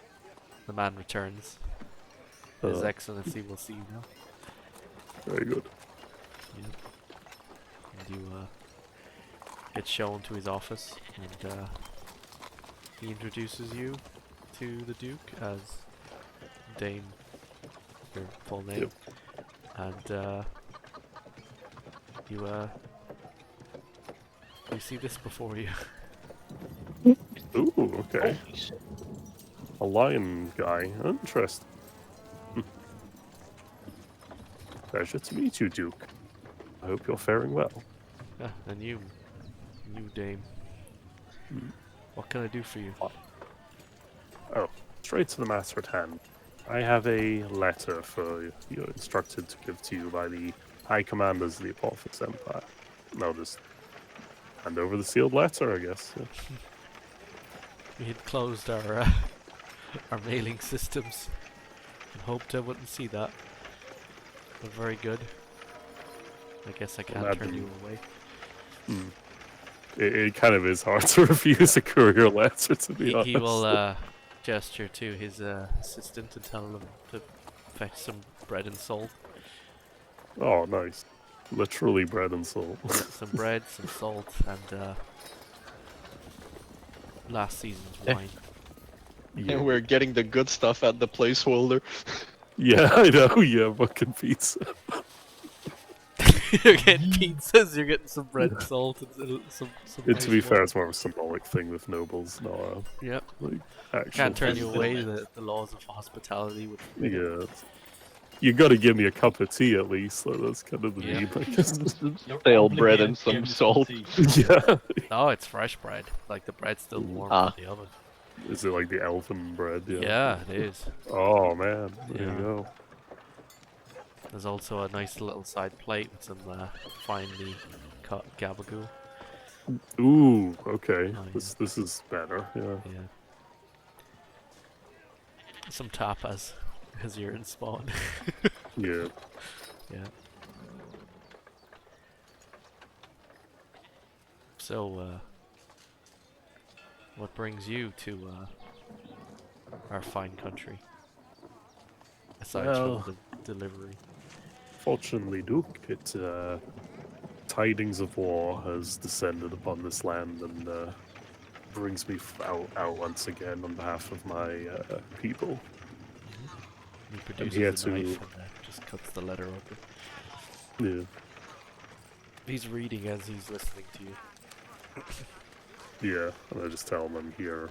Speaker 1: the man returns. His Excellency will see you now.
Speaker 6: Very good.
Speaker 1: And you get shown to his office, and he introduces you to the Duke as Dame, your full name, and you see this before you.
Speaker 6: Ooh, okay.
Speaker 2: Holy shit.
Speaker 6: A lion guy. Interesting. Pleasure to meet you, Duke. I hope you're faring well.
Speaker 1: Yeah, and you, Dame. What can I do for you?
Speaker 6: Oh, straight to the matter at hand. I have a letter for you instructed to give to you by the High Commanders of the Apophis Empire. No, just hand over the sealed letter, I guess. Yeah.
Speaker 1: We had closed our mailing systems and hoped I wouldn't see that. But very good. I guess I can't turn you away.
Speaker 6: It kind of is hard to refuse a courier letter, to be honest.
Speaker 1: He will gesture to his assistant and tell him to fetch some bread and salt.
Speaker 6: Oh, nice. Literally bread and salt.
Speaker 1: Yeah, some bread, some salt, and last season's wine.
Speaker 6: Yeah.
Speaker 3: And we're getting the good stuff at the placeholder.
Speaker 6: Yeah, I know. Yeah, fucking pizza.
Speaker 1: You're getting pizzas, you're getting some bread and salt, and some
Speaker 6: To
Speaker 1: nice
Speaker 6: be fair,
Speaker 1: wine.
Speaker 6: it's more of a symbolic thing with nobles, not a,
Speaker 1: Yep.
Speaker 6: like actual.
Speaker 1: Can't turn you
Speaker 6: thing.
Speaker 1: away, the laws of hospitality would forbid it.
Speaker 6: Yeah. You gotta give me a cup of tea at least. So that's kind of the
Speaker 1: Yeah.
Speaker 6: need, I guess.
Speaker 2: You're
Speaker 3: Stale bread
Speaker 2: obligated
Speaker 3: and
Speaker 2: to
Speaker 3: some
Speaker 2: give
Speaker 3: salt.
Speaker 2: tea.
Speaker 6: Yeah.
Speaker 1: Oh, it's fresh bread. Like, the bread's still warm
Speaker 3: Ah.
Speaker 1: from the oven.
Speaker 6: Is it like the elven bread? Yeah.
Speaker 1: Yeah, it is.
Speaker 6: Oh man, there
Speaker 1: Yeah.
Speaker 6: you go.
Speaker 1: There's also a nice little side plate with some finely cut gabagool.
Speaker 6: Ooh, okay.
Speaker 1: Oh, yeah.
Speaker 6: This is better. Yeah.
Speaker 1: Yeah. Some tapas, as you're in Spawn.
Speaker 6: Yeah.
Speaker 1: Yeah. So, what brings you to our fine country? Aside
Speaker 6: Well-
Speaker 1: from the delivery.
Speaker 6: Fortunately, Duke, tidings of war has descended upon this land and brings me out once again on behalf of my people.
Speaker 1: He
Speaker 6: here
Speaker 1: produces a
Speaker 6: to-
Speaker 1: knife and just cuts the letter open.
Speaker 6: Yeah.
Speaker 1: He's reading as he's listening to you.
Speaker 6: Yeah, and I just tell them I'm here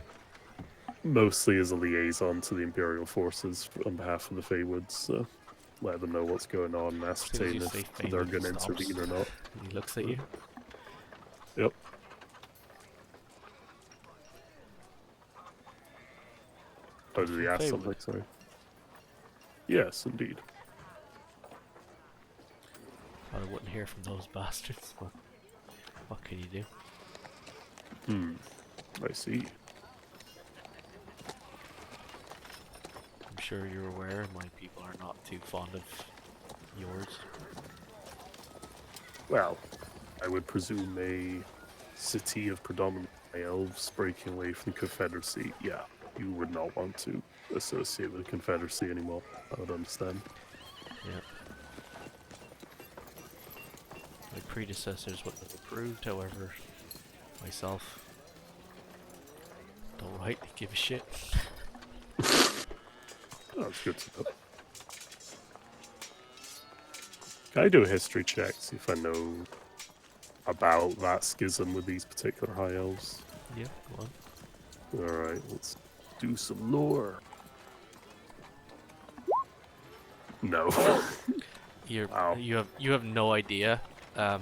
Speaker 6: mostly as a liaison to the Imperial forces on behalf of the Feywoods. So let them know what's going on and
Speaker 1: As soon as
Speaker 6: ascertain
Speaker 1: you
Speaker 6: if
Speaker 1: say
Speaker 6: they're
Speaker 1: Feywood,
Speaker 6: going to
Speaker 1: he stops.
Speaker 6: intervene or not.
Speaker 1: And he looks at you.
Speaker 6: Yep. Oh, did he ask
Speaker 1: Feywood.
Speaker 6: something? Sorry. Yes, indeed.
Speaker 1: I wouldn't hear from those bastards, but what can you do?
Speaker 6: Hmm. I see.
Speaker 1: I'm sure you're aware my people are not too fond of yours.
Speaker 6: Well, I would presume a city of predominantly elves breaking away from the Confederacy. Yeah, you would not want to associate with the Confederacy anymore. I would understand.
Speaker 1: Yeah. My predecessors wouldn't have approved, however, myself don't rightly give a shit.
Speaker 6: Oh, it's good to know. Can I do a history check, see if I know about that schism with these particular high elves?
Speaker 1: Yeah, go on.
Speaker 6: Alright, let's do some lore. No. Wow.
Speaker 1: You have no idea. You
Speaker 6: Yeah.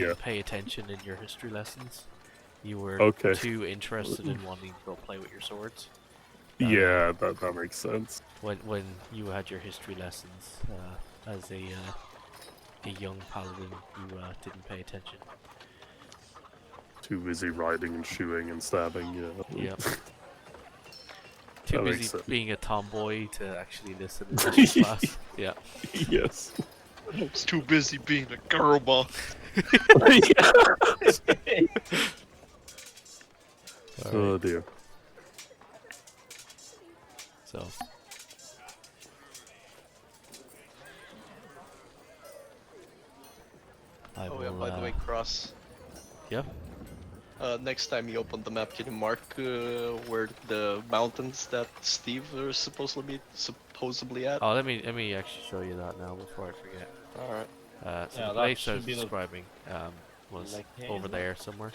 Speaker 1: didn't pay attention in your history lessons. You were
Speaker 6: Okay.
Speaker 1: too interested in wanting to go play with your swords.
Speaker 6: Yeah, that makes sense.
Speaker 1: When you had your history lessons as a young paladin, you didn't pay attention.
Speaker 6: Too busy riding and shooing and stabbing, yeah.
Speaker 1: Yep. Too
Speaker 6: That makes
Speaker 1: busy
Speaker 6: sense.
Speaker 1: being a tomboy to actually listen in history class. Yeah.
Speaker 6: Yes.
Speaker 5: I was too busy being a girl boss.
Speaker 6: Oh dear.
Speaker 1: So. I
Speaker 3: Oh
Speaker 1: will,
Speaker 3: yeah, by the way, Cross.
Speaker 1: Yeah.
Speaker 3: Next time you open the map, can you mark where the mountains that Steve is supposedly at?
Speaker 1: Oh, let me actually show you that now before I forget.
Speaker 3: Alright.
Speaker 1: So
Speaker 2: Yeah,
Speaker 1: the
Speaker 2: that
Speaker 1: place I was
Speaker 2: should be the-
Speaker 1: describing was
Speaker 2: Like
Speaker 1: over
Speaker 2: hazel?
Speaker 1: there somewhere.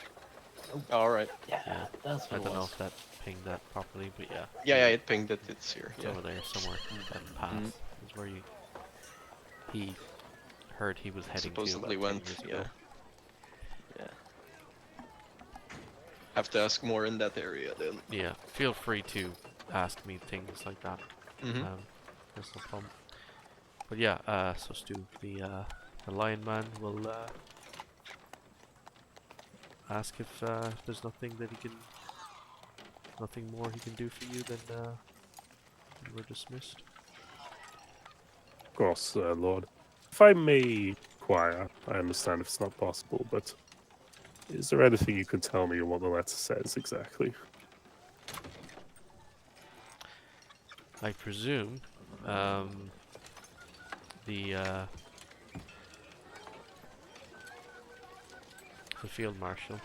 Speaker 3: Alright.
Speaker 2: Yeah, that's
Speaker 1: I
Speaker 2: what
Speaker 1: don't
Speaker 2: it
Speaker 1: know
Speaker 2: was.
Speaker 1: if that pinged that properly, but yeah.
Speaker 3: Yeah, it pinged it. It's here.
Speaker 1: It's
Speaker 3: Yeah.
Speaker 1: over there somewhere. That path is where he heard he was heading
Speaker 3: Supposedly
Speaker 1: to about 10
Speaker 3: went.
Speaker 1: years
Speaker 3: Yeah.
Speaker 1: ago.
Speaker 3: Yeah. Have to ask more in that area then.
Speaker 1: Yeah, feel free to ask me things like that.
Speaker 3: Mm-hmm.
Speaker 1: There's no problem. But yeah, so Stu, the Lion Man will ask if there's nothing more he can do for you, then you were dismissed.
Speaker 6: Of course, Lord. If I may inquire, I understand if it's not possible, but is there anything you can tell me on what the letter says exactly?
Speaker 1: I presume the Field Marshal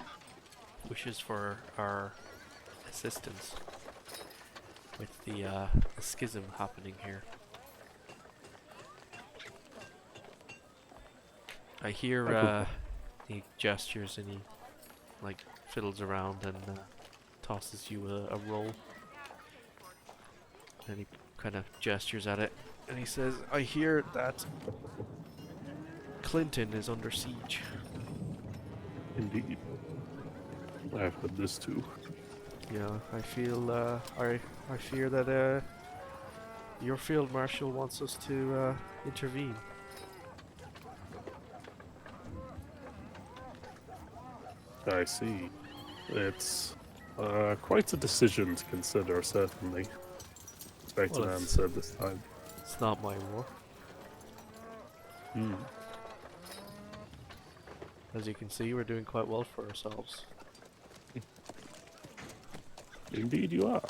Speaker 1: wishes for our assistance with the schism happening here. I hear he gestures and he like fiddles around and tosses you a roll. And he kind of gestures at it and he says, I hear that Clinton is under siege.
Speaker 6: Indeed. I've heard this too.
Speaker 1: Yeah, I feel I fear that your Field Marshal wants us to intervene.
Speaker 6: I see. It's quite a decision to consider, certainly. Expect
Speaker 1: Well,
Speaker 6: an
Speaker 1: it's-
Speaker 6: answer this time.
Speaker 1: It's not my war.
Speaker 6: Hmm.
Speaker 1: As you can see, we're doing quite well for ourselves.
Speaker 6: Indeed you are.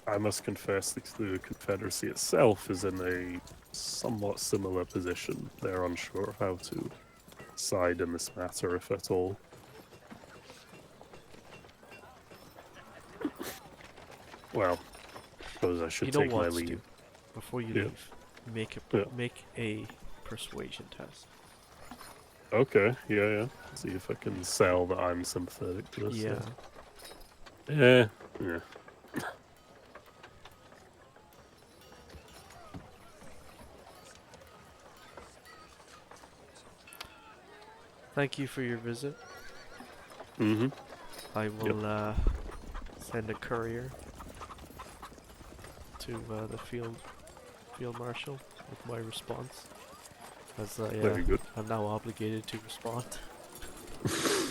Speaker 6: I must confess that the Confederacy itself is in a somewhat similar position. They're unsure of how to side in this matter, if at all. Well, suppose I should
Speaker 1: You know
Speaker 6: take my
Speaker 1: what, Stu?
Speaker 6: leave.
Speaker 1: Before you
Speaker 6: Yeah.
Speaker 1: leave, make
Speaker 6: Yeah.
Speaker 1: a persuasion test.
Speaker 6: Okay, yeah. See if I can sell that I'm sympathetic to this.
Speaker 1: Yeah.
Speaker 6: Yeah.
Speaker 1: Thank you for your visit.
Speaker 6: Mm-hmm.
Speaker 1: I will send a courier to the field marshal with my response, as
Speaker 6: Very good.
Speaker 1: I'm now obligated to respond.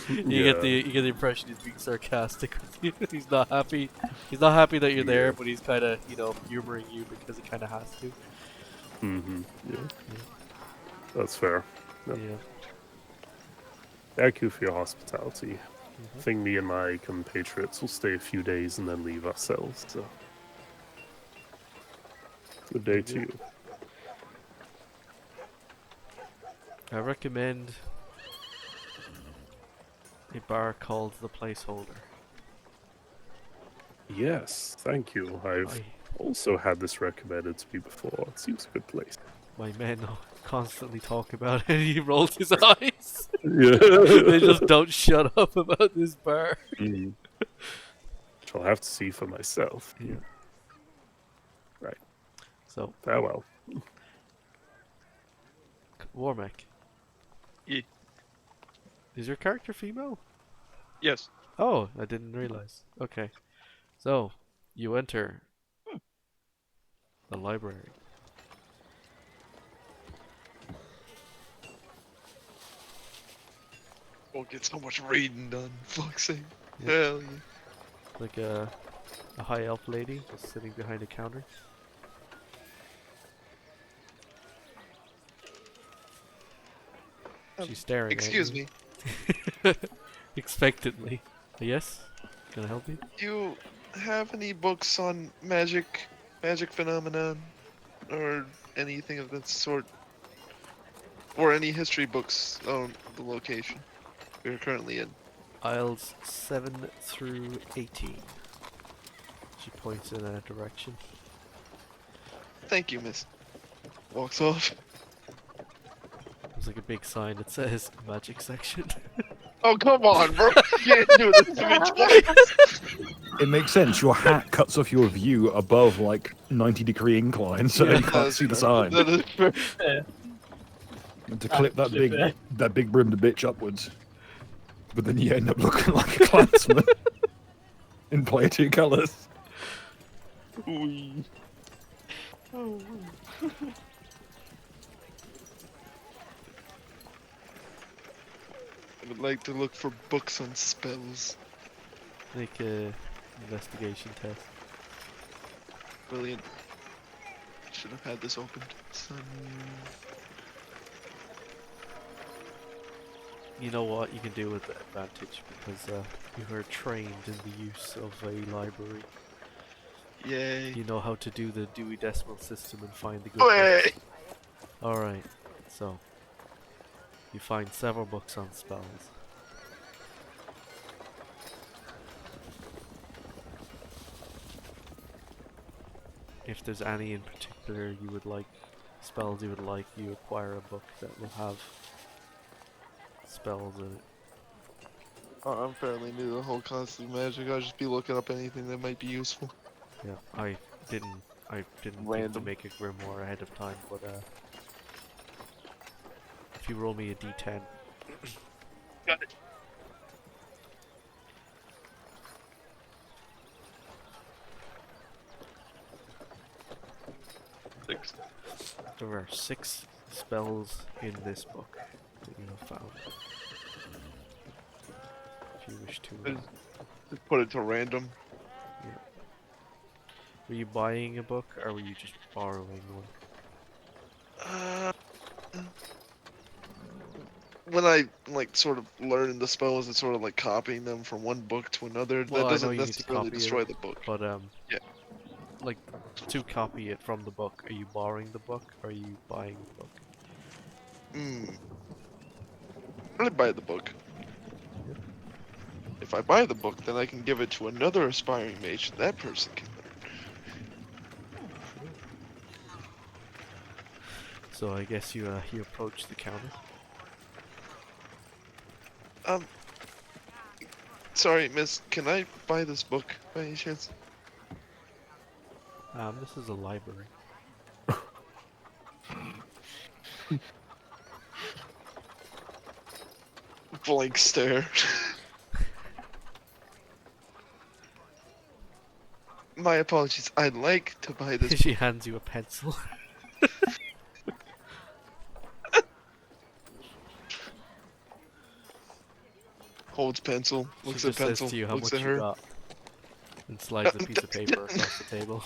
Speaker 6: Yeah.
Speaker 1: You get the impression he's being sarcastic with you. He's not happy. He's not happy that you're there, but he's kind of humoring you because he kind of has to.
Speaker 6: Mm-hmm. Yeah. That's fair. Yep.
Speaker 1: Yeah.
Speaker 6: Thank you for your hospitality.
Speaker 1: Mhm.
Speaker 6: I think me and my compatriots will stay a few days and then leave ourselves. So, good day to you.
Speaker 1: I recommend a bar called The Placeholder.
Speaker 6: Yes, thank you. I've also had this recommended to me before. It seems a good place.
Speaker 1: My men constantly talk about it. He rolled his eyes.
Speaker 6: Yeah.
Speaker 1: They just don't shut up about this bar.
Speaker 6: Mm. Which I'll have to see for myself.
Speaker 1: Yeah.
Speaker 6: Right.
Speaker 1: So,
Speaker 6: Farewell.
Speaker 1: Warmech.
Speaker 3: Ye-
Speaker 1: Is your character female?
Speaker 3: Yes.
Speaker 1: Oh, I didn't realize. Okay. So, you enter the library.
Speaker 5: We'll get so much reading done. Fuck's sake.
Speaker 1: Yeah.
Speaker 5: Hell yeah.
Speaker 1: Like a high elf lady just sitting behind a counter. She's staring
Speaker 5: Excuse
Speaker 1: at you.
Speaker 5: me.
Speaker 1: Expectantly. Yes? Can I help you?
Speaker 5: Do you have any books on magic phenomenon, or anything of that sort? Or any history books on the location we're currently in?
Speaker 1: Aisles 7 through 18. She points in that direction.
Speaker 5: Thank you, miss. Walks off.
Speaker 1: There's like a big sign that says magic section.
Speaker 5: Oh, come on, bro. You can't do this to me twice.
Speaker 4: It makes sense. Your hat cuts off your view above like 90-degree incline, so
Speaker 1: Yeah.
Speaker 4: you can't see the sign.
Speaker 5: That is fair.
Speaker 4: And to clip that big brimmed bitch upwards, but then you end up looking like a clansman in play two colours.
Speaker 5: I would like to look for books on spells.
Speaker 1: Make a investigation test.
Speaker 5: Brilliant. Should have had this opened.
Speaker 1: You know what you can do with the advantage because you are trained in the use of a library.
Speaker 5: Yay.
Speaker 1: You know how to do the Dewey Decimal System and find the good
Speaker 5: Wait.
Speaker 1: books. Alright, so you find several books on spells. if there's any in particular you would like, spells you would like, you acquire a book that will have spells in it.
Speaker 5: I'm fairly new to the whole concept of magic. I'll just be looking up anything that might be useful.
Speaker 1: Yeah, I didn't think to
Speaker 5: Random.
Speaker 1: make a grimoire ahead of time, but if you roll me a d10.
Speaker 5: Got it. Six.
Speaker 1: There are 6 spells in this book that you have found. If you wish to.
Speaker 5: Just put it to random.
Speaker 1: Were you buying a book or were you just borrowing one?
Speaker 5: When I like sort of learn the spells, it's sort of like copying them from one book to another.
Speaker 1: Well, I
Speaker 5: that
Speaker 1: know
Speaker 5: doesn't
Speaker 1: you need to
Speaker 5: necessarily
Speaker 1: copy
Speaker 5: destroy
Speaker 1: it,
Speaker 5: the book.
Speaker 1: But
Speaker 5: Yeah.
Speaker 1: like to copy it from the book, are you borrowing the book or are you buying the book?
Speaker 5: I buy the book. If I buy the book, then I can give it to another aspiring mage. That person can learn.
Speaker 1: So I guess you approach the counter.
Speaker 5: Sorry, miss, can I buy this book by any chance?
Speaker 1: This is a library.
Speaker 5: Blank stare. My apologies. I'd like to buy this.
Speaker 1: She hands you a pencil.
Speaker 5: Holds pencil.
Speaker 1: She
Speaker 5: Looks
Speaker 1: just
Speaker 5: at pencil.
Speaker 1: says to you how
Speaker 5: looks
Speaker 1: much
Speaker 5: at
Speaker 1: you
Speaker 5: her.
Speaker 1: got, and slides a piece of paper across the table.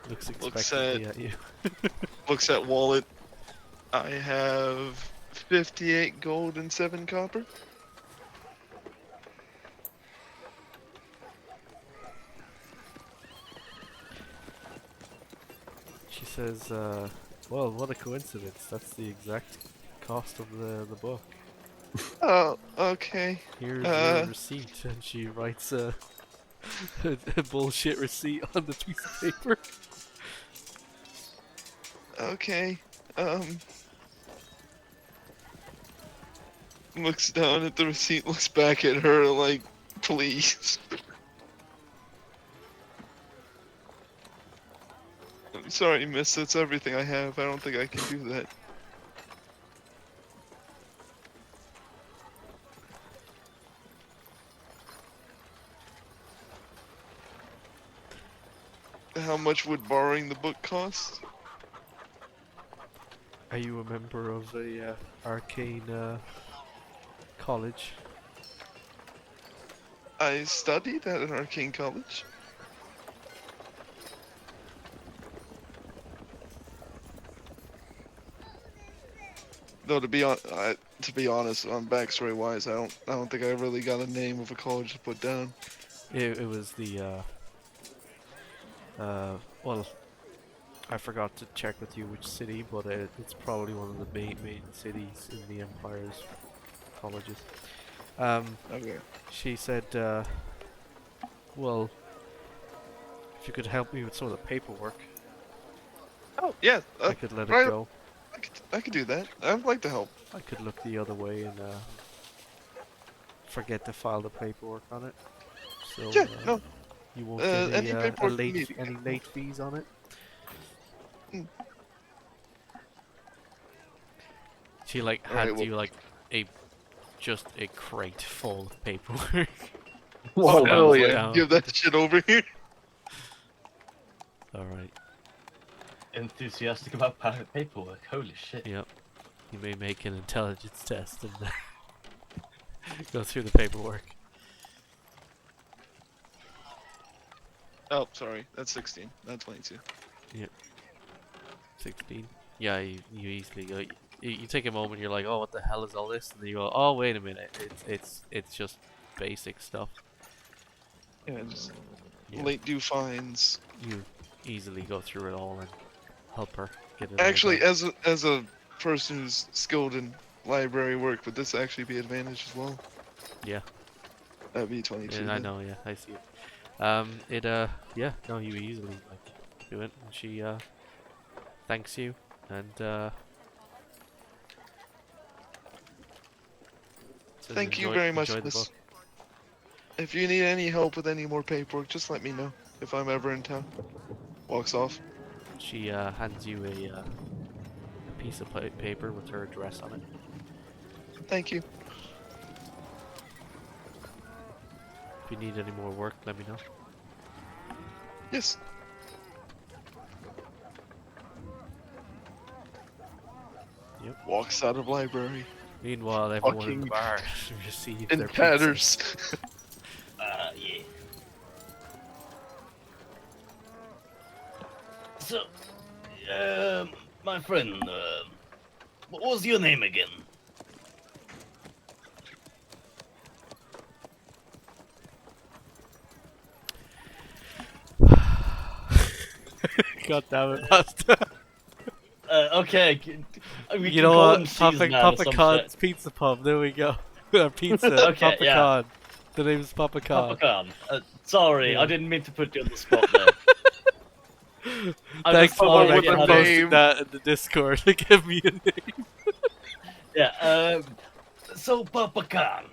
Speaker 1: Looks expectantly at you.
Speaker 5: Looks at wallet. I have 58 gold and 7 copper.
Speaker 1: She says, well, what a coincidence. That's the exact cost of the book.
Speaker 5: Oh, okay.
Speaker 1: Here's your receipt. And she writes a bullshit receipt on the piece of paper.
Speaker 5: Okay. Looks down at the receipt, looks back at her like, please. I'm sorry, miss, that's everything I have. I don't think I can do that. How much would borrowing the book cost?
Speaker 1: Are you a member of a arcane college?
Speaker 5: I studied at an arcane college. Though to be honest, backstory wise, I don't think I really got a name of a college to put down.
Speaker 1: It was the well, I forgot to check with you which city, but it's probably one of the main cities in the Empire's colleges.
Speaker 5: Okay.
Speaker 1: She said, well, if you could help me with some of the paperwork,
Speaker 5: Oh yeah,
Speaker 1: I could let
Speaker 5: right.
Speaker 1: it go.
Speaker 5: I could do that. I'd like to help.
Speaker 1: I could look the other way and forget to file the paperwork on it. So
Speaker 5: Yeah, no.
Speaker 1: you won't
Speaker 5: any
Speaker 1: get
Speaker 5: paperwork you need.
Speaker 1: any late fees on it. She like
Speaker 5: Alright,
Speaker 1: hands
Speaker 5: well-
Speaker 1: you like just a crate full of paperwork.
Speaker 5: Oh,
Speaker 1: Down,
Speaker 5: hell yeah.
Speaker 1: down.
Speaker 5: Give that shit over here.
Speaker 1: Alright,
Speaker 2: Enthusiastic about paperwork. Holy shit.
Speaker 1: yep. You may make an intelligence test and go through the paperwork.
Speaker 5: Oh, sorry. That's 16. Not 22.
Speaker 1: 16. Yeah, you easily go. You take a moment. You're like, oh, what the hell is all this? And then you go, oh, wait a minute. It's just basic stuff.
Speaker 5: Yeah, just
Speaker 1: Yeah.
Speaker 5: late due fines.
Speaker 1: You easily go through it all and help her get it. all
Speaker 5: Actually,
Speaker 1: done.
Speaker 5: as a person who's skilled in library work, would this actually be advantage as well?
Speaker 1: Yeah.
Speaker 5: That'd be 22.
Speaker 1: Yeah, I
Speaker 5: then.
Speaker 1: know. Yeah, I see it. Yeah, no, you easily like do it, and she thanks you, and says
Speaker 5: Thank you
Speaker 1: enjoy-
Speaker 5: very much,
Speaker 1: enjoy the
Speaker 5: miss.
Speaker 1: book.
Speaker 5: If you need any help with any more paperwork, just let me know if I'm ever in town. Walks off.
Speaker 1: She hands you a piece of paper with her address on it.
Speaker 5: Thank you.
Speaker 1: If you need any more work, let me know.
Speaker 5: Yes.
Speaker 1: Yep.
Speaker 5: Walks out of library.
Speaker 1: Meanwhile, everyone in the
Speaker 5: Fucking
Speaker 1: bar receives
Speaker 5: In
Speaker 1: their pizza.
Speaker 5: tatters.
Speaker 2: Yeah. So, my friend, what was your name again?
Speaker 1: God damn it, Master.
Speaker 2: Okay. We
Speaker 1: You
Speaker 2: can
Speaker 1: know
Speaker 2: call
Speaker 1: what?
Speaker 2: him Season Man or
Speaker 1: Papa
Speaker 2: some
Speaker 1: Khan's
Speaker 2: shit.
Speaker 1: Pizza Pub. There we go. Pizza.
Speaker 2: Okay,
Speaker 1: Papa
Speaker 2: yeah.
Speaker 1: Khan. The name's Papa Khan.
Speaker 2: Papa Khan. Sorry,
Speaker 1: Yeah.
Speaker 2: I didn't mean to put you on the spot there. I
Speaker 1: Thanks,
Speaker 2: was hoping we
Speaker 1: Warmech,
Speaker 2: could
Speaker 1: for
Speaker 2: have
Speaker 1: posting
Speaker 5: name.
Speaker 1: that in the Discord to give me a name.
Speaker 2: Yeah, so Papa Khan,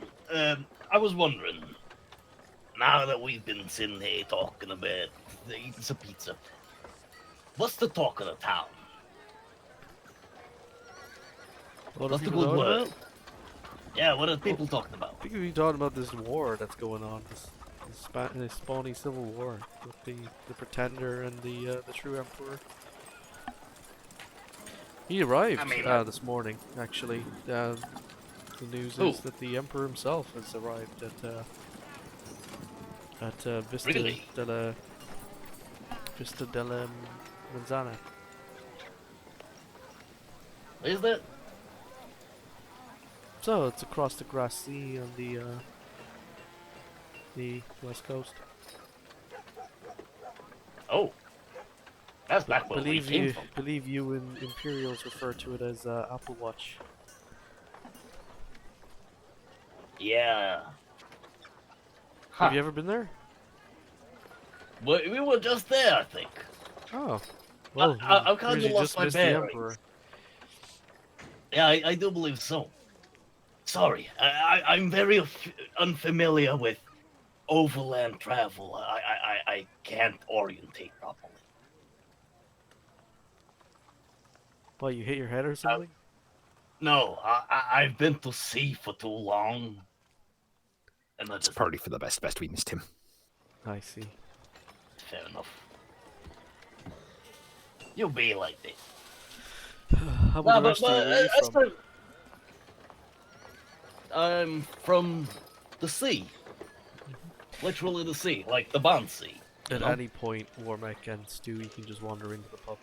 Speaker 2: I was wondering, now that we've been sitting here talking about eating some pizza, what's the talk of the town?
Speaker 1: What are
Speaker 2: What's the
Speaker 1: people
Speaker 2: good
Speaker 1: talking
Speaker 2: word?
Speaker 1: about?
Speaker 2: Yeah, what are people talking about?
Speaker 1: I think we've been talking about this war that's going on, this spawny civil war with the pretender and the true emperor. He arrived
Speaker 2: I mean,
Speaker 1: this morning, actually. The news
Speaker 2: Who?
Speaker 1: is that the emperor himself has arrived at Vista
Speaker 2: Really?
Speaker 1: della Manzana.
Speaker 2: Is that?
Speaker 1: So it's across the grass sea on the west coast.
Speaker 2: Oh, that's back where we came from.
Speaker 1: Believe you in Imperials refer to it as Apple Watch.
Speaker 2: Yeah.
Speaker 1: Have you ever been there?
Speaker 2: We were just there, I think.
Speaker 1: Oh, well,
Speaker 2: I
Speaker 1: you
Speaker 2: kinda
Speaker 1: really
Speaker 2: lost
Speaker 1: just
Speaker 2: my
Speaker 1: missed the
Speaker 2: bearings.
Speaker 1: emperor.
Speaker 2: Yeah, I do believe so. Sorry, I'm very unfamiliar with overland travel. I can't orientate properly.
Speaker 1: What, you hit your head or something?
Speaker 2: No, I've been to sea for too long. And I
Speaker 4: It's
Speaker 2: just,
Speaker 4: probably for the best we missed him.
Speaker 1: I see.
Speaker 2: fair enough. You'll be like this.
Speaker 1: How about the rest of you? Where are you
Speaker 2: that's
Speaker 1: from?
Speaker 2: not- I'm from the sea. Literally the sea, like the Bond Sea.
Speaker 1: At
Speaker 2: know?
Speaker 1: any point, Warmech and Stu, you can just wander into the pub.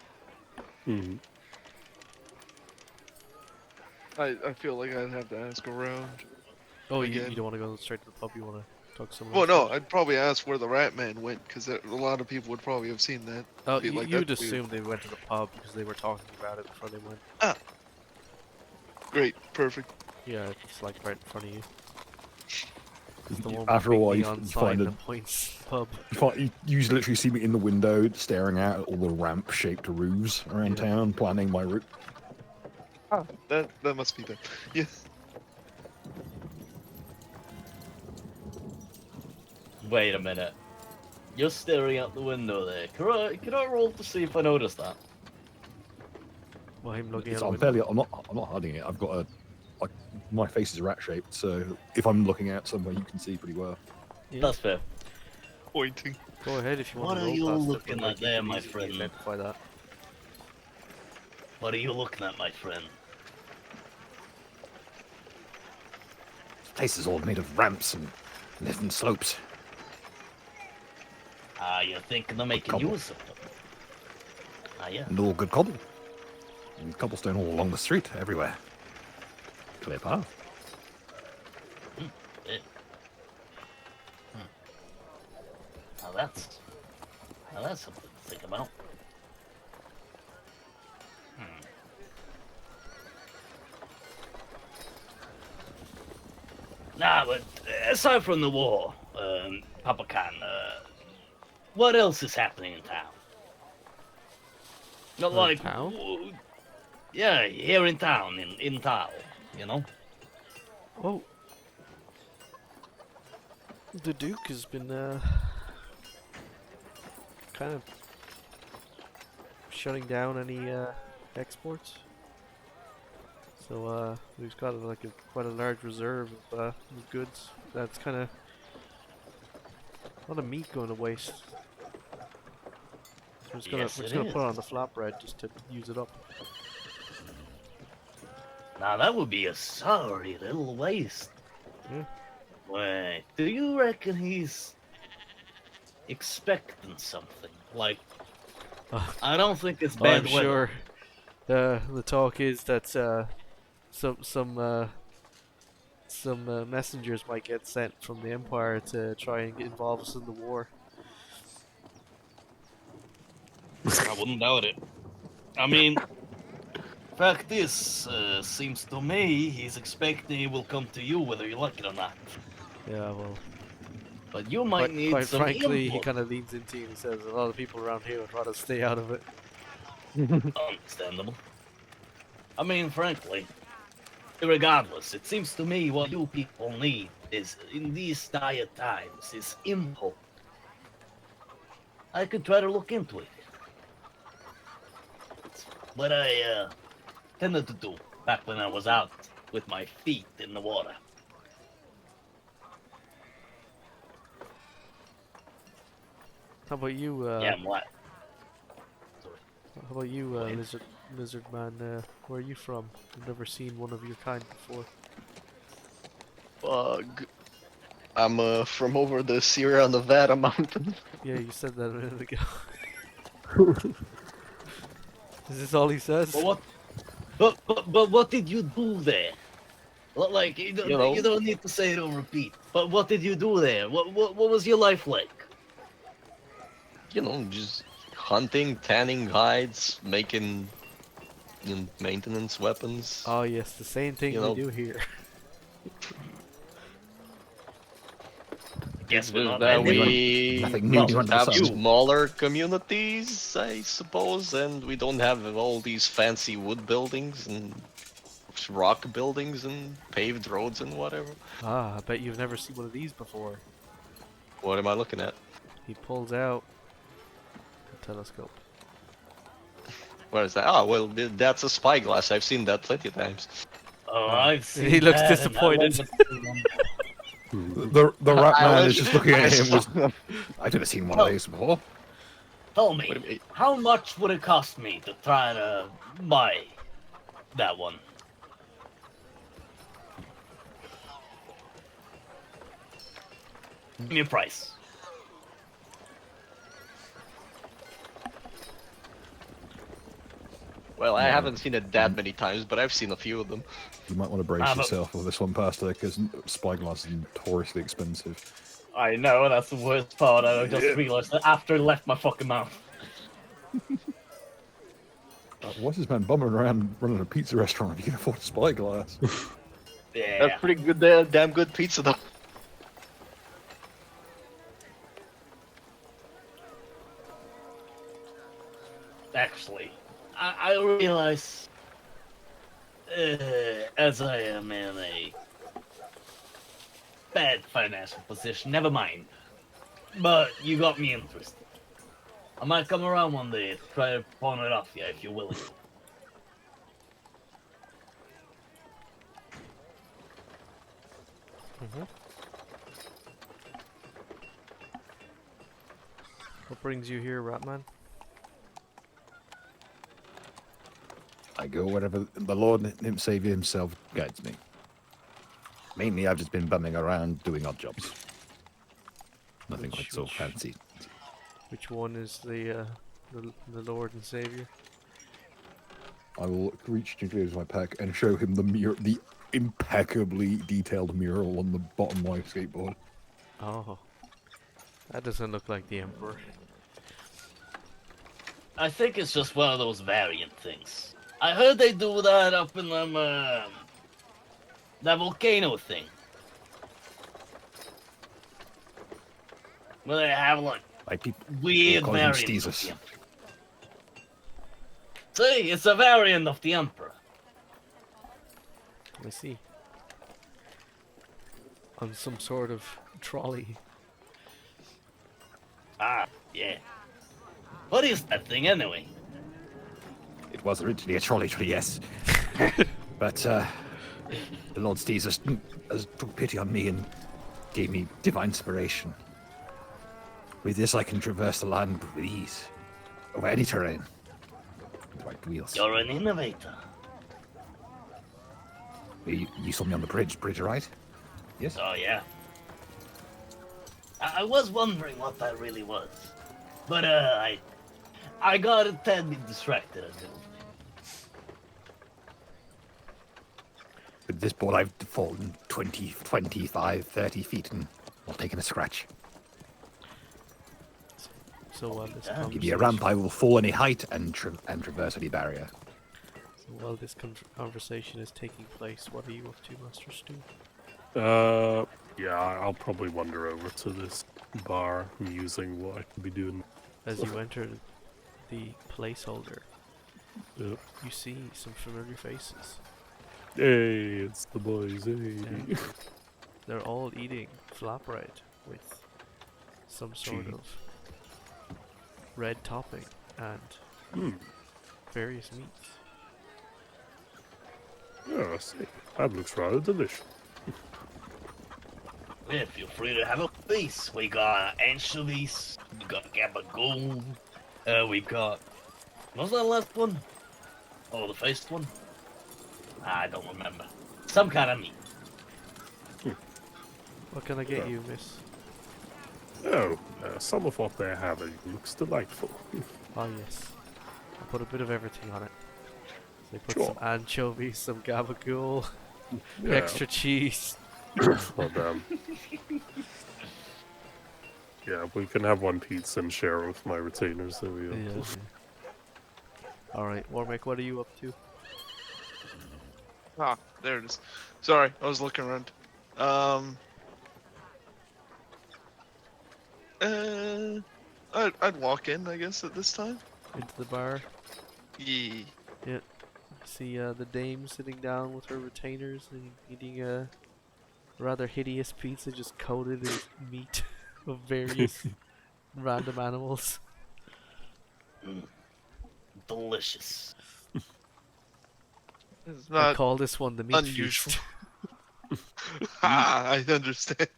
Speaker 6: Mm-hmm.
Speaker 5: I feel like I'd have to ask around.
Speaker 1: Oh, you
Speaker 5: Again.
Speaker 1: don't want to go straight to the pub, you want to talk to someone
Speaker 5: Well,
Speaker 1: else
Speaker 5: no, I'd probably ask where the Rat Man went, because a lot of people would probably have seen that.
Speaker 1: Oh,
Speaker 5: be like,
Speaker 1: you'd
Speaker 5: "That's weird."
Speaker 1: assume they went to the pub because they were talking about it before they went.
Speaker 5: Great, perfect.
Speaker 1: Yeah, it's like right in front of you. It's the one
Speaker 4: After a
Speaker 1: with
Speaker 4: while,
Speaker 1: the
Speaker 4: you
Speaker 1: neon
Speaker 4: find
Speaker 1: sign
Speaker 4: a-
Speaker 1: that points pub.
Speaker 4: You literally see me in the window staring out at all the ramp-shaped roofs around
Speaker 1: Yeah.
Speaker 4: town, planning my route.
Speaker 5: That must be them. Yeah.
Speaker 2: Wait a minute. You're staring out the window there. Can I roll to see if I noticed that?
Speaker 1: Well, him looking
Speaker 4: It's,
Speaker 1: out
Speaker 4: I'm
Speaker 1: the
Speaker 4: fairly.
Speaker 1: window.
Speaker 4: I'm not hiding it. I've got a. Like, my face is rat-shaped, so if I'm looking out somewhere, you can see pretty well.
Speaker 1: Yeah.
Speaker 2: That's fair.
Speaker 5: Pointing.
Speaker 1: Go ahead if you want
Speaker 2: What
Speaker 1: to
Speaker 2: are
Speaker 1: roll
Speaker 2: you
Speaker 1: past it,
Speaker 2: looking
Speaker 1: but, like,
Speaker 2: at
Speaker 1: you
Speaker 2: there,
Speaker 1: can
Speaker 2: my
Speaker 1: easily
Speaker 2: friend?
Speaker 1: Identify that.
Speaker 2: What are you looking at, my friend?
Speaker 4: This place is all made of ramps and different slopes.
Speaker 2: Ah, you're thinking of making
Speaker 4: Cobble.
Speaker 2: use of them. Ah, yeah.
Speaker 4: And all good cobble. And cobblestone all along the street, everywhere. Clear path.
Speaker 2: Yeah. Now that's something to think about. Nah, but aside from the war, Papa Khan, what else is happening in town? Not
Speaker 1: In
Speaker 2: like,
Speaker 1: town?
Speaker 2: Yeah, here in town, in town, you know?
Speaker 1: Oh. The Duke has been, kind of shutting down any, exports. So, we've got, like, quite a large reserve of goods. That's kind of a lot of meat going to waste. So we're just gonna put it on the flatbread just to use it up.
Speaker 2: Now that would be a sorry little waste.
Speaker 1: Yeah.
Speaker 2: Wait, do you reckon he's expecting something? Like, I don't think it's bad
Speaker 1: I'm
Speaker 2: weather.
Speaker 1: sure the talk is that some messengers might get sent from the Empire to try and get involve us in the war.
Speaker 2: I wouldn't doubt it. I mean, fact is, seems to me he's expecting he will come to you whether you like it or not.
Speaker 1: Yeah, well,
Speaker 2: But you might need
Speaker 1: quite
Speaker 2: some
Speaker 1: frankly, he
Speaker 2: input.
Speaker 1: kind of leans into it and says a lot of people around here would rather stay out of it.
Speaker 2: Understandable. I mean, frankly, regardless, it seems to me what you people need is, in these dire times, is info. I could try to look into it. It's what I tended to do back when I was out with my feet in the water.
Speaker 1: How about you?
Speaker 2: Yeah, what?
Speaker 1: How about you, lizard man? Where are you from? I've never seen one of your kind before.
Speaker 3: Bug. I'm from over the Sierra Nevada mountain.
Speaker 1: Yeah, you said that a minute ago. Is this all he says?
Speaker 2: But what did you do there? Like, you don't need to say it on repeat. But what did you do there? What was your life like?
Speaker 3: You know, just hunting, tanning hides, making maintenance weapons.
Speaker 1: Oh yes, the same thing
Speaker 3: You
Speaker 1: we
Speaker 3: know.
Speaker 1: do here.
Speaker 2: Guess we're not
Speaker 3: That
Speaker 2: ending.
Speaker 3: we
Speaker 4: Nothing new under the
Speaker 3: have
Speaker 4: sun.
Speaker 3: smaller communities, I suppose, and we don't have all these fancy wood buildings and rock buildings and paved roads and whatever.
Speaker 1: Ah, I bet you've never seen one of these before.
Speaker 3: What am I looking at?
Speaker 1: He pulls out a telescope.
Speaker 3: Where is that? Oh, well, that's a spyglass. I've seen that plenty of times.
Speaker 2: Oh, I've seen
Speaker 1: He looks
Speaker 2: that, and I
Speaker 1: disappointed.
Speaker 2: wasn't-
Speaker 4: The rat
Speaker 3: I
Speaker 4: man
Speaker 3: wish
Speaker 4: is just looking at him.
Speaker 3: I
Speaker 4: I've never seen one of these before.
Speaker 2: Tell
Speaker 3: Wait a
Speaker 2: me,
Speaker 3: minute.
Speaker 2: how much would it cost me to try to buy that one? Give me a price.
Speaker 3: Well, I haven't seen it that many times, but I've seen a few of them.
Speaker 4: You might want to brace
Speaker 2: Ah, but-
Speaker 4: yourself with this one, Pastor, because spyglass is notoriously expensive.
Speaker 2: I know, that's the worst part. I just realized that after it left my fucking mouth.
Speaker 4: Why's this man bumming around running a pizza restaurant if you can afford a spyglass?
Speaker 2: Yeah.
Speaker 3: That's pretty good, damn good pizza though.
Speaker 2: Actually, I realize, as I am in a bad financial position, never mind. But you got me interested. I might come around one day to try to pawn it off you if you're willing.
Speaker 1: What brings you here, Ratman?
Speaker 4: I go wherever the Lord and Savior himself guides me. Mainly, I've just been bumming around doing odd jobs. Nothing quite so fancy.
Speaker 1: Which one is the Lord and Savior?
Speaker 4: I will reach into my pack and show him the impeccably detailed mural on the bottom of my skateboard.
Speaker 1: Oh, that doesn't look like the Emperor.
Speaker 2: I think it's just one of those variant things. I heard they do that up in them, that volcano thing. Well, they have like
Speaker 4: My people
Speaker 2: weird
Speaker 4: call him
Speaker 2: variants of
Speaker 4: Steezus.
Speaker 2: the Emperor. See, it's a variant of the Emperor.
Speaker 1: I see. On some sort of trolley.
Speaker 2: Ah, yeah. What is that thing anyway?
Speaker 4: It was originally a trolley, yes. But the Lord Steezus took pity on me and gave me divine inspiration. With this, I can traverse the land with ease, over any terrain, with right wheels.
Speaker 2: You're an innovator.
Speaker 4: You saw me on the bridge, right? Yes?
Speaker 2: Oh, yeah. I was wondering what that really was. But, I got a tad bit distracted until.
Speaker 4: With this ball, I've fallen 20, 25, 30 feet and not taken a scratch.
Speaker 1: So while this
Speaker 4: Give me a ramp, I will fall any height and traverse any barrier.
Speaker 1: So while this conversation is taking place, what are you up to, Master Stu?
Speaker 6: Yeah, I'll probably wander over to this bar, musing what I could be doing.
Speaker 1: As you enter the placeholder,
Speaker 6: Yep.
Speaker 1: you see some familiar faces.
Speaker 6: Hey, it's the boys, hey.
Speaker 1: And they're all eating flatbread with some sort of red topping and various meats.
Speaker 6: Yeah, I see. That looks rather delicious.
Speaker 2: Yeah, feel free to have a piece. We got anchovies, we got gabagool, we got... What was that last one? Oh, the first one? I don't remember. Some kind of meat.
Speaker 1: What can I get you, miss?
Speaker 6: Oh, some of what they're having looks delightful.
Speaker 1: Oh yes. I put a bit of everything on it. They put
Speaker 6: Sure.
Speaker 1: some anchovies, some gabagool,
Speaker 6: Yeah.
Speaker 1: extra cheese.
Speaker 6: Oh, damn. Yeah, we can have one pizza and share it with my retainers. There we go.
Speaker 1: Yeah. Alright, Warmech, what are you up to?
Speaker 5: Ah, there it is. Sorry, I was looking around. I'd walk in, I guess, at this time.
Speaker 1: Into the bar.
Speaker 5: Yeah.
Speaker 1: Yeah. See the dame sitting down with her retainers and eating a rather hideous pizza just coated in meat of various random animals.
Speaker 2: Delicious.
Speaker 5: It's
Speaker 1: I
Speaker 5: not
Speaker 1: call this one the meat
Speaker 5: unusual.
Speaker 1: feast.
Speaker 5: I understand.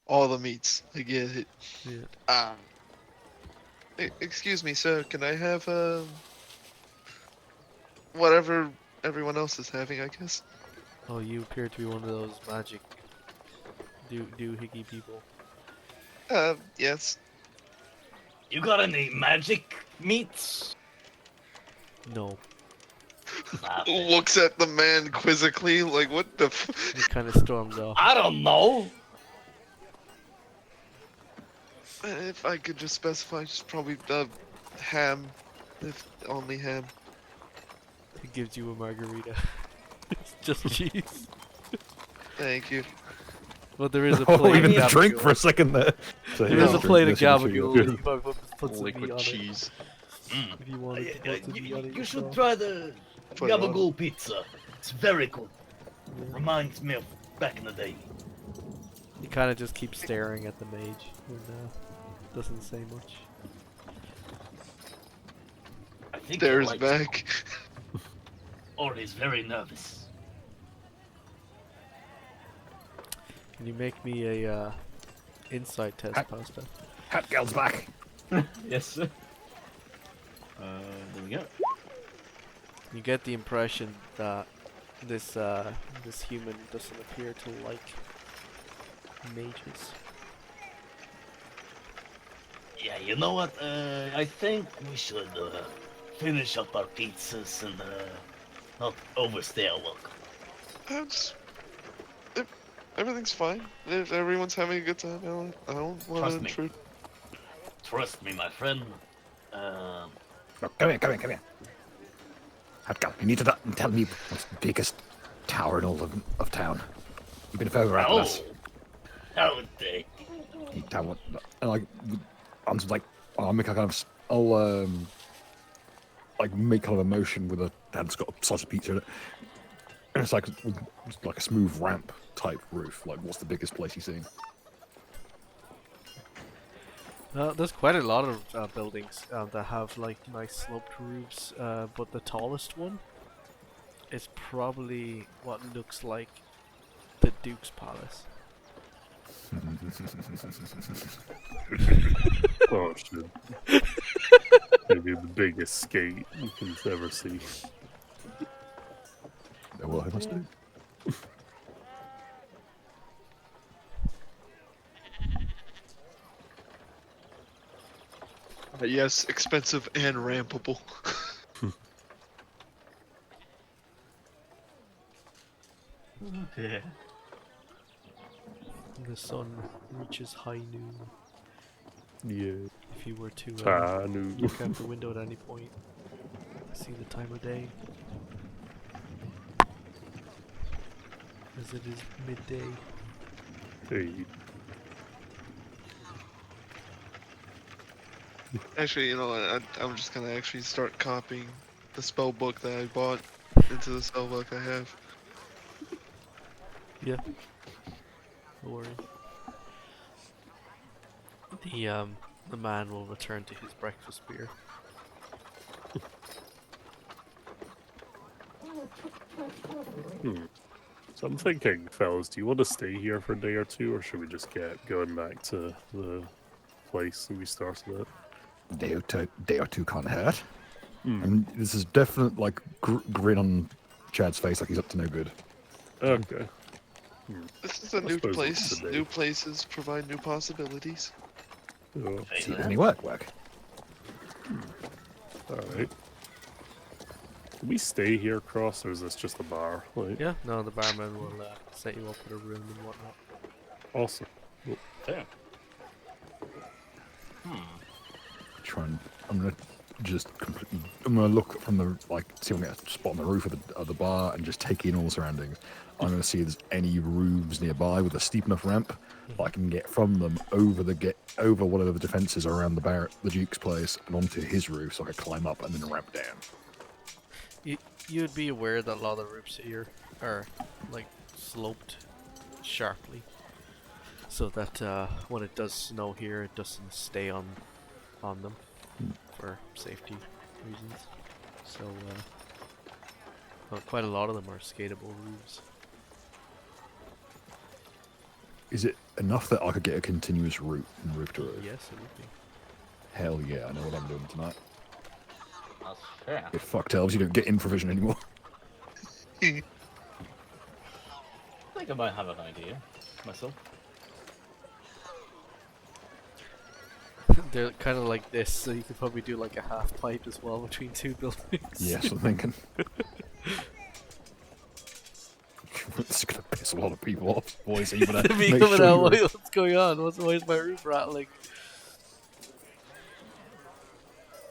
Speaker 5: All the meats, I get it.
Speaker 1: Yeah.
Speaker 5: Excuse me, sir. Can I have whatever everyone else is having? I guess.
Speaker 1: Oh, you appear to be one of those magic doohickey people.
Speaker 5: Yes.
Speaker 2: You got any magic meats?
Speaker 1: No.
Speaker 2: Nah,
Speaker 5: Looks at the man quizzically, like, what the
Speaker 1: He kind of storms off.
Speaker 2: I don't know.
Speaker 5: If I could just specify, just probably ham. If only ham.
Speaker 1: He gives you a margarita. It's just cheese.
Speaker 5: Thank you.
Speaker 1: But there is a
Speaker 4: Oh,
Speaker 1: plate
Speaker 4: even
Speaker 1: of
Speaker 4: drink
Speaker 1: gabagool.
Speaker 4: for a second there. So
Speaker 1: There is a
Speaker 4: drink
Speaker 1: plate of
Speaker 4: this into you.
Speaker 1: gabagool. You might put some meat
Speaker 3: Liquid
Speaker 1: on
Speaker 3: cheese.
Speaker 2: Mm.
Speaker 1: it if you wanted to put some meat on it.
Speaker 2: You should
Speaker 1: yourself.
Speaker 2: try the
Speaker 5: Put it on.
Speaker 2: gabagool pizza. It's very good. Reminds me of back in the day.
Speaker 1: He kind of just keeps staring at the mage and doesn't say much.
Speaker 2: I think he
Speaker 5: There's
Speaker 2: likes
Speaker 5: back.
Speaker 2: it. Or he's very nervous.
Speaker 1: Can you make me a insight test,
Speaker 4: Ha-
Speaker 1: Pasta?
Speaker 4: Hat girl's back.
Speaker 2: Yes, sir. There we go.
Speaker 1: You get the impression that this this human doesn't appear to like mages.
Speaker 2: Yeah, you know what? I think we should finish up our pizzas and not overstay our welcome.
Speaker 5: Everything's fine. If everyone's having a good time, I don't want
Speaker 2: Trust
Speaker 5: to
Speaker 2: me.
Speaker 5: intrude.
Speaker 2: Trust me, my friend.
Speaker 4: Look, come here. Hat girl, you need to tell me what's the biggest tower in all of town. You've been further out than us.
Speaker 2: Don't they?
Speaker 4: And like, I'm just like, I'll make a kind of, like make kind of a motion with a hand's got a slice of pizza in it, and it's like a smooth ramp type roof. Like, what's the biggest place you've seen?
Speaker 1: There's quite a lot of buildings that have like nice sloped roofs, but the tallest one is probably what looks like the Duke's Palace.
Speaker 6: Oh shit. Maybe the biggest skate you can ever see.
Speaker 4: Well, I must do.
Speaker 5: Yes, expensive and rampable.
Speaker 2: Yeah.
Speaker 1: The sun reaches high noon.
Speaker 6: Yeah.
Speaker 1: If you were to
Speaker 6: No.
Speaker 1: look out the window at any point, see the time of day, as it is midday.
Speaker 6: Hey.
Speaker 5: Actually, you know what? I'm just gonna actually start copying the spell book that I bought into the spell book I have.
Speaker 1: Yeah. No worries. The man will return to his breakfast beer.
Speaker 6: So I'm thinking, fellas, do you want to stay here for a day or two, or should we just get going back to the place that we started at?
Speaker 4: Day or two can't hurt. And this is definite like grin on Chad's face, like he's up to no good.
Speaker 6: Okay.
Speaker 5: This is a new
Speaker 6: suppose
Speaker 5: place.
Speaker 6: it's a day.
Speaker 5: New places provide new possibilities.
Speaker 6: Oh,
Speaker 4: See if any work.
Speaker 6: alright. Can we stay here, Cross, or is this just a bar? Like,
Speaker 1: Yeah, no, the barman will set you up with a room and whatnot.
Speaker 6: awesome.
Speaker 2: Damn.
Speaker 4: I'm gonna look from the see if I can get a spot on the roof of the bar and just take in all the surroundings. I'm gonna see if there's any roofs nearby with a steep enough ramp that I can get from them over whatever the defences are around the Duke's place and onto his roof, so I can climb up and then ramp down.
Speaker 1: You'd be aware that a lot of the roofs here are like sloped sharply, so that when it does snow here, it doesn't stay on them for safety reasons. So well, quite a lot of them are skatable roofs.
Speaker 4: Is it enough that I could get a continuous route from roof to roof?
Speaker 1: Yes, it would be.
Speaker 4: Hell yeah, I know what I'm doing tonight.
Speaker 2: That's fair.
Speaker 4: If fuck elves, you don't get in provision anymore.
Speaker 2: I think I might have an idea myself.
Speaker 1: They're kind of like this, so you could probably do like a half pipe as well between two buildings.
Speaker 4: Yes, I'm thinking. This is gonna piss a lot of people off, boys. So you better
Speaker 1: Me
Speaker 4: make
Speaker 1: coming
Speaker 4: sure
Speaker 1: out,
Speaker 4: you're-
Speaker 1: what's going on? Why is my roof rattling?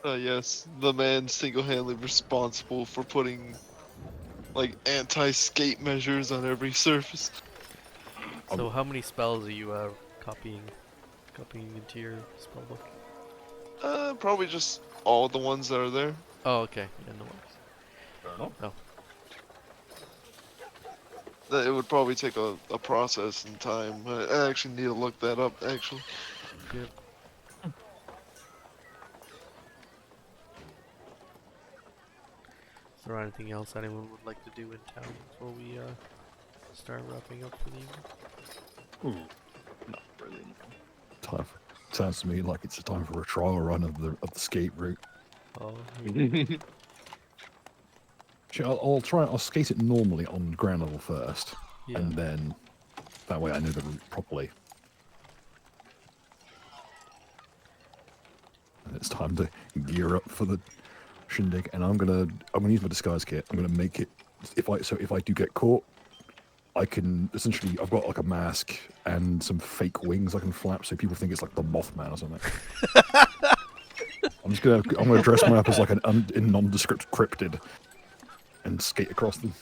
Speaker 5: Yes, the man single-handedly responsible for putting like anti-skate measures on every surface.
Speaker 1: So how many spells are you copying into your spell book?
Speaker 5: Probably just all the ones that are there.
Speaker 1: Oh, okay. Yeah, no worries.
Speaker 2: No.
Speaker 5: It would probably take a process and time. I actually need to look that up, actually.
Speaker 1: Yep. Is there anything else anyone would like to do in town before we start wrapping up for the evening?
Speaker 2: Not really.
Speaker 4: Sounds to me like it's a time for a trial run of the skate route.
Speaker 1: Oh,
Speaker 4: Actually, I'll skate it normally on ground level first,
Speaker 1: yeah.
Speaker 4: and then that way I know the route properly. And it's time to gear up for the shindig, and I'm gonna use my disguise kit. I'm gonna make it if I do get caught, I can essentially I've got like a mask and some fake wings I can flap so people think it's like the Mothman or something. I'm gonna dress mine up as like in nondescript cryptid and skate across the
Speaker 1: So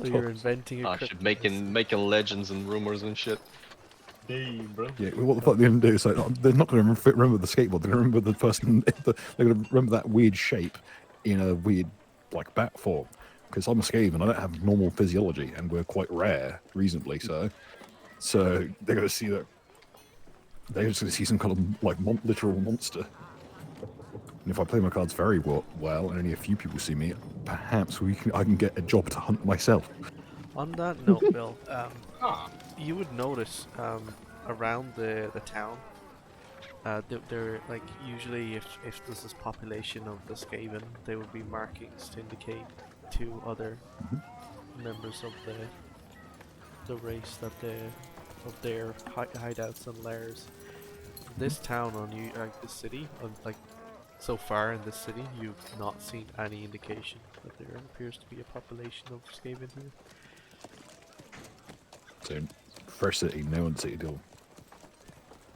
Speaker 1: you're
Speaker 4: rooftop.
Speaker 1: inventing a
Speaker 3: Ah, shit, making legends and rumors and shit.
Speaker 7: name, bro.
Speaker 4: Yeah, what the fuck they're going to do? So they're not going to remember the skateboard. They're going to remember the person. They're going to remember that weird shape in a weird, like, bat form. Because I'm a Skaven, I don't have normal physiology, and we're quite rare, reasonably so. So they're going to see that. They're just going to see some kind of like literal monster. And if I play my cards very well, and only a few people see me, perhaps I can get a job to hunt myself.
Speaker 1: On that note, Bill,
Speaker 7: Ah,
Speaker 1: you would notice around the town, they're like usually if there's this population of the Skaven, there would be markings to indicate to other members of the race that of their hideouts and lairs. This town this city, so far in this city, you've not seen any indication that there appears to be a population of Skaven here.
Speaker 4: So, fresh city, no one city at all.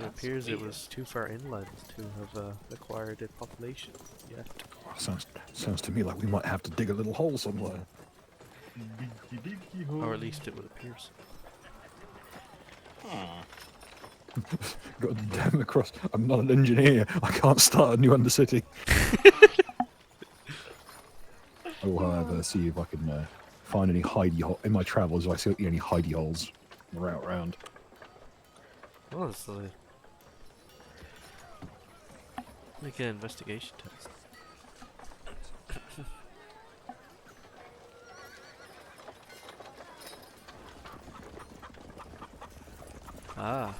Speaker 1: It appears it was too far inland to have acquired a population yet.
Speaker 4: Well, sounds to me like we might have to dig a little hole somewhere.
Speaker 1: Or at least it would appear so.
Speaker 4: God damn across! I'm not an engineer. I can't start a new undercity. I will, however, see if I can find any hidey hole in my travels. If I see any hidey holes on the route round.
Speaker 1: Honestly, make an investigation test. Ah,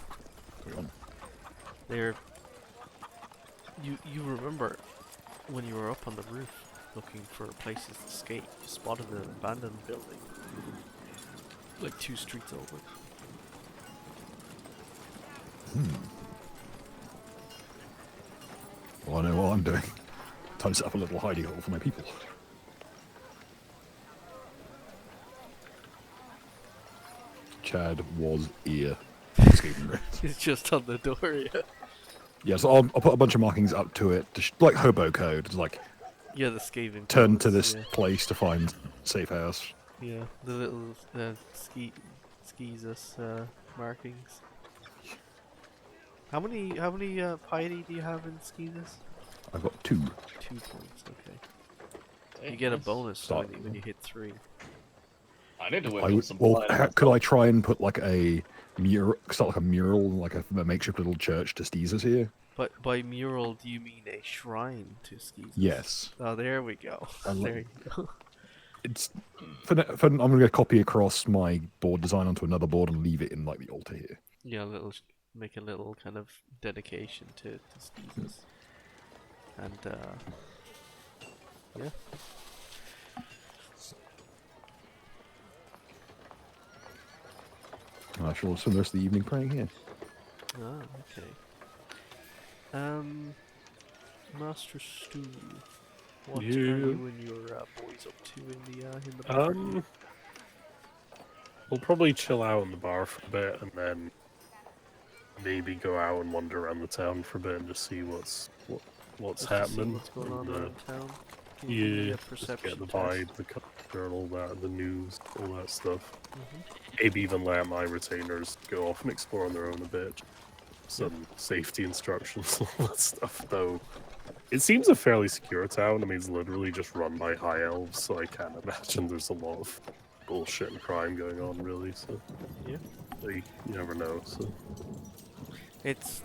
Speaker 1: there. You remember when you were up on the roof looking for places to skate? You spotted an abandoned building, like 2 streets over.
Speaker 4: Well, I know what I'm doing. Time to set up a little hidey hole for my people. Chad was ear.
Speaker 1: It's just on the door, yeah.
Speaker 4: Yeah, so I'll put a bunch of markings up to it, like hobo code, like
Speaker 1: Yeah, the Skaven.
Speaker 4: turn to
Speaker 1: codes,
Speaker 4: this place to find safe house.
Speaker 1: Yeah, the little skeezus markings. How many piety do you have in skeezus?
Speaker 4: I've got 2.
Speaker 1: 2 points. Okay. You get a bonus when you hit 3.
Speaker 7: I need to whip
Speaker 4: I
Speaker 7: in
Speaker 4: would,
Speaker 7: some
Speaker 4: well,
Speaker 7: plans.
Speaker 4: could I try and put like a mural, start like a mural, like a makeshift little church to Steezus here?
Speaker 1: But by mural, do you mean a shrine to skeezus?
Speaker 4: Yes.
Speaker 1: Oh, there we go. There you go.
Speaker 4: It's I'm gonna copy across my board design onto another board and leave it in like the altar here.
Speaker 1: Yeah, make a little kind of dedication to skeezus. And yeah.
Speaker 4: And I shall spend the rest of the evening praying here.
Speaker 1: Ah, okay. Master Stu, what are you and your boys up to in the bar?
Speaker 6: We'll probably chill out in the bar for a bit and then maybe go out and wander around the town for a bit and just see what's
Speaker 1: Just to see
Speaker 6: happening.
Speaker 1: what's going on
Speaker 6: and,
Speaker 1: around town? Can you give me
Speaker 6: Yeah,
Speaker 1: a
Speaker 6: just
Speaker 1: perception
Speaker 6: get the
Speaker 1: test?
Speaker 6: vibe, the culture, and all that, the news, all that stuff.
Speaker 1: Mhm.
Speaker 6: Maybe even let my retainers go off and explore on their own a bit. Some safety instructions, all that stuff, though. It seems a fairly secure town. I mean, it's literally just run by high elves, so I can't imagine there's a lot of bullshit and crime going on, really. So,
Speaker 1: Yeah.
Speaker 6: you never know. So,
Speaker 1: It's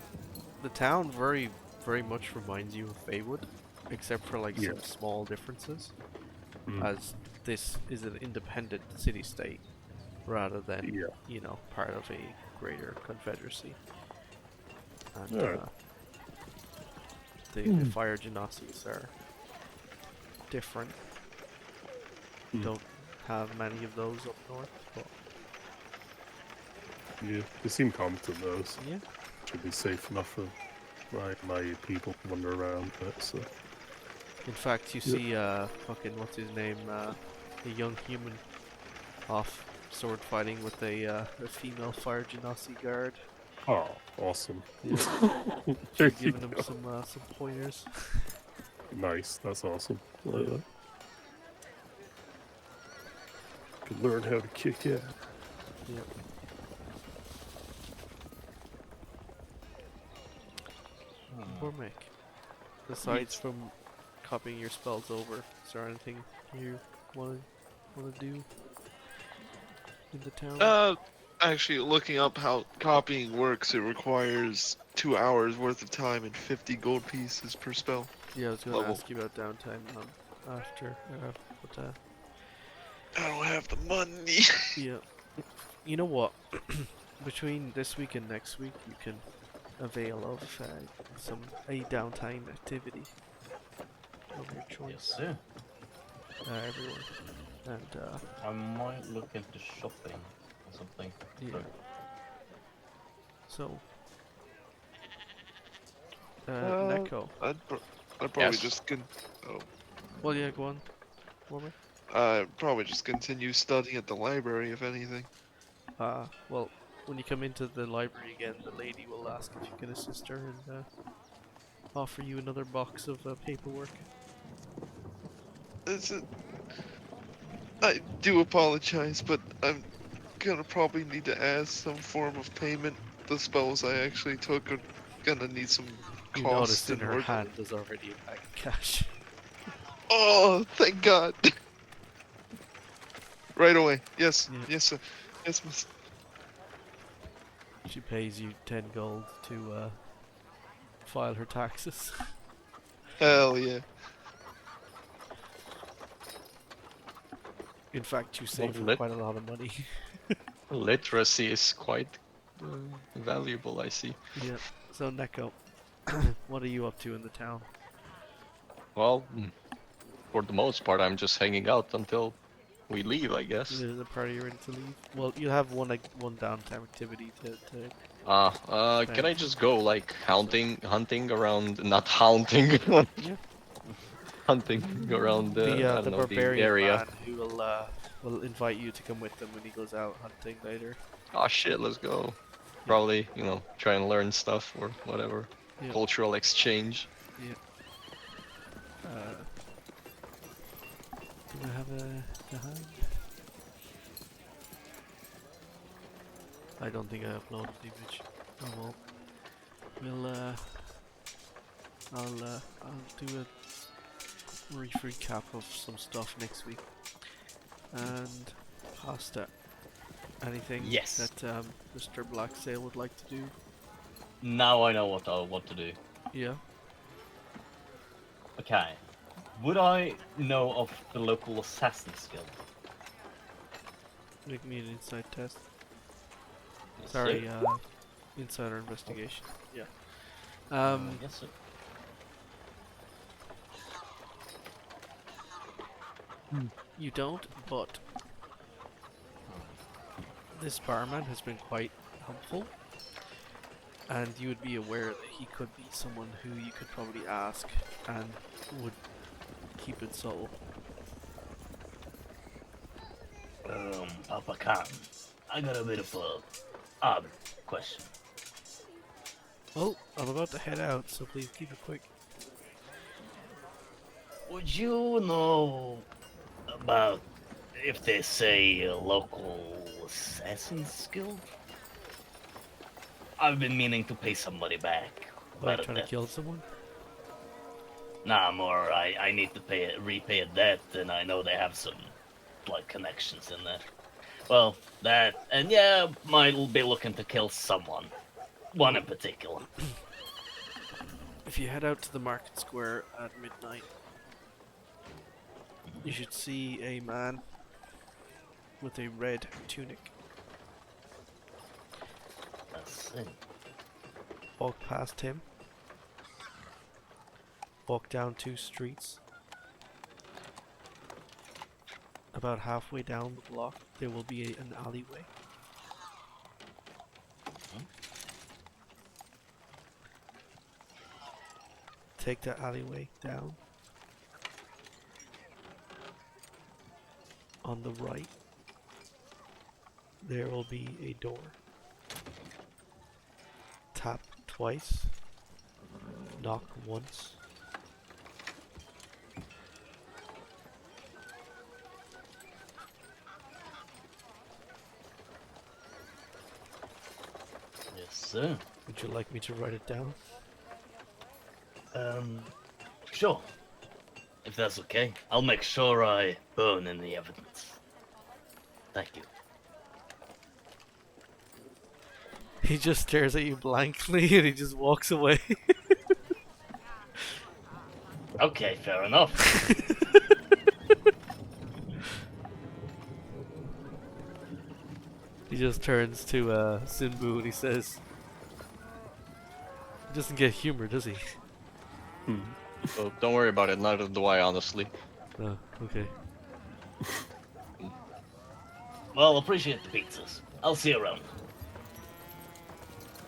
Speaker 1: the town very much reminds you of Baywood, except for like some small differences. As this is an independent city-state rather than you know, part of a greater confederacy. And the fire genocides are different. Don't have many of those up north, but
Speaker 6: yeah, they seem competent though. So
Speaker 1: yeah.
Speaker 6: should be safe enough for my people to wander around. But so.
Speaker 1: In fact, you see, fucking what's his name, a young human off sword fighting with a female fire genasi guard.
Speaker 6: Oh, awesome!
Speaker 1: She's giving him some pointers.
Speaker 6: Nice, that's awesome. Like that. Could learn how to kick it.
Speaker 1: Yep. Warmech, besides from copying your spells over, is there anything you want to do in the town?
Speaker 5: Actually, looking up how copying works, it requires 2 hours worth of time and 50 gold pieces per spell.
Speaker 1: Yeah, I was going to
Speaker 3: level.
Speaker 1: ask you about downtime after, but
Speaker 5: I don't have the money.
Speaker 1: yeah. You know what? Between this week and next week, you can avail of a downtime activity of your choice.
Speaker 7: Yes, sir.
Speaker 1: Everyone, and
Speaker 7: I might look into shopping or something.
Speaker 1: yeah. So, Neko.
Speaker 5: I'd probably
Speaker 3: Yes.
Speaker 5: just
Speaker 1: Well, yeah, go on. Warmer.
Speaker 5: probably just continue studying at the library, if anything.
Speaker 1: Well, when you come into the library again, the lady will ask if you can assist her and offer you another box of paperwork.
Speaker 5: I do apologize, but I'm gonna probably need to add some form of payment. The spells I actually took are gonna need some
Speaker 1: You
Speaker 5: cost
Speaker 1: noticed in
Speaker 5: in
Speaker 1: her
Speaker 5: order.
Speaker 1: hand was already a bag of cash.
Speaker 5: Oh, thank God! Right away. Yes,
Speaker 1: Yeah.
Speaker 5: yes, sir. Yes, miss.
Speaker 1: She pays you 10 gold to file her taxes.
Speaker 5: Hell yeah.
Speaker 1: In fact, you save her
Speaker 3: lit-
Speaker 1: quite a lot of money.
Speaker 3: Literacy is quite valuable, I see.
Speaker 1: Yeah. So, Neko, what are you up to in the town?
Speaker 3: Well, for the most part, I'm just hanging out until we leave, I guess.
Speaker 1: Is the party you're in to leave? Well, you have one downtime activity to
Speaker 3: Can I just go like hunting around? Not haunting.
Speaker 1: Yeah.
Speaker 3: Hunting around I
Speaker 1: the
Speaker 3: don't know, the
Speaker 1: barbarian
Speaker 3: area.
Speaker 1: man who will invite you to come with them when he goes out hunting later.
Speaker 3: Oh shit, let's go. Probably, try and learn stuff or whatever.
Speaker 1: Yeah.
Speaker 3: Cultural exchange.
Speaker 1: Yeah. Do I have a hand? I don't think I uploaded the image. Oh well. I'll do a brief recap of some stuff next week. And pasta. Anything
Speaker 7: Yes.
Speaker 1: that Mr. Blacksail would like to do?
Speaker 7: Now I know what I want to do.
Speaker 1: Yeah.
Speaker 7: Okay. Would I know of the local assassin's guild?
Speaker 1: Make me an insight test.
Speaker 7: Yes,
Speaker 1: Sorry,
Speaker 7: sir.
Speaker 1: insider investigation. Yeah.
Speaker 7: Yes, sir.
Speaker 1: You don't, but this barman has been quite helpful, and you would be aware that he could be someone who you could probably ask and would keep it subtle.
Speaker 2: Papa Khan, I got a bit of a odd question.
Speaker 1: Well, I'm about to head out, so please keep it quick.
Speaker 2: Would you know about if there's a local assassin's guild? I've been meaning to pay somebody back.
Speaker 1: Are you
Speaker 2: about a
Speaker 1: trying to
Speaker 2: debt.
Speaker 1: kill someone?
Speaker 2: Nah, more I need to repay a debt, and I know they have some blood connections in there. Well, that, and yeah, might be looking to kill someone. One in particular.
Speaker 1: If you head out to the market square at midnight, you should see a man with a red tunic
Speaker 2: That's it.
Speaker 1: walk past him, walk down 2 streets. About halfway down the block, there will be an alleyway. Take that alleyway down. On the right, there will be a door. Tap twice. Knock once.
Speaker 2: Yes, sir.
Speaker 1: Would you like me to write it down?
Speaker 2: Sure. If that's okay, I'll make sure I burn any evidence. Thank you.
Speaker 1: He just stares at you blankly and he just walks away.
Speaker 2: Okay, fair enough.
Speaker 1: He just turns to Sinbu and he says, he doesn't get humor, does he?
Speaker 3: So don't worry about it, neither do I, honestly.
Speaker 1: Oh, okay.
Speaker 2: Well, appreciate the pizzas. I'll see you around.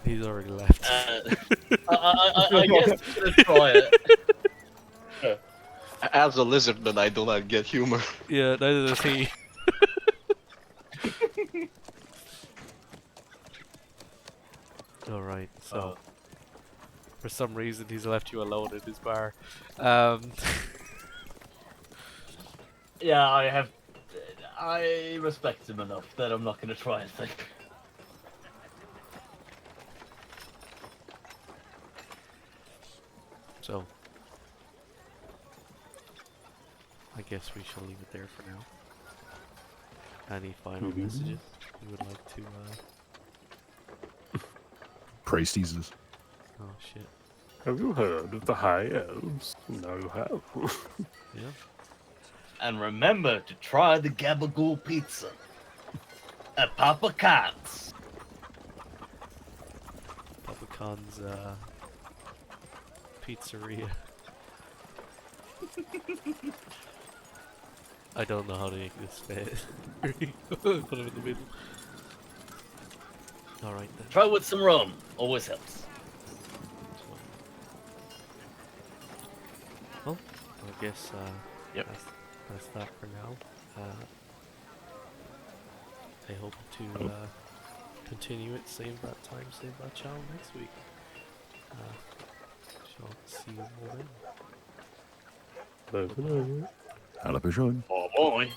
Speaker 1: He's already left.
Speaker 2: I guess I'm gonna try it.
Speaker 3: As a lizardman, I do not get humor.
Speaker 1: Yeah, neither does he. Alright, so for some reason he's left you alone in his bar.
Speaker 2: Yeah, I respect him enough that I'm not gonna try anything.
Speaker 1: So I guess we shall leave it there for now. Any final messages you would like to
Speaker 4: Praise Caesars.
Speaker 1: oh shit.
Speaker 6: Have you heard of the High Elves? No, you have.
Speaker 1: Yeah.
Speaker 2: And remember to try the Gabagool pizza at Papa Khan's.
Speaker 1: Papa Khan's pizzeria. I don't know how to make this fit. Put him in the middle. Alright then.
Speaker 2: Try with some rum. Always helps.
Speaker 1: Well, I guess
Speaker 3: Yep.
Speaker 1: that's that for now. I hope to continue it, same that time, same that channel next week. Shall see you all then.
Speaker 6: Hello.
Speaker 4: Hello, Bichon.
Speaker 2: Oh boy.